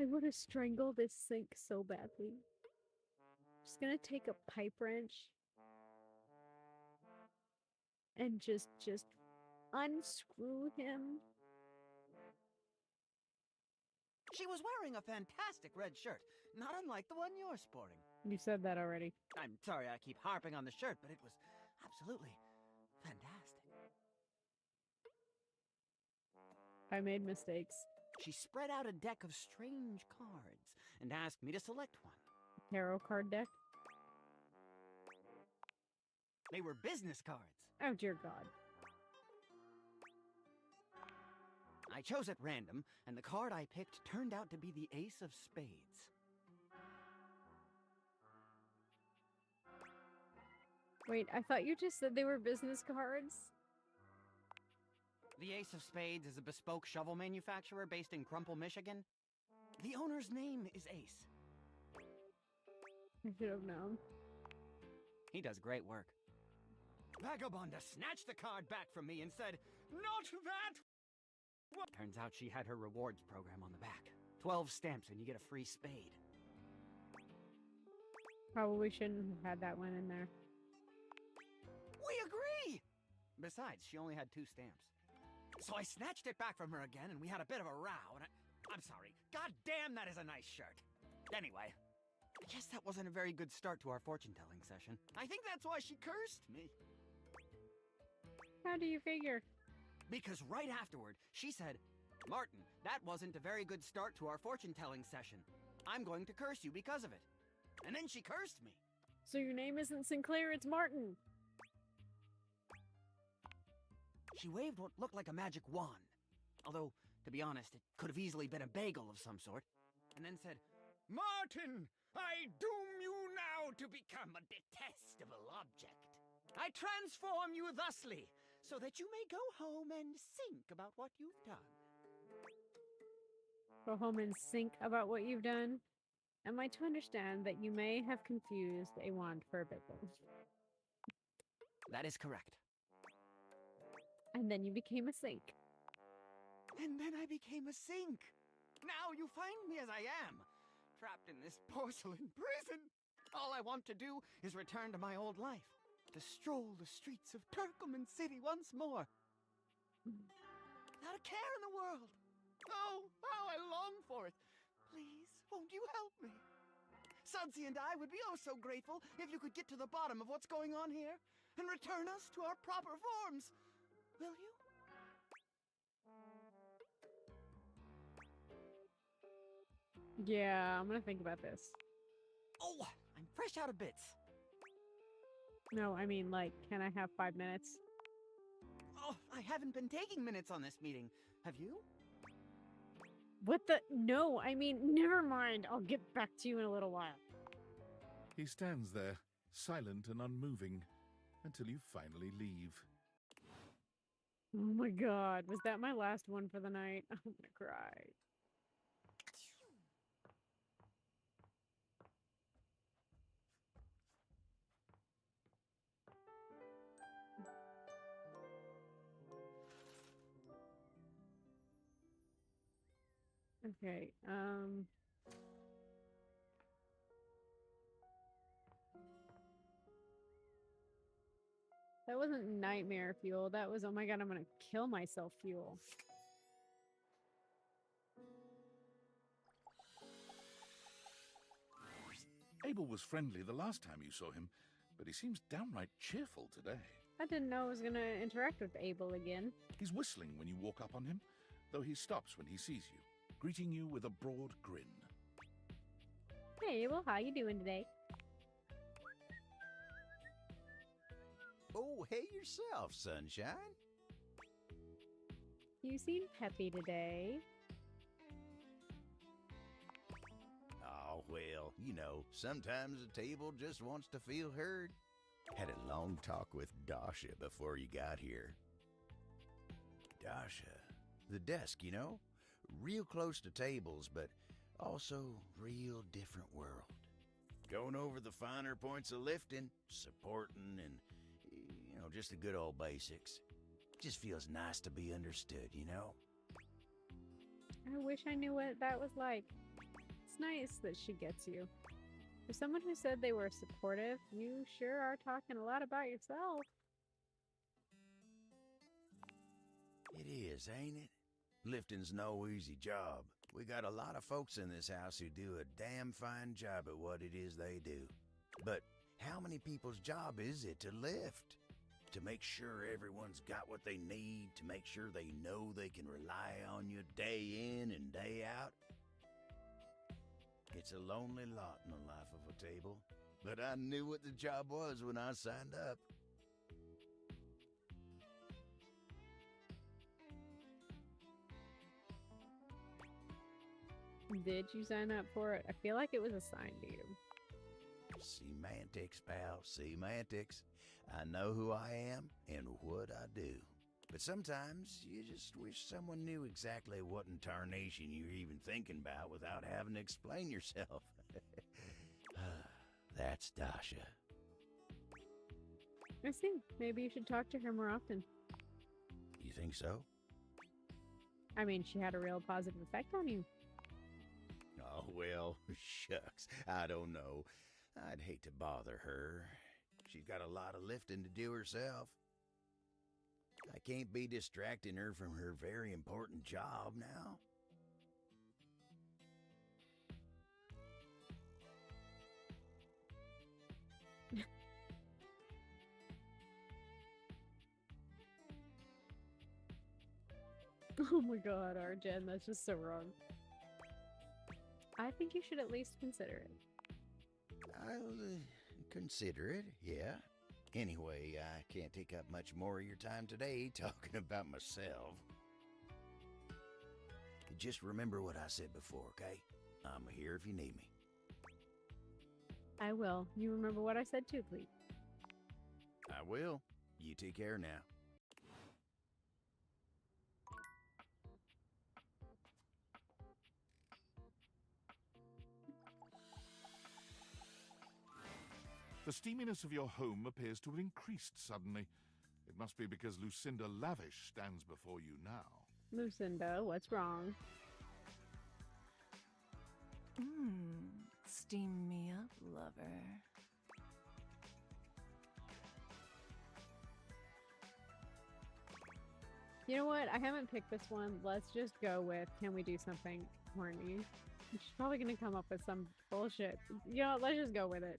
would have strangled this sink so badly. Just gonna take a pipe wrench and just unscrew him. She was wearing a fantastic red shirt, not unlike the one you're sporting. You said that already. I'm sorry I keep harping on the shirt, but it was absolutely fantastic. I made mistakes. She spread out a deck of strange cards and asked me to select one. Tarot card deck? They were business cards. Oh, dear God. I chose at random, and the card I picked turned out to be the Ace of Spades. Wait, I thought you just said they were business cards? The Ace of Spades is a bespoke shovel manufacturer based in Crumple, Michigan. The owner's name is Ace. I should have known. He does great work. Vagabonda snatched the card back from me and said, "Not that!" Turns out she had her rewards program on the back. 12 stamps and you get a free spade. Probably shouldn't have had that one in there. We agree! Besides, she only had 2 stamps. So I snatched it back from her again and we had a bit of a row and I'm sorry. God damn, that is a nice shirt. Anyway, I guess that wasn't a very good start to our fortune-telling session. I think that's why she cursed me. How do you figure? Because right afterward, she said, "Martin, that wasn't a very good start to our fortune-telling session. I'm going to curse you because of it." And then she cursed me. So your name isn't Sinclair, it's Martin. She waved what looked like a magic wand. Although, to be honest, it could have easily been a bagel of some sort. And then said, "Martin, I doom you now to become a detestable object. I transform you thusly, so that you may go home and think about what you've done." Go home and think about what you've done. Am I to understand that you may have confused a wand for a bagel? That is correct. And then you became a sink. And then I became a sink. Now you find me as I am, trapped in this porcelain prison. All I want to do is return to my old life, to stroll the streets of Turkoman City once more. Without a care in the world. Oh, how I long for it. Please, won't you help me? Sudsy and I would be oh so grateful if you could get to the bottom of what's going on here and return us to our proper forms. Will you? Yeah, I'm gonna think about this. Oh, I'm fresh out of bits. No, I mean, like, can I have 5 minutes? Oh, I haven't been taking minutes on this meeting. Have you? What the? No, I mean, never mind. I'll get back to you in a little while. He stands there, silent and unmoving, until you finally leave. Oh my god, was that my last one for the night? I'm gonna cry. Okay, that wasn't nightmare fuel. That was, oh my god, I'm gonna kill myself fuel. Abel was friendly the last time you saw him, but he seems downright cheerful today. I didn't know I was gonna interact with Abel again. He's whistling when you walk up on him, though he stops when he sees you, greeting you with a broad grin. Hey Abel, how you doing today? Oh, hey yourself, sunshine. You seem peppy today. Oh, well, you know, sometimes a table just wants to feel heard. Had a long talk with Dasha before you got here. Dasha, the desk, you know? Real close to tables, but also real different world. Going over the finer points of lifting, supporting, and, you know, just the good old basics. Just feels nice to be understood, you know? I wish I knew what that was like. It's nice that she gets you. For someone who said they were supportive, you sure are talking a lot about yourself. It is, ain't it? Lifting's no easy job. We got a lot of folks in this house who do a damn fine job at what it is they do. But how many people's job is it to lift? To make sure everyone's got what they need, to make sure they know they can rely on you day in and day out? It's a lonely lot in the life of a table, but I knew what the job was when I signed up. Did you sign up for it? I feel like it was assigned to you. Semantics, pal, semantics. I know who I am and what I do. But sometimes you just wish someone knew exactly what in tarnation you're even thinking about without having to explain yourself. That's Dasha. I see. Maybe you should talk to her more often. You think so? I mean, she had a real positive effect on you. Oh, well, shucks. I don't know. I'd hate to bother her. She's got a lot of lifting to do herself. I can't be distracting her from her very important job now. Oh my god, Arjen, that's just so wrong. I think you should at least consider it. I'll consider it, yeah. Anyway, I can't take up much more of your time today talking about myself. Just remember what I said before, okay? I'm here if you need me. I will. You remember what I said too, please. I will. You take care now. The steaminess of your home appears to have increased suddenly. It must be because Lucinda Lavish stands before you now. Lucinda, what's wrong? Steam me up, lover. You know what? I haven't picked this one. Let's just go with, can we do something horny? She's probably going to come up with some bullshit. You know what? Let's just go with it.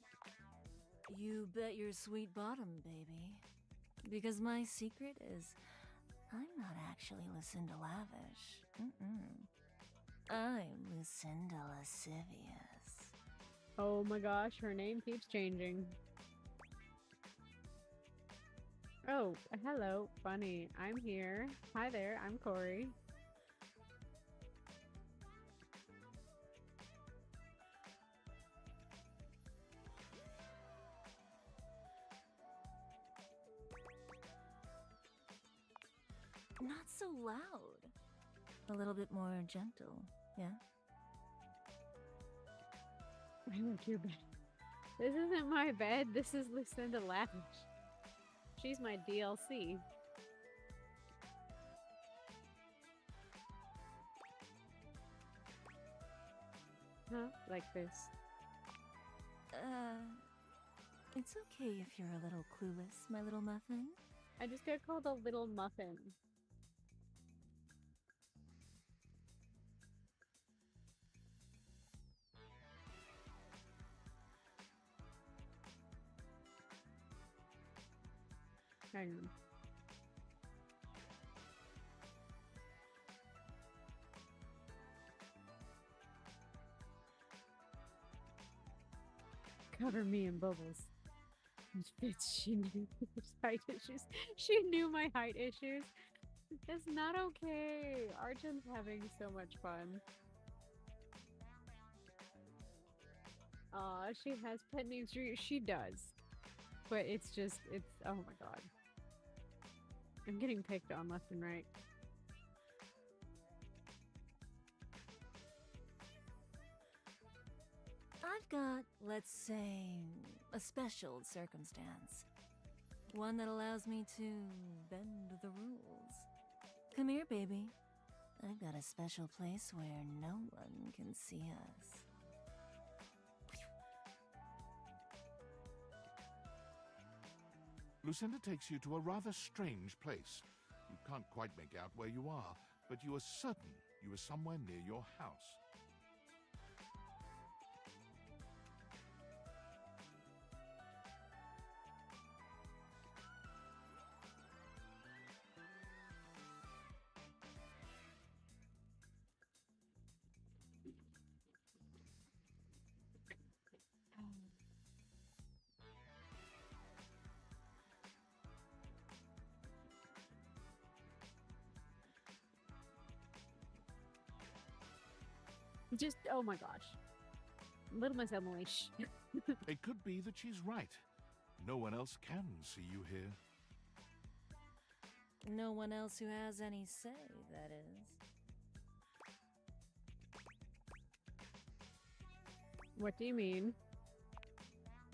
You bet your sweet bottom, baby. Because my secret is, I'm not actually Lucinda Lavish. I'm Lucinda Lascivious. Oh my gosh, her name keeps changing. Oh, hello, funny. I'm here. Hi there, I'm Corey. Not so loud. A little bit more gentle, yeah? I like your bed. This isn't my bed. This is Lucinda Lavish. She's my DLC. Huh? Like this. It's okay if you're a little clueless, my little muffin. I just got called a little muffin. Hang on. Cover me in bubbles. Bitch, she knew height issues. She knew my height issues. It's not okay. Arjun's having so much fun. Aw, she has pet names. She does. But it's just, oh my god. I'm getting picked on left and right. I've got, let's say, a special circumstance. One that allows me to bend the rules. Come here, baby. I've got a special place where no one can see us. Lucinda takes you to a rather strange place. You can't quite make out where you are, but you are certain you are somewhere near your house. Just, oh my gosh. Little Miss Emily. It could be that she's right. No one else can see you here. No one else who has any say, that is. What do you mean?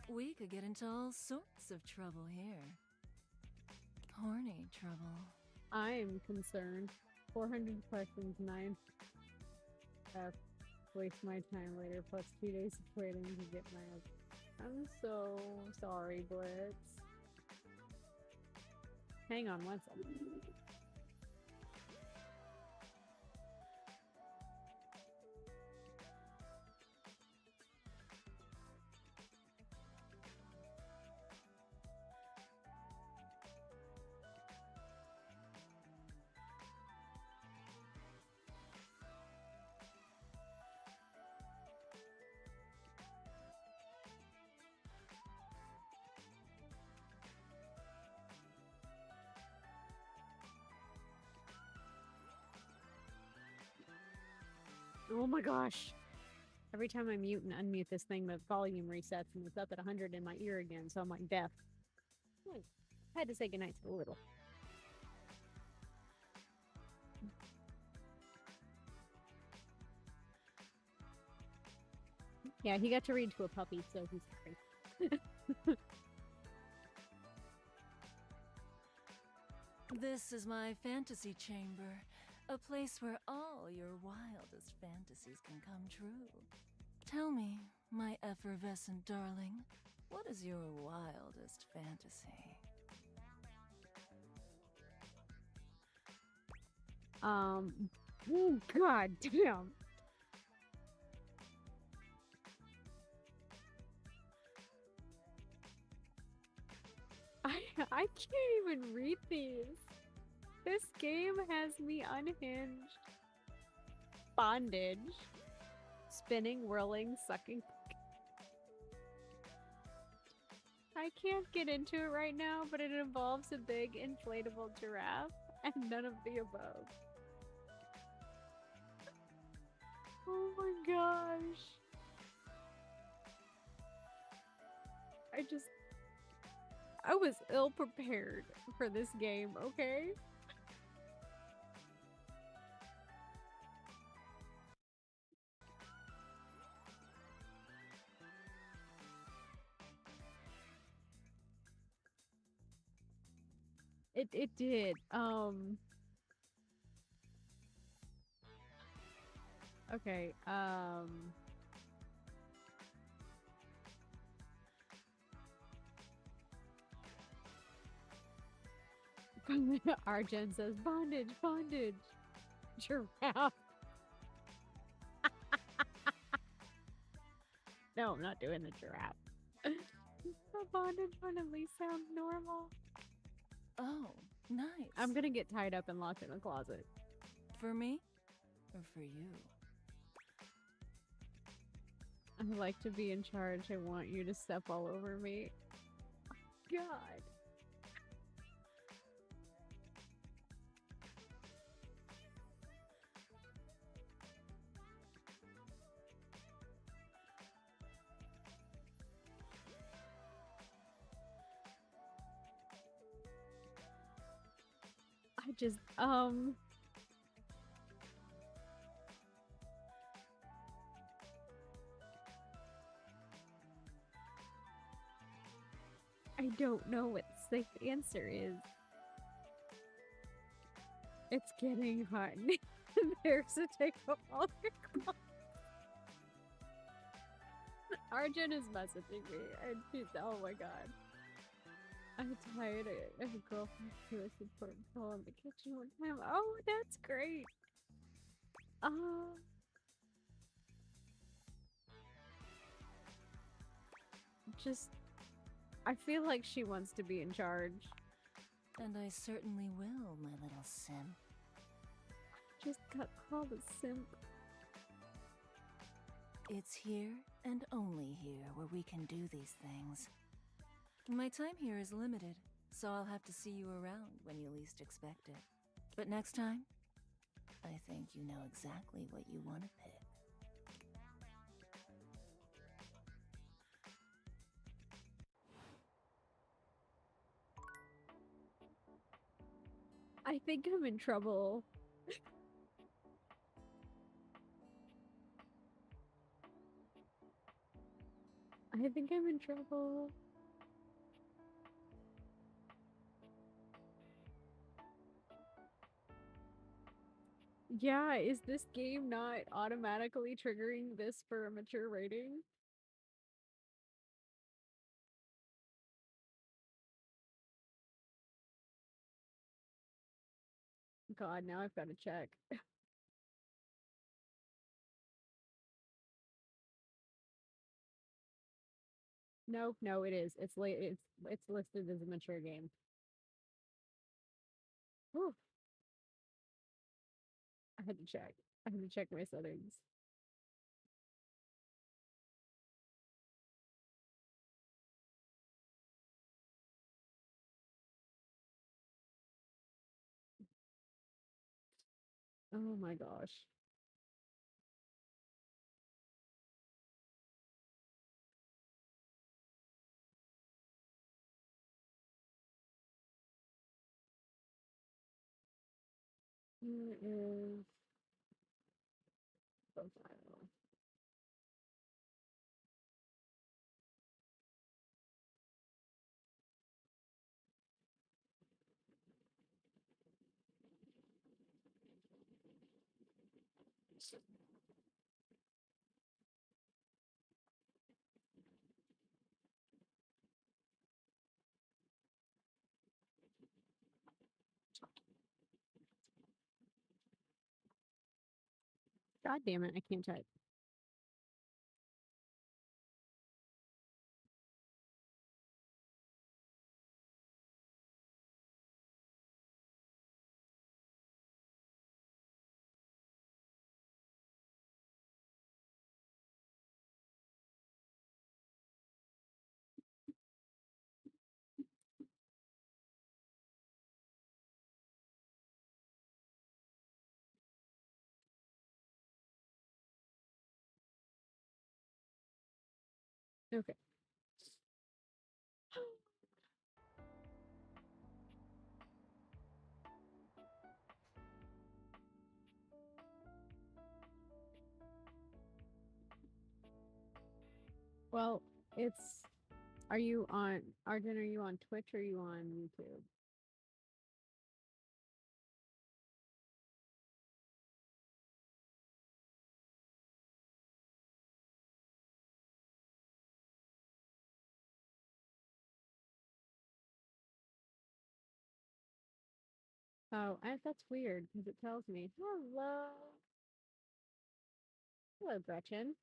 We could get into all sorts of trouble here. Horny trouble. I'm concerned. 400 questions, 9 F. Waste my time later, plus 2 days of waiting to get my... I'm so sorry, Blitz. Hang on one second. Oh my gosh. Every time I mute and unmute this thing, the volume resets and it's up at 100 in my ear again, so I'm like deaf. I had to say goodnight to the little. Yeah, he got to read to a puppy, so he's happy. This is my fantasy chamber. A place where all your wildest fantasies can come true. Tell me, my effervescent darling, what is your wildest fantasy? Oh god damn. I can't even read these. This game has me unhinged. Bondage. Spinning, whirling, sucking. I can't get into it right now, but it involves a big inflatable giraffe and none of the above. Oh my gosh. I was ill prepared for this game, okay? It did. Okay, Arjen says bondage, bondage. Giraffe. No, I'm not doing the giraffe. The bondage one at least sounds normal. Oh, nice. I'm gonna get tied up and locked in a closet. For me? Or for you? I like to be in charge. I want you to step all over me. God. I just, I don't know what the safe answer is. It's getting hot in there, so take off all your clothes. Arjun is messaging me, and she's, oh my god. I tied a girlfriend to a support pole in the kitchen one time. Oh, that's great. Just, I feel like she wants to be in charge. And I certainly will, my little simp. Just got called a simp. It's here and only here where we can do these things. My time here is limited, so I'll have to see you around when you least expect it. But next time, I think you know exactly what you want to pick. I think I'm in trouble. I think I'm in trouble. Yeah, is this game not automatically triggering this for a mature rating? God, now I've got to check. No, no, it is. It's late. It's listed as a mature game. Whew. I had to check. I had to check my settings. Oh my gosh. Here is profile. God damn it, I can't type. Okay. Well, it's are you on Arjun, are you on Twitch or are you on YouTube? Oh, that's weird because it tells me. Hello. Hello, Gretchen.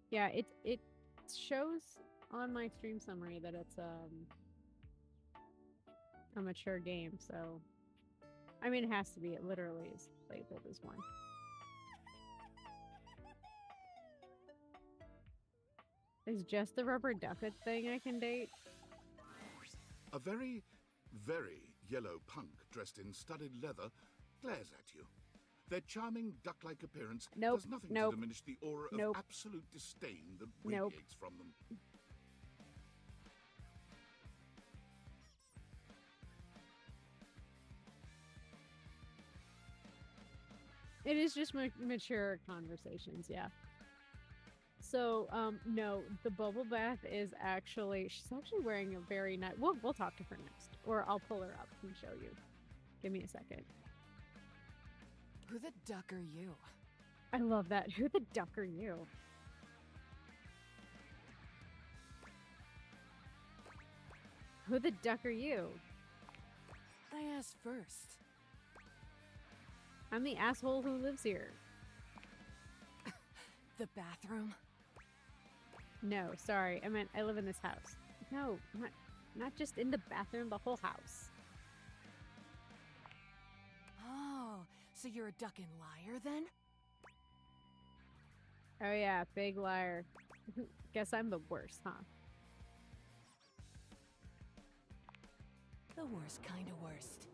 Yeah, it shows on my stream summary that it's a mature game, so I mean it has to be. It literally is labeled as one. Is just the rubber ducket thing I can date? A very, very yellow punk dressed in studded leather glares at you. Their charming duck-like appearance does nothing to diminish the aura of absolute disdain that radiates from them. It is just mature conversations, yeah. So, no, the bubble bath is actually, she's actually wearing a very nice, we'll talk to her next, or I'll pull her up and show you. Give me a second. Who the duck are you? I love that. Who the duck are you? Who the duck are you? I asked first. I'm the asshole who lives here. The bathroom? No, sorry. I meant I live in this house. No, not just in the bathroom, the whole house. Oh, so you're a duckin' liar then? Oh yeah, big liar. Guess I'm the worst, huh? The worst kind of worst.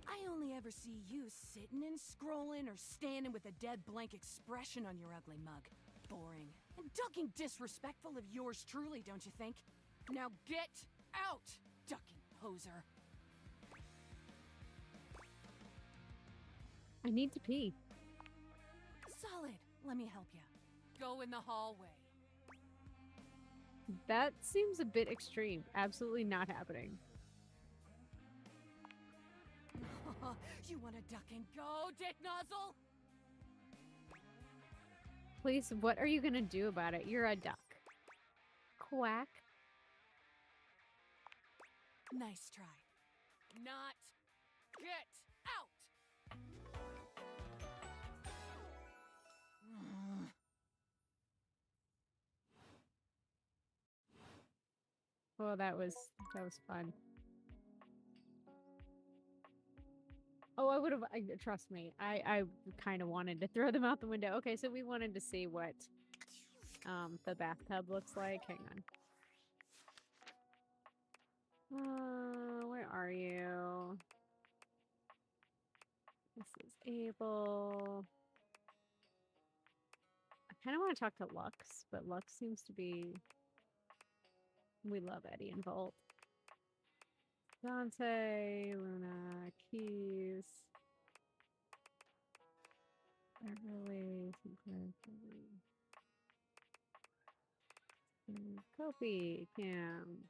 I only ever see you sitting and scrolling or standing with a dead blank expression on your ugly mug. Boring. And ducking disrespectful of yours truly, don't you think? Now get out, ducking poser. I need to pee. Solid. Let me help you. Go in the hallway. That seems a bit extreme. Absolutely not happening. You want to duck and go, Dick Nozzle? Please, what are you gonna do about it? You're a duck. Quack. Nice try. Not. Get out! Oh, that was fun. Oh, I would have. Trust me, I kind of wanted to throw them out the window. Okay, so we wanted to see what the bathtub looks like. Hang on. Where are you? This is Abel. I kind of want to talk to Lux, but Lux seems to be. We love Eddie and Volt. Dante, Luna, Keys, Beverly, Kofi, Cam,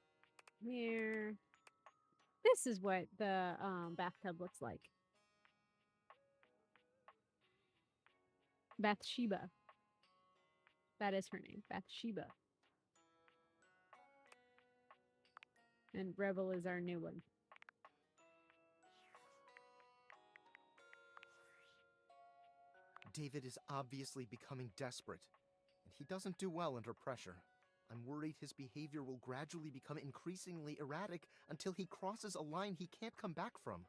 Mir. This is what the bathtub looks like. Bathsheba. That is her name, Bathsheba. And Rebel is our new one. David is obviously becoming desperate, and he doesn't do well under pressure. I'm worried his behavior will gradually become increasingly erratic until he crosses a line he can't come back from.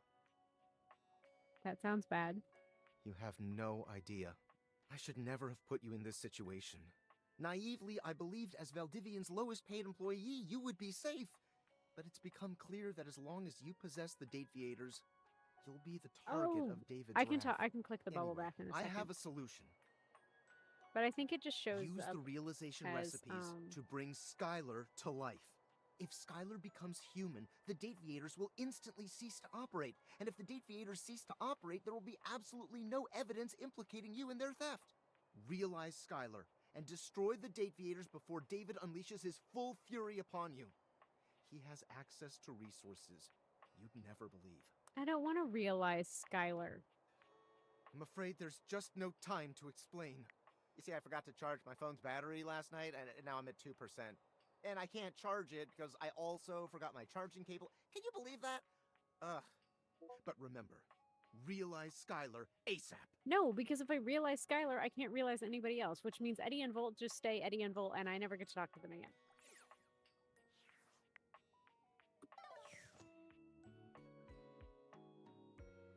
That sounds bad. You have no idea. I should never have put you in this situation. Naively, I believed as Valdivian's lowest paid employee, you would be safe. But it's become clear that as long as you possess the Dateviators, you'll be the target of David's I can wrath. I can click the bubble Anyway, bath in a I second. have a solution. But I think it just shows Use up the realization as, recipes to bring Skylar to life. If Skylar becomes human, the Dateviators will instantly cease to operate. And if the Dateviators cease to operate, there will be absolutely no evidence implicating you in their theft. Realize Skylar and destroy the Dateviators before David unleashes his full fury upon you. He has access to resources you'd never believe. I don't want to realize Skylar. I'm afraid there's just no time to explain. You see, I forgot to charge my phone's battery last night, and now I'm at 2%. And I can't charge it because I also forgot my charging cable. Can you believe that? Ugh. But remember, realize Skylar ASAP. No, because if I realize Skylar, I can't realize anybody else, which means Eddie and Volt just stay Eddie and Volt, and I never get to talk to them again.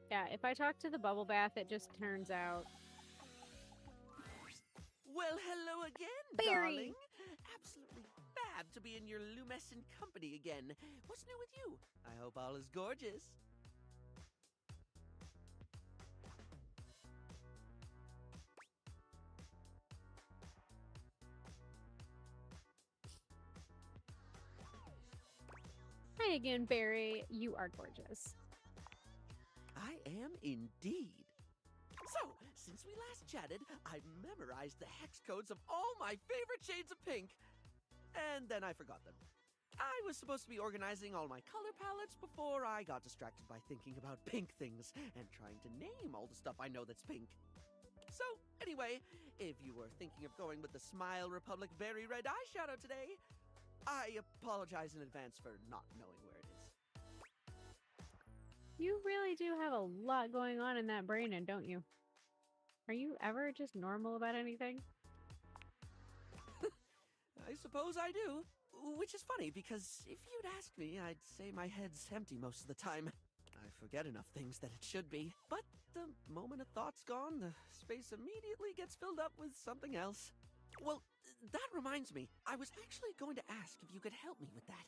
Yeah, if I talk to the bubble bath, it just turns out... Well, hello again, Barry. darling. Absolutely fab to be in your lumescent company again. What's new with you? I hope all is gorgeous. Hi again, Barry. You are gorgeous. I am indeed. So, since we last chatted, I've memorized the hex codes of all my favorite shades of pink. And then I forgot them. I was supposed to be organizing all my color palettes before I got distracted by thinking about pink things and trying to name all the stuff I know that's pink. So, anyway, if you were thinking of going with the Smile Republic Berry Red eyeshadow today, I apologize in advance for not knowing where it is. You really do have a lot going on in that brain, and don't you? Are you ever just normal about anything? I suppose I do. Which is funny, because if you'd asked me, I'd say my head's empty most of the time. I forget enough things that it should be. But the moment a thought's gone, the space immediately gets filled up with something else. Well, that reminds me. I was actually going to ask if you could help me with that.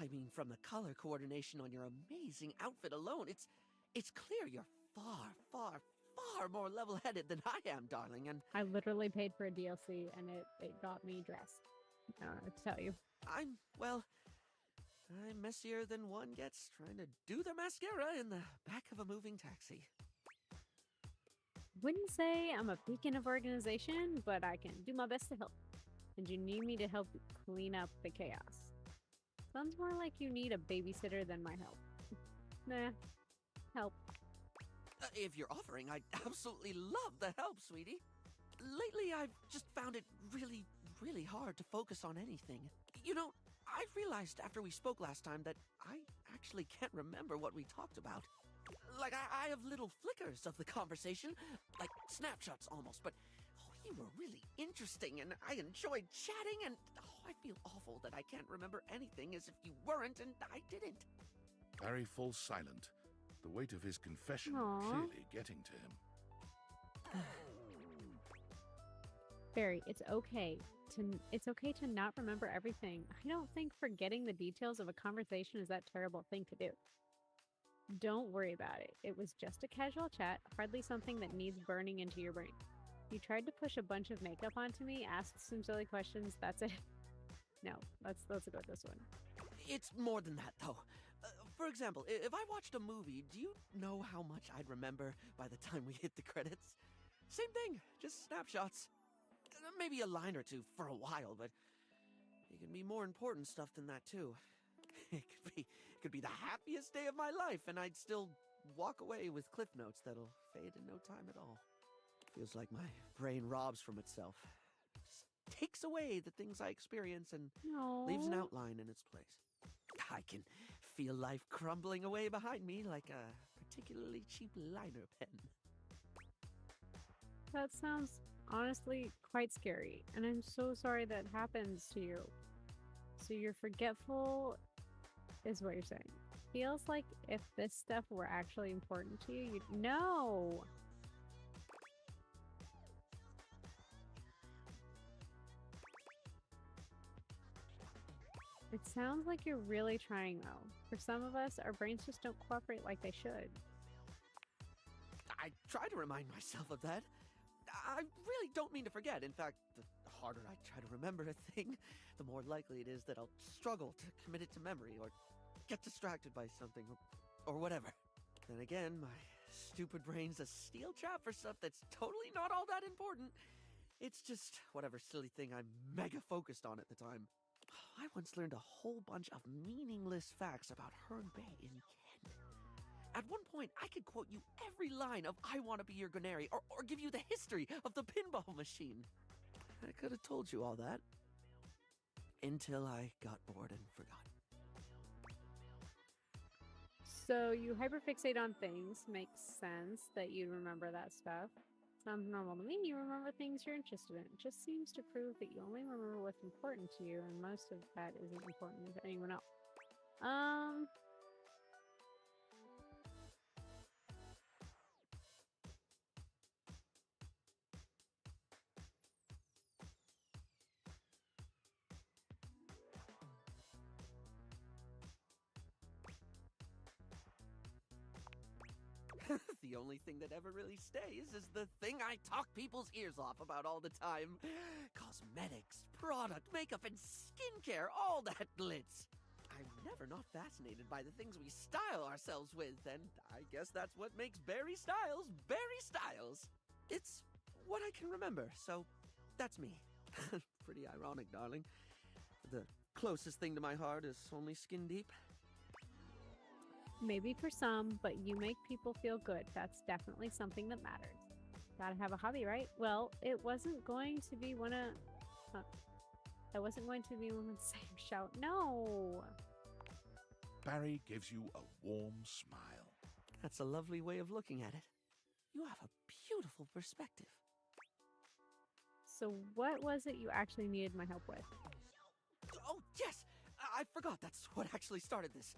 I mean, from the color coordination on your amazing outfit alone, it's clear you're far, far, far more level-headed than I am, darling, and... I literally paid for a DLC, and it got me dressed. I don't know what to tell you. I'm messier than one gets trying to do their mascara in the back of a moving taxi. wouldn't say I'm a beacon of organization, but I can do my best to help. And you need me to help clean up the chaos. Sounds more like you need a babysitter than my help. Nah. Help. If you're offering, I'd absolutely love the help, sweetie. Lately, I've just found it really, really hard to focus on anything. You know, I realized after we spoke last time that I actually can't remember what we talked about. Like, I have little flickers of the conversation, like snapshots almost, but you were really interesting and I enjoyed chatting, and I feel awful that I can't remember anything as if you weren't and I didn't. Barry falls silent, the weight of his confession Aww. clearly getting to him. Barry, it's okay to not remember everything. I don't think forgetting the details of a conversation is that terrible thing to do. Don't worry about it. It was just a casual chat, hardly something that needs burning into your brain. You tried to push a bunch of makeup onto me, asked some silly questions, that's it. No, let's go with this one. It's more than that, though. For example, if I watched a movie, do you know how much I'd remember by the time we hit the credits? Same thing, just snapshots. Maybe a line or two for a while, but it can be more important stuff than that, too. It could be the happiest day of my life, and I'd still walk away with cliff notes that'll fade in no time at all. Feels like my brain robs from itself. Just takes away the things I experience and leaves an outline in its place. I can feel life crumbling away behind me like a particularly cheap liner pen. That sounds honestly quite scary, and I'm so sorry that happens to you. So you're forgetful is what you're saying. Feels like if this stuff were actually important to you, you'd know. It sounds like you're really trying, though. For some of us, our brains just don't cooperate like they should. I try to remind myself of that. I really don't mean to forget. In fact, the harder I try to remember a thing, the more likely it is that I'll struggle to commit it to memory or get distracted by something or whatever. Then again, my stupid brain's a steel trap for stuff that's totally not all that important. It's just whatever silly thing I'm mega focused on at the time. I once learned a whole bunch of meaningless facts about Herne Bay in Kent. At one point, I could quote you every line of I Want to Be Your Gunnery, or give you the history of the pinball machine. I could have told you all that. Until I got bored and forgot. So you hyperfixate on things. Makes sense that you remember that stuff. Sounds normal to me. You remember things you're interested in. It just seems to prove that you only remember what's important to you, and most of that isn't important to anyone else. The only thing that ever really stays is the thing I talk people's ears off about all the time. Cosmetics, product, makeup, and skincare, all that glitz. I'm never not fascinated by the things we style ourselves with, and I guess that's what makes Barry Styles Barry Styles. It's what I can remember, so that's me. Pretty ironic, darling. The closest thing to my heart is only skin deep. Maybe for some, but you make people feel good. That's definitely something that matters. Gotta have a hobby, right? Well, it wasn't going to be one of... I wasn't going to be one to say shout. No! Barry gives you a warm smile. That's a lovely way of looking at it. You have a beautiful perspective. So what was it you actually needed my help with? Oh, yes! I forgot that's what actually started this.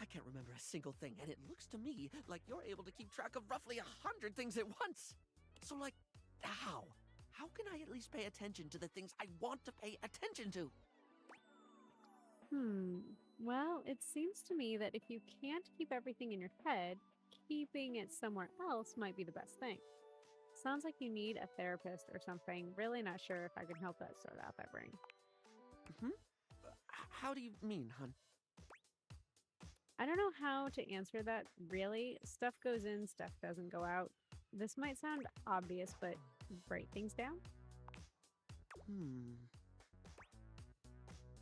I can't remember a single thing, and it looks to me like you're able to keep track of roughly 100 things at once. So, like, how? How can I at least pay attention to the things I want to pay attention to? Well, it seems to me that if you can't keep everything in your head, keeping it somewhere else might be the best thing. Sounds like you need a therapist or something. Really not sure if I can help that sort out that brain. How do you mean, hun? I don't know how to answer that, really. Stuff goes in, stuff doesn't go out. This might sound obvious, but write things down.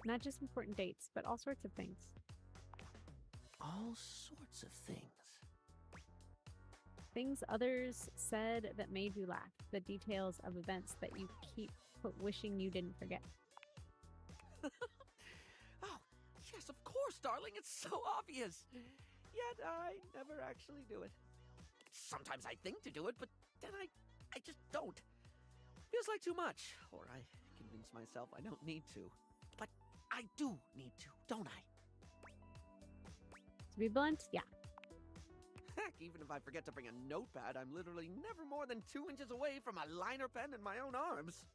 Not just important dates, but all sorts of things. All sorts of things. Things others said that made you laugh. The details of events that you keep wishing you didn't forget. Oh, yes, of course, darling. It's so obvious. Yet I never actually do it. Sometimes I think to do it, but then I just don't. Feels like too much, or I convince myself I don't need to. But I do need to, don't I? To be blunt, yeah. Heck, even if I forget to bring a notepad, I'm literally never more than 2 inches away from a liner pen in my own arms.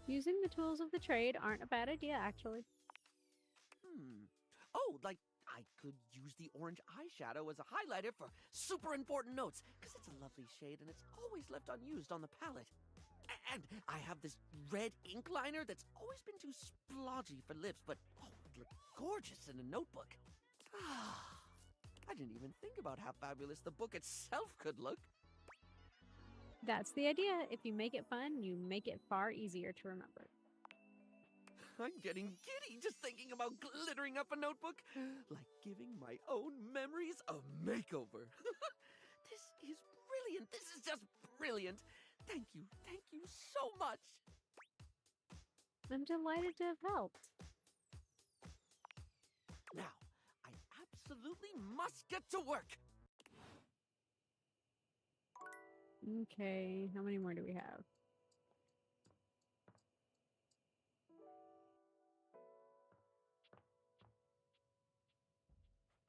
Using the tools of the trade aren't a bad idea, actually. Oh, like I could use the orange eyeshadow as a highlighter for super important notes, because it's a lovely shade and it's always left unused on the palette. And I have this red ink liner that's always been too splodgy for lips, but oh, it looked gorgeous in a notebook. I didn't even think about how fabulous the book itself could look. That's the idea. If you make it fun, you make it far easier to remember. I'm getting giddy just thinking about glittering up a notebook, like giving my own memories a makeover. This is brilliant. This is just brilliant. Thank you so much. I'm delighted to have helped. Now, I absolutely must get to work. Okay, how many more do we have?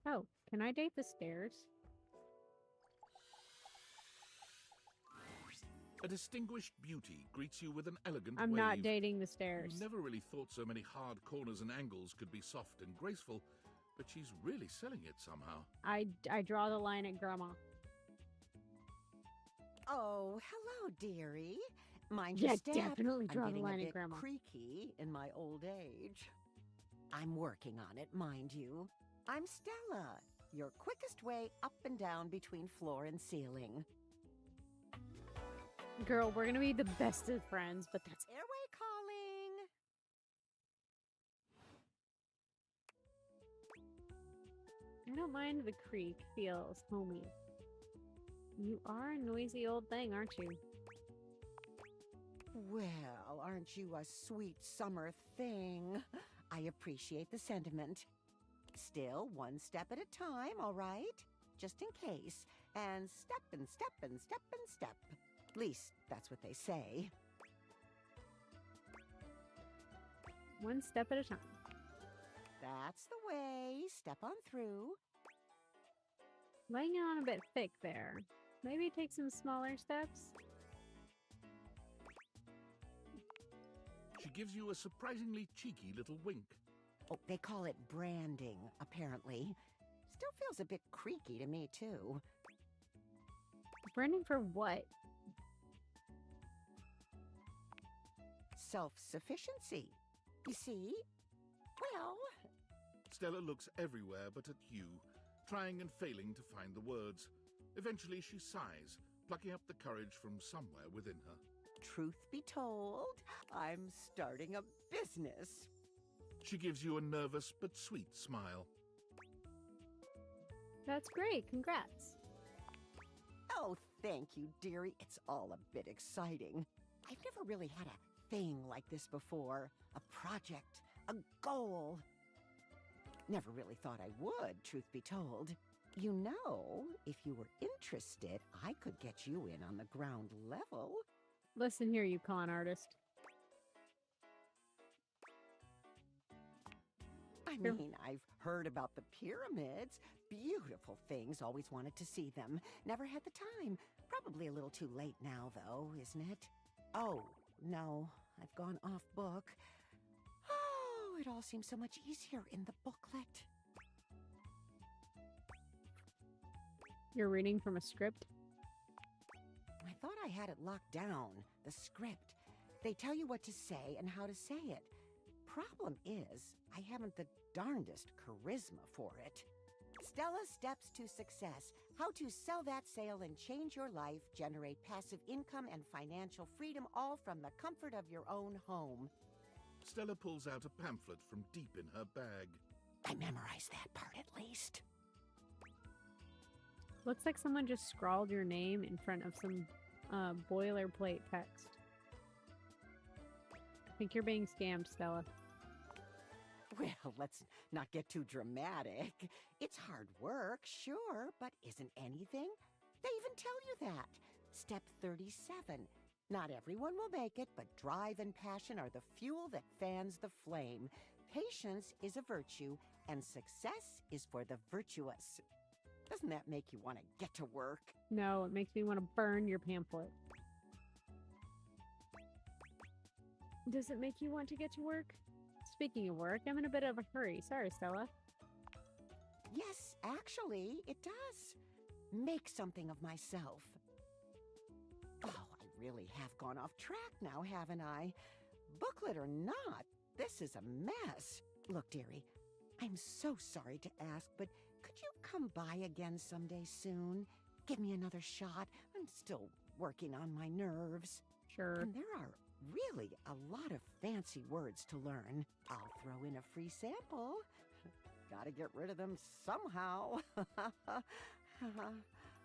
Oh, can I date the stairs? A distinguished beauty greets you with an elegant I'm wave. not dating the stairs. You never really thought so many hard corners and angles could be soft and graceful, but she's really selling it somehow. I draw the line at grandma. Oh, hello, dearie. Mind Yeah, your step. definitely draw I'm the getting line a at bit grandma. creaky in my old age. I'm working on it, mind you. I'm Stella, your quickest way up and down between floor and ceiling. Girl, we're gonna be the best of friends, but that's Airway calling. I don't mind the creek. Feels homey. You are a noisy old thing, aren't you? Well, aren't you a sweet summer thing? I appreciate the sentiment. Still, one step at a time, all right? Just in case. And step and step and step and step. At least, that's what they say. One step at a time. That's the way. Step on through. Laying it on a bit thick there. Maybe take some smaller steps. She gives you a surprisingly cheeky little wink. Oh, they call it branding, apparently. Still feels a bit creaky to me, too. Branding for what? Self-sufficiency. You see? Well... Stella looks everywhere but at you, trying and failing to find the words. Eventually she sighs, plucking up the courage from somewhere within her. Truth be told, I'm starting a business. She gives you a nervous but sweet smile. That's great. Congrats. Oh, thank you, dearie. It's all a bit exciting. I've never really had a thing like this before. A project, a goal. Never really thought I would, truth be told. You know, if you were interested, I could get you in on the ground level. Listen here, you con artist. I mean, I've heard about the pyramids. Beautiful things, always wanted to see them. Never had the time. Probably a little too late now, though, isn't it? Oh, no, I've gone off book. Oh, it all seems so much easier in the booklet. You're reading from a script? I thought I had it locked down, the script. They tell you what to say and how to say it. Problem is, I haven't the darndest charisma for it. Stella Steps to Success, How to sell that sale and change your life, generate passive income and financial freedom, all from the comfort of your own home. Stella pulls out a pamphlet from deep in her bag. I memorized that part at least. Looks like someone just scrawled your name in front of some boilerplate text. I think you're being scammed, Stella. Well, let's not get too dramatic. It's hard work, sure, but isn't anything? They even tell you that. Step 37. Not everyone will make it, but drive and passion are the fuel that fans the flame. Patience is a virtue, and success is for the virtuous. Doesn't that make you want to get to work? No, it makes me want to burn your pamphlet. Does it make you want to get to work? Speaking of work, I'm in a bit of a hurry. Sorry, Stella. Yes, actually, it does. Make something of myself. Oh, I really have gone off track now, haven't I? Booklet or not, this is a mess. Look, dearie, I'm so sorry to ask, but could you come by again someday soon? Give me another shot. I'm still working on my nerves. Sure. And there are really a lot of fancy words to learn. I'll throw in a free sample. Gotta get rid of them somehow.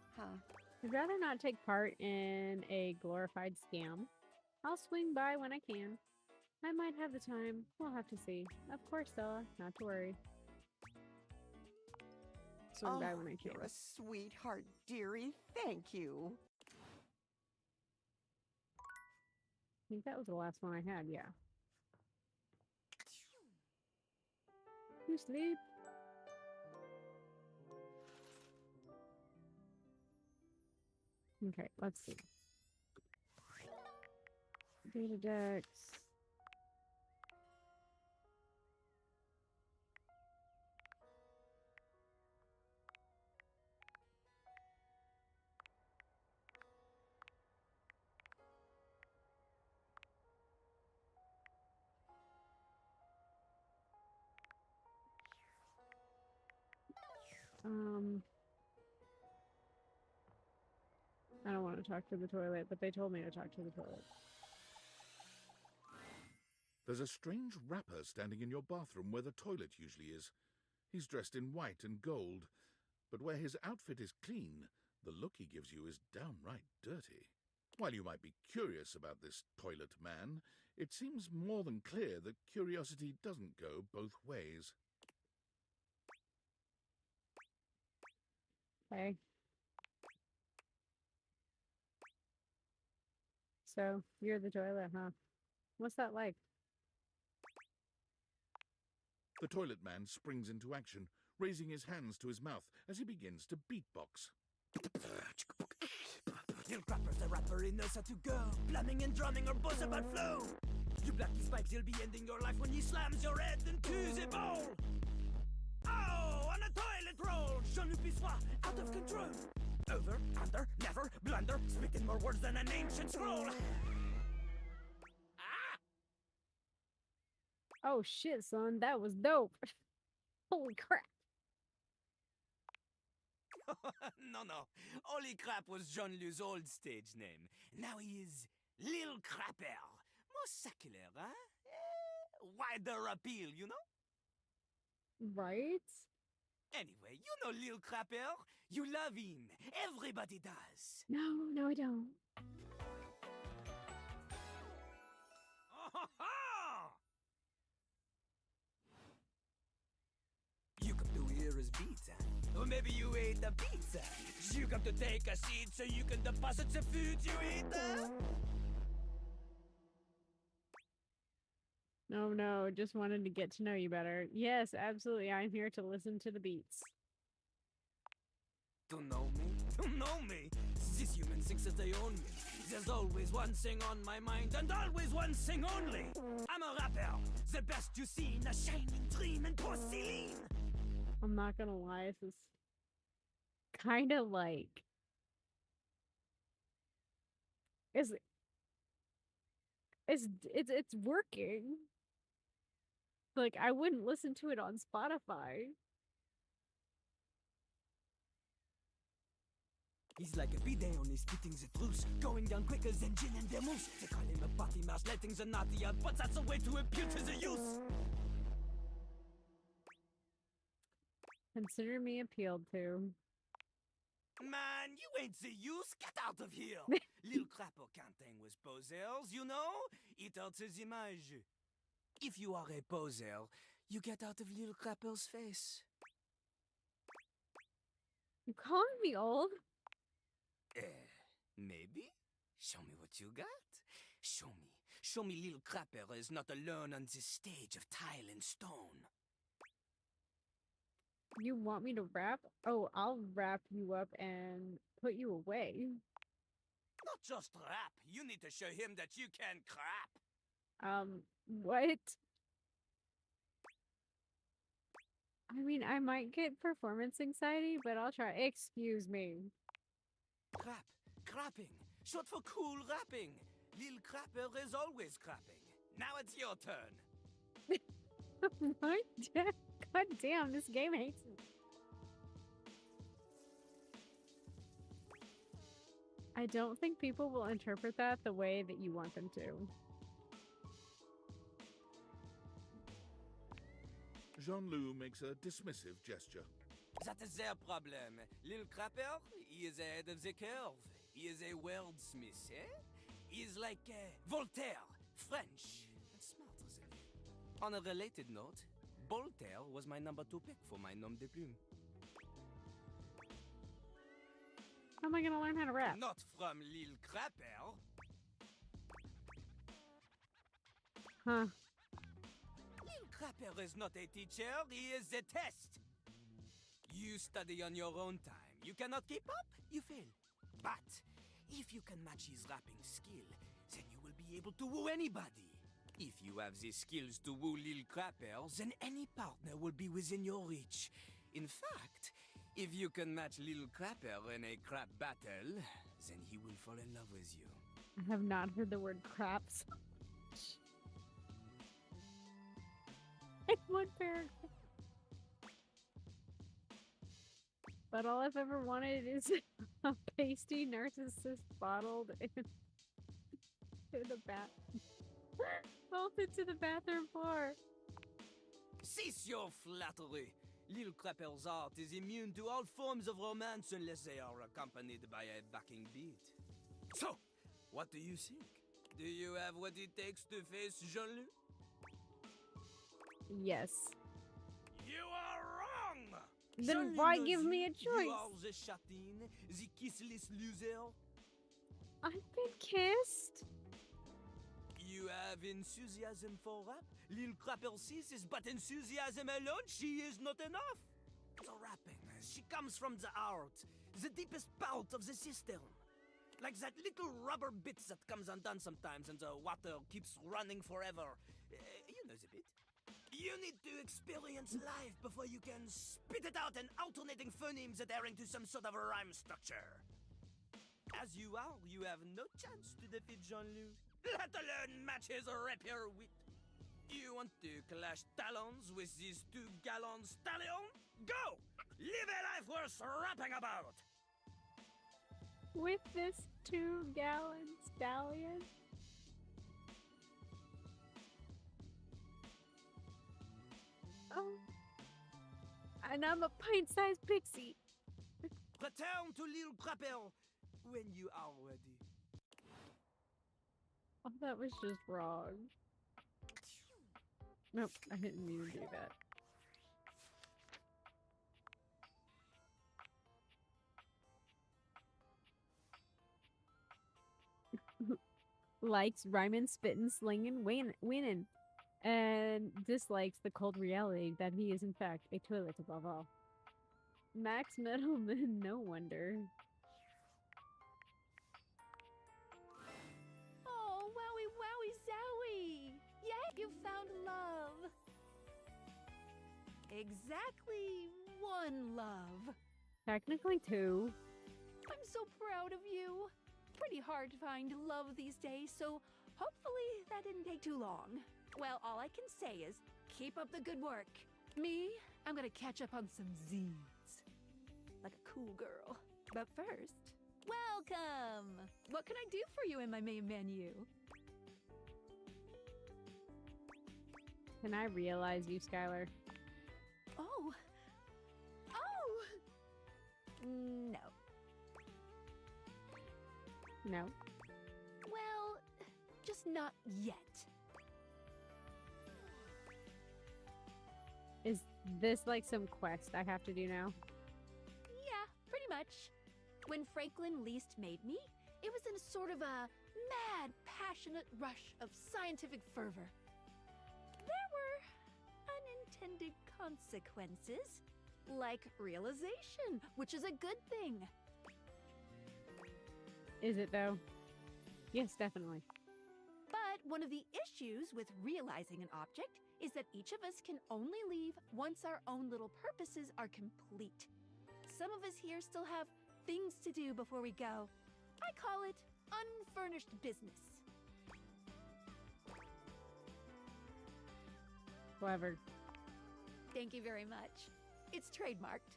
I'd rather not take part in a glorified scam. I'll swing by when I can. I might have the time. We'll have to see. Of course, Stella. Not to worry. Swing by when I can. You're a sweetheart, dearie. Thank you. I think that was the last one I had, yeah. You sleep. Okay, let's see. Data decks. I don't want to talk to the toilet, but they told me to talk to the toilet. There's a strange rapper standing in your bathroom where the toilet usually is. He's dressed in white and gold, but where his outfit is clean, the look he gives you is downright dirty. While you might be curious about this toilet man, it seems more than clear that curiosity doesn't go both ways. Okay. So, you're the toilet, huh? What's that like? The toilet man springs into action, raising his hands to his mouth as he begins to beatbox. Lil Crapper's the rapper, he knows how to go. Plumbing and drumming are both about flow. You black his pipes, he'll be ending your life when he slams your head into the bowl. Oh, on a toilet roll, Jean-Luc Pissoir, out of control. Over, under, never, blunder, spitting more words than an ancient scroll. Oh shit, son, that was dope. Holy crap. No. Holy Crap was Jean-Luc's old stage name. Now he is Lil Crapper. More secular, huh? Wider appeal, you know? Right? Anyway, you know Lil Crapper. You love him. Everybody does. No, I don't. You come to hear his beats, huh? Or maybe you ate the pizza. You come to take a seat so you can deposit the food you ate, huh? No, just wanted to get to know you better. Yes, absolutely, I'm here to listen to the beats. To know me? To know me? This human thinks that they own me. There's always one thing on my mind, and always one thing only. I'm a rapper, the best you see in a shining dream in porcelain. I'm not gonna lie, this is kind of like... It's working. Like, I wouldn't listen to it on Spotify. He's like a bidet, only spitting the truth, going down quicker than gin and vermouth. They call him a potty mouse, letting the naughty out, but that's a way to appeal to the youth. Consider me appealed to. Man, you ain't the youth. Get out of here. Little crapper can't hang with posers, you know? It hurts his image. If you are a poser, you get out of little crapper's face. You calling me old? Maybe? Show me what you got. Show me. Show me little crapper is not alone on this stage of tile and stone. You want me to rap? Oh, I'll wrap you up and put you away. Not just rap. You need to show him that you can crap. What? I mean, I might get performance anxiety, but I'll try. Excuse me. Crap. Crapping. Short for cool rapping. Lil Crapper is always crapping. Now it's your turn. What? God damn, this game hates me. I don't think people will interpret that the way that you want them to. Jean-Loup makes a dismissive gesture. That is their problem. Lil Crapper, he is ahead of the curve. He is a wordsmith, eh? He is like Voltaire, French, and smarter than you. On a related note, Voltaire was my number 2 pick for my nom de plume. How am I gonna learn how to rap? Not from Lil Crapper. Huh. Lil Crapper is not a teacher, he is a test. You study on your own time. You cannot keep up, you fail. But if you can match his rapping skill, then you will be able to woo anybody. If you have the skills to woo Lil Crapper, then any partner will be within your reach. In fact, if you can match Lil Crapper in a crap battle, then he will fall in love with you. I have not heard the word craps. In one paragraph. But all I've ever wanted is a pasty narcissist bottled in the bolted to the bathroom floor. Cease your flattery. Lil Crapper's art is immune to all forms of romance unless they are accompanied by a backing beat. So, what do you think? Do you have what it takes to face Jean-Loup? Yes. You are wrong! Then why give me a choice? You are the chatin, the kissless loser. I've been kissed. You have enthusiasm for rap? Lil Crapper sees is but enthusiasm alone. She is not enough. The rapping, she comes from the heart, the deepest part of the system. Like that little rubber bit that comes undone sometimes and the water keeps running forever. You know the bit. You need to experience life before you can spit it out in alternating phonemes adhering to some sort of a rhyme structure. As you are, you have no chance to defeat Jean-Loup, let alone match his rapier wit. You want to clash talons with these 2 gallon stallions? Go! Live a life worth rapping about! With this 2-gallon stallion? Oh. And I'm a pint-sized pixie. Return to Lil Crapper when you are ready. Oh, that was just wrong. Nope, I didn't mean to do that. Likes rhyming, spitting, slinging, winning. And dislikes the cold reality that he is in fact a toilet above all. Max Middleman, no wonder. Oh, wowie wowie zowie! Yay, you found love! Exactly 1 love. Technically 2. I'm so proud of you. Pretty hard to find love these days, so hopefully that didn't take too long. Well, all I can say is, keep up the good work. Me, I'm gonna catch up on some Z's. Like a cool girl. But first, Welcome! What can I do for you in my main menu? Can I realize you, Skylar? Oh. Oh! No. No. Well, just not yet. Is this like some quest I have to do now? Yeah, pretty much. When Franklin least made me, it was in a sort of a mad, passionate rush of scientific fervor. There were unintended consequences, like realization, which is a good thing. Is it though? Yes, definitely. But one of the issues with realizing an object is that each of us can only leave once our own little purposes are complete. Some of us here still have things to do before we go. I call it unfurnished business. Clever. Thank you very much. It's trademarked.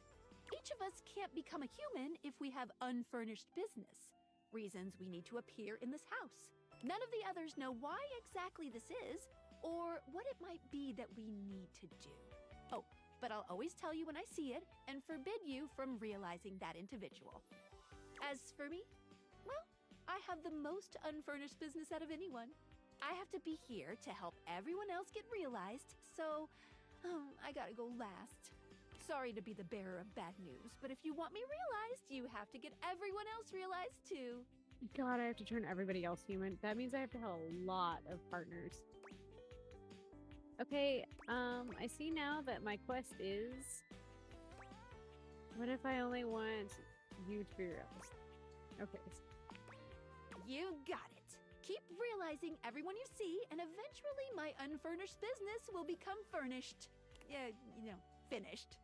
Each of us can't become a human if we have unfurnished business. Reasons we need to appear in this house. None of the others know why exactly this is, or what it might be that we need to do. Oh, but I'll always tell you when I see it and forbid you from realizing that individual. As for me, well, I have the most unfurnished business out of anyone. I have to be here to help everyone else get realized, so I gotta go last. Sorry to be the bearer of bad news, but if you want me realized, you have to get everyone else realized too. God, I have to turn everybody else human. That means I have to have a lot of partners. Okay, I see now that my quest is... What if I only want you to be realized? Okay. You got it. Keep realizing everyone you see, and eventually my unfurnished business will become furnished. Finished.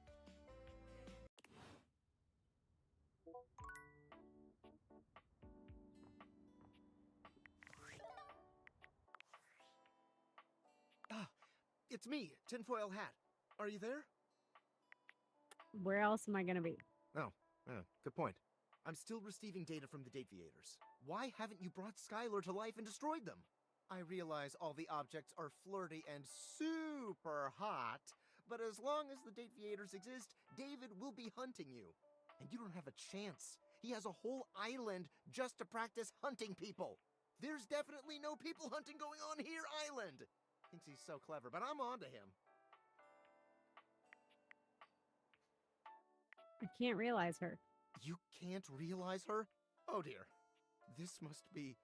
It's me, Tinfoil Hat. Are you there? Where else am I gonna be? Oh, good point. I'm still receiving data from the Deviators. Why haven't you brought Skylar to life and destroyed them? I realize all the objects are flirty and super hot, but as long as the Deviators exist, David will be hunting you. And you don't have a chance. He has a whole island just to practice hunting people. There's definitely no people hunting going on here, island. Thinks he's so clever, but I'm on to him. I can't realize her. You can't realize her? Oh dear. This must be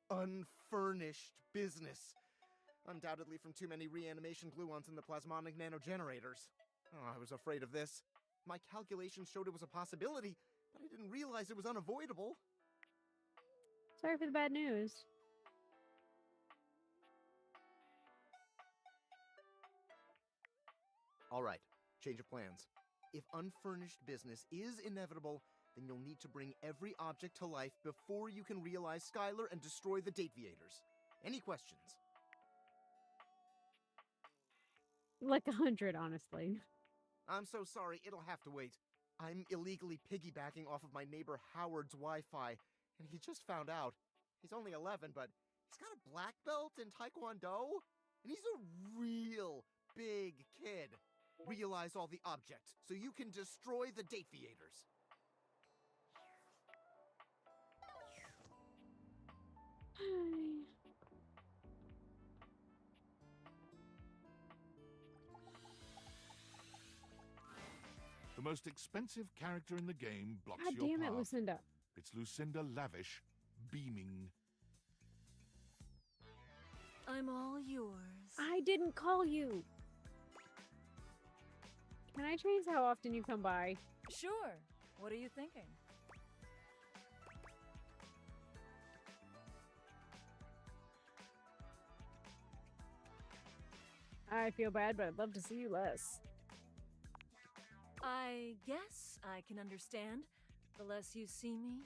unfurnished business. Undoubtedly from too many reanimation gluons in the plasmonic nanogenerators. Oh, I was afraid of this. My calculations showed it was a possibility, but I didn't realize it was unavoidable. Sorry for the bad news. All right, change of plans. If unfurnished business is inevitable, then you'll need to bring every object to life before you can realize Skylar and destroy the Deviators. Any questions? Like 100, honestly. I'm so sorry, it'll have to wait. I'm illegally piggybacking off of my neighbor Howard's Wi-Fi, and he just found out. He's only 11, but he's got a black belt in Taekwondo, and he's a real big kid. Realize all the objects, so you can destroy the Deviators. The most expensive character in the game blocks God your damn it, path. Lucinda. It's Lucinda Lavish, beaming. I'm all yours. I didn't call you. Can I change how often you come by? Sure. What are you thinking? I feel bad, but I'd love to see you less. I guess I can understand. The less you see me,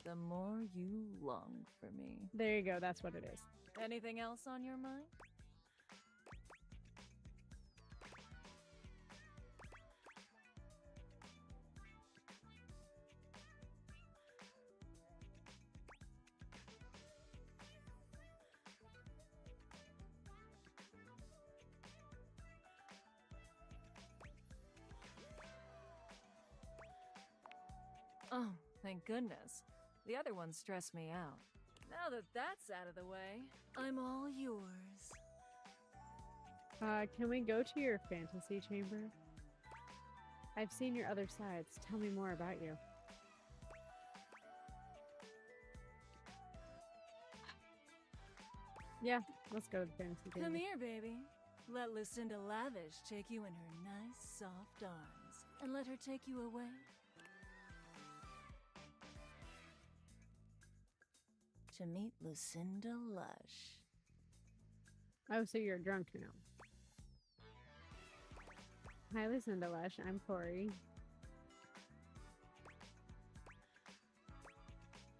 the more you long for me. There you go, that's what it is. Anything else on your mind? thank goodness. The other ones stress me out. Now that that's out of the way, I'm all yours. Can we go to your fantasy chamber? I've seen your other sides. Tell me more about you. Yeah, let's go to the fantasy chamber. Come here, baby. Let Lucinda Lavish take you in her nice, soft arms. And let her take you away. To meet Lucinda Lush. Oh, so you're drunk now. Hi, Lucinda Lush. I'm Corey.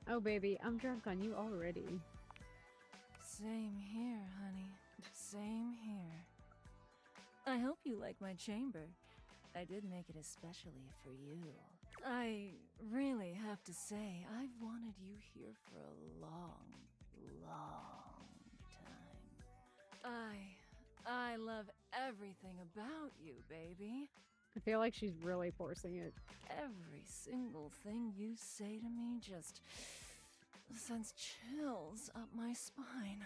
Oh, baby, I'm drunk on you already. Same here, honey. Same here. I hope you like my chamber. I did make it especially for you. I really have to say, I've wanted you here for a long, long time. I love everything about you, baby. I feel like she's really forcing it. Every single thing you say to me just sends chills up my spine.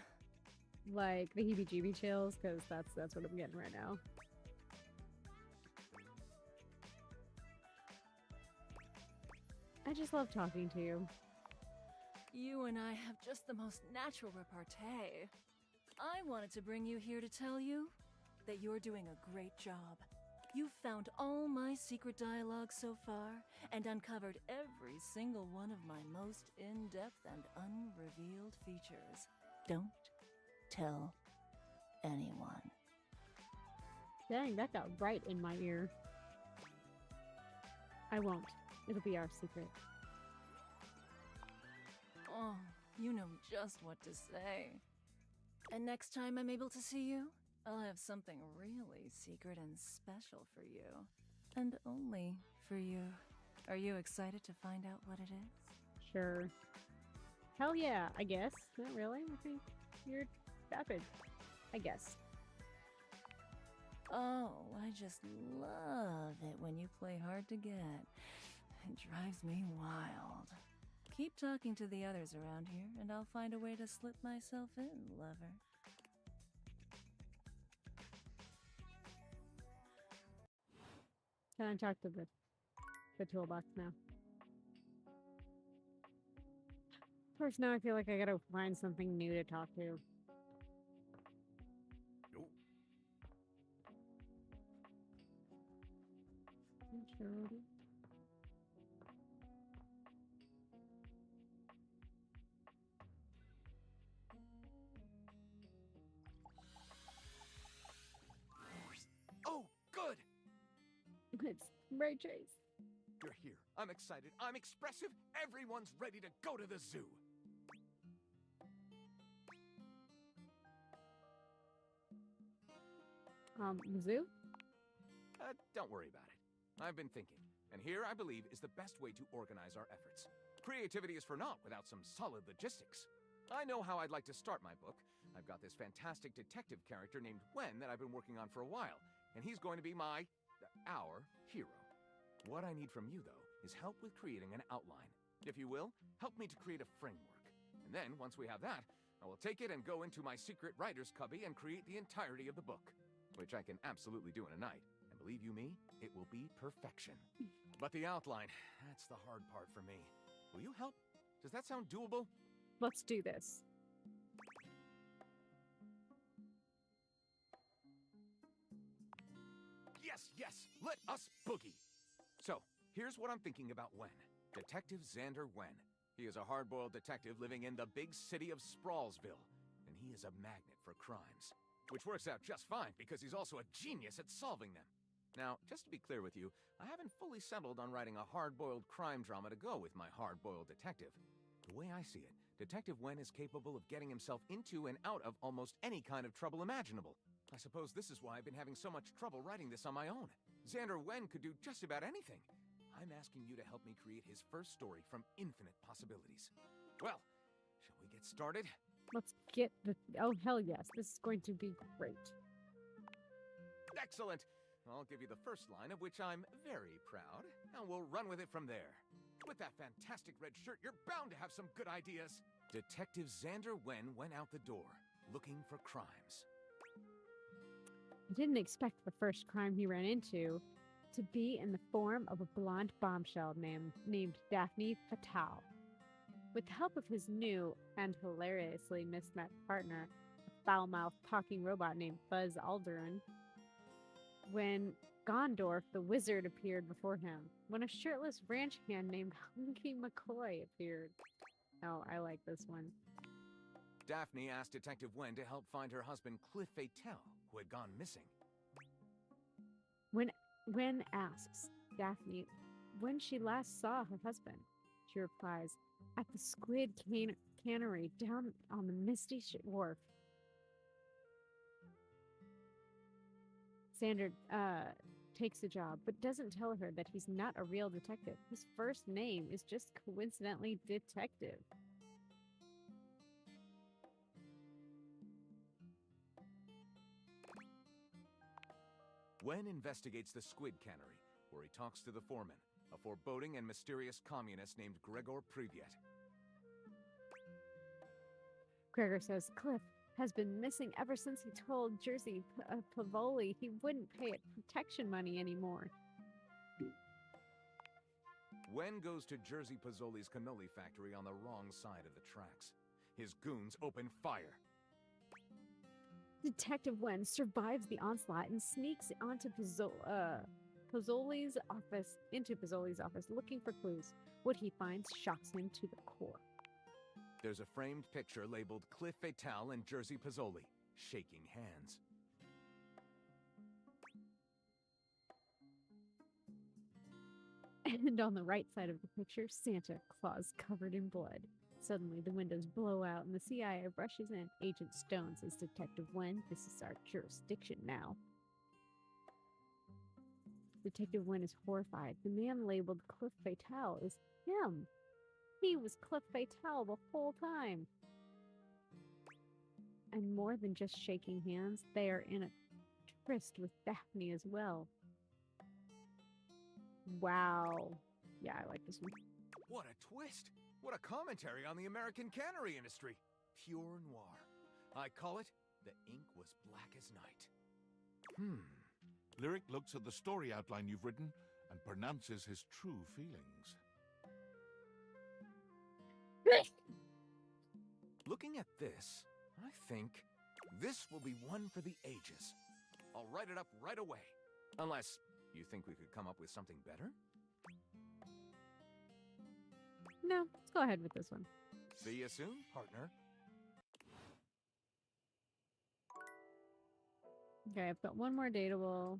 Like the heebie-jeebie chills, because that's what I'm getting right now. I just love talking to you. You and I have just the most natural repartee. I wanted to bring you here to tell you that you're doing a great job. You've found all my secret dialogue so far and uncovered every single one of my most in-depth and unrevealed features. Don't tell anyone. Dang, that got right in my ear. I won't. It'll be our secret. Oh, you know just what to say. And next time I'm able to see you, I'll have something really secret and special for you. And only for you. Are you excited to find out what it is? Sure. Hell yeah, I guess. Not really. I think you're vapid. I guess. Oh, I just love it when you play hard to get. It drives me wild. Keep talking to the others around here, and I'll find a way to slip myself in, lover. Can I talk to the toolbox now? Of course, now I feel like I gotta find something new to talk to. Jordy. Oh, good! It's Ray Chase. You're here. I'm excited. I'm expressive. Everyone's ready to go to the zoo. The zoo? Don't worry about it. I've been thinking, and here I believe is the best way to organize our efforts. Creativity is for naught without some solid logistics. I know how I'd like to start my book. I've got this fantastic detective character named Wen that I've been working on for a while, and he's going to be our hero. What I need from you, though, is help with creating an outline. If you will, help me to create a framework. And then, once we have that, I will take it and go into my secret writer's cubby and create the entirety of the book, which I can absolutely do in a night. And believe you me, it will be perfection. But the outline, that's the hard part for me. Will you help? Does that sound doable? Let's do this. Yes, yes, let us boogie. So, here's what I'm thinking about Wen. Detective Xander Wen. He is a hard-boiled detective living in the big city of Sprawlsville, and he is a magnet for crimes. Which works out just fine, because he's also a genius at solving them. Now, just to be clear with you, I haven't fully settled on writing a hard-boiled crime drama to go with my hard-boiled detective. The way I see it, Detective Wen is capable of getting himself into and out of almost any kind of trouble imaginable. I suppose this is why I've been having so much trouble writing this on my own. Xander Wen could do just about anything. I'm asking you to help me create his first story from infinite possibilities. Well, shall we get started? Let's get the... Oh, hell yes. This is going to be great. Excellent! I'll give you the first line, of which I'm very proud, and we'll run with it from there. With that fantastic red shirt, you're bound to have some good ideas. Detective Xander Wen went out the door, looking for crimes. I didn't expect the first crime he ran into to be in the form of a blonde bombshell named Daphne Fatal. With the help of his new and hilariously mismatched partner, a foul-mouthed talking robot named Buzz Aldrin, when Gondorf the wizard appeared before him, when a shirtless ranch hand named Hunky McCoy appeared. Oh, I like this one. Daphne asked Detective Wen to help find her husband Cliff Fatal, who had gone missing. When asks Daphne when she last saw her husband, she replies, at the Squid Cannery down on the Misty Wharf. Xander takes the job, but doesn't tell her that he's not a real detective. His first name is just coincidentally Detective. Wen investigates the Squid Cannery, where he talks to the foreman, a foreboding and mysterious communist named Gregor Privyet. Gregor says Cliff has been missing ever since he told Jerzy Pavoli he wouldn't pay it protection money anymore. Wen goes to Jerzy Pazzoli's cannoli factory on the wrong side of the tracks. His goons open fire. Detective Wen survives the onslaught and sneaks onto Pazzoli's office looking for clues. What he finds shocks him to the core. There's a framed picture labeled Cliff Fatal and Jerzy Pazzoli, shaking hands. And on the right side of the picture, Santa Claus covered in blood. Suddenly, the windows blow out and the CIA rushes in. Agent Stone says, Detective Wen, this is our jurisdiction now. Detective Wen is horrified. The man labeled Cliff Fatal is him. He was Cliff Fatal the whole time. And more than just shaking hands, they are in a tryst with Daphne as well. Wow. Yeah, I like this one. What a twist! What a commentary on the American cannery industry. Pure noir. I call it The Ink Was Black as Night. Lyric looks at the story outline you've written and pronounces his true feelings. Looking at this, I think this will be one for the ages. I'll write it up right away. Unless you think we could come up with something better? No, let's go ahead with this one. See you soon, partner. Okay, I've got one more dateable.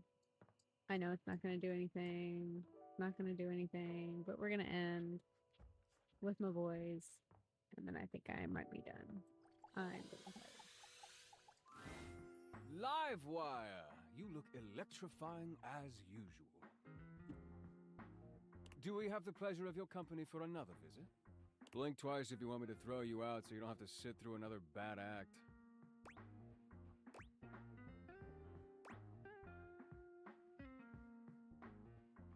I know it's not going to do anything. It's not going to do anything, but we're going to end with my boys. And then I think I might be done. I'm done. Livewire! You look electrifying as usual. Do we have the pleasure of your company for another visit? Blink twice if you want me to throw you out so you don't have to sit through another bad act.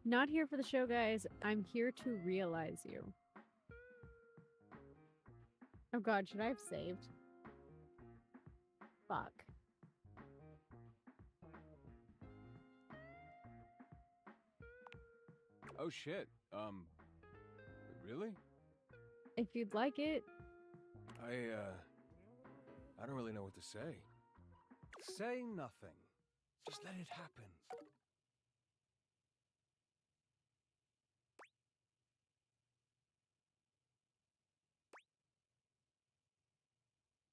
Not here for the show, guys. I'm here to realize you. Oh god, should I have saved? Fuck. Oh shit, really? If you'd like it. I don't really know what to say. Say nothing. Just let it happen.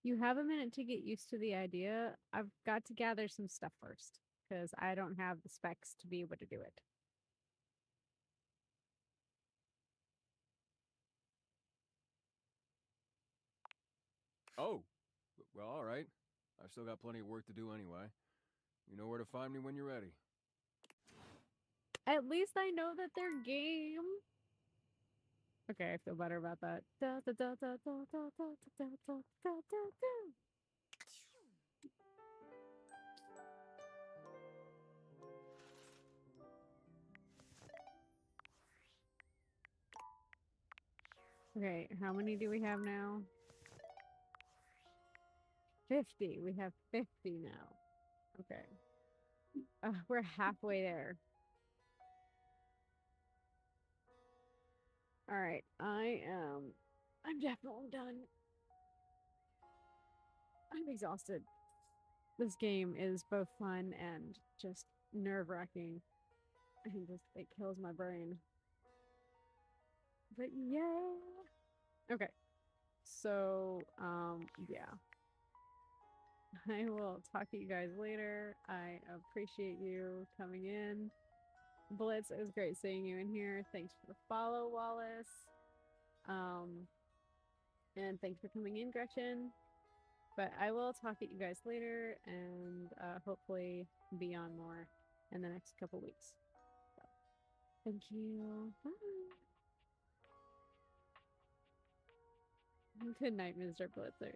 You have a minute to get used to the idea. I've got to gather some stuff first, because I don't have the specs to be able to do it. Oh, well, all right. I've still got plenty of work to do anyway. You know where to find me when you're ready. At least I know that they're game. Okay, I feel better about that. Da, da, da, da, da, da, da, da, da, da, da, da. Okay, how many do we have now? 50. We have 50 now. Okay. We're halfway there. Alright, I'm definitely done. I'm exhausted. This game is both fun and just nerve-wracking. And just, it kills my brain. But yeah. Okay. So, yeah. I will talk to you guys later. I appreciate you coming in. Blitz, it was great seeing you in here. Thanks for the follow, Wallace. And thanks for coming in, Gretchen. But I will talk to you guys later and hopefully be on more in the next couple weeks. So, thank you. Bye. Good night, Mr. Blitzer.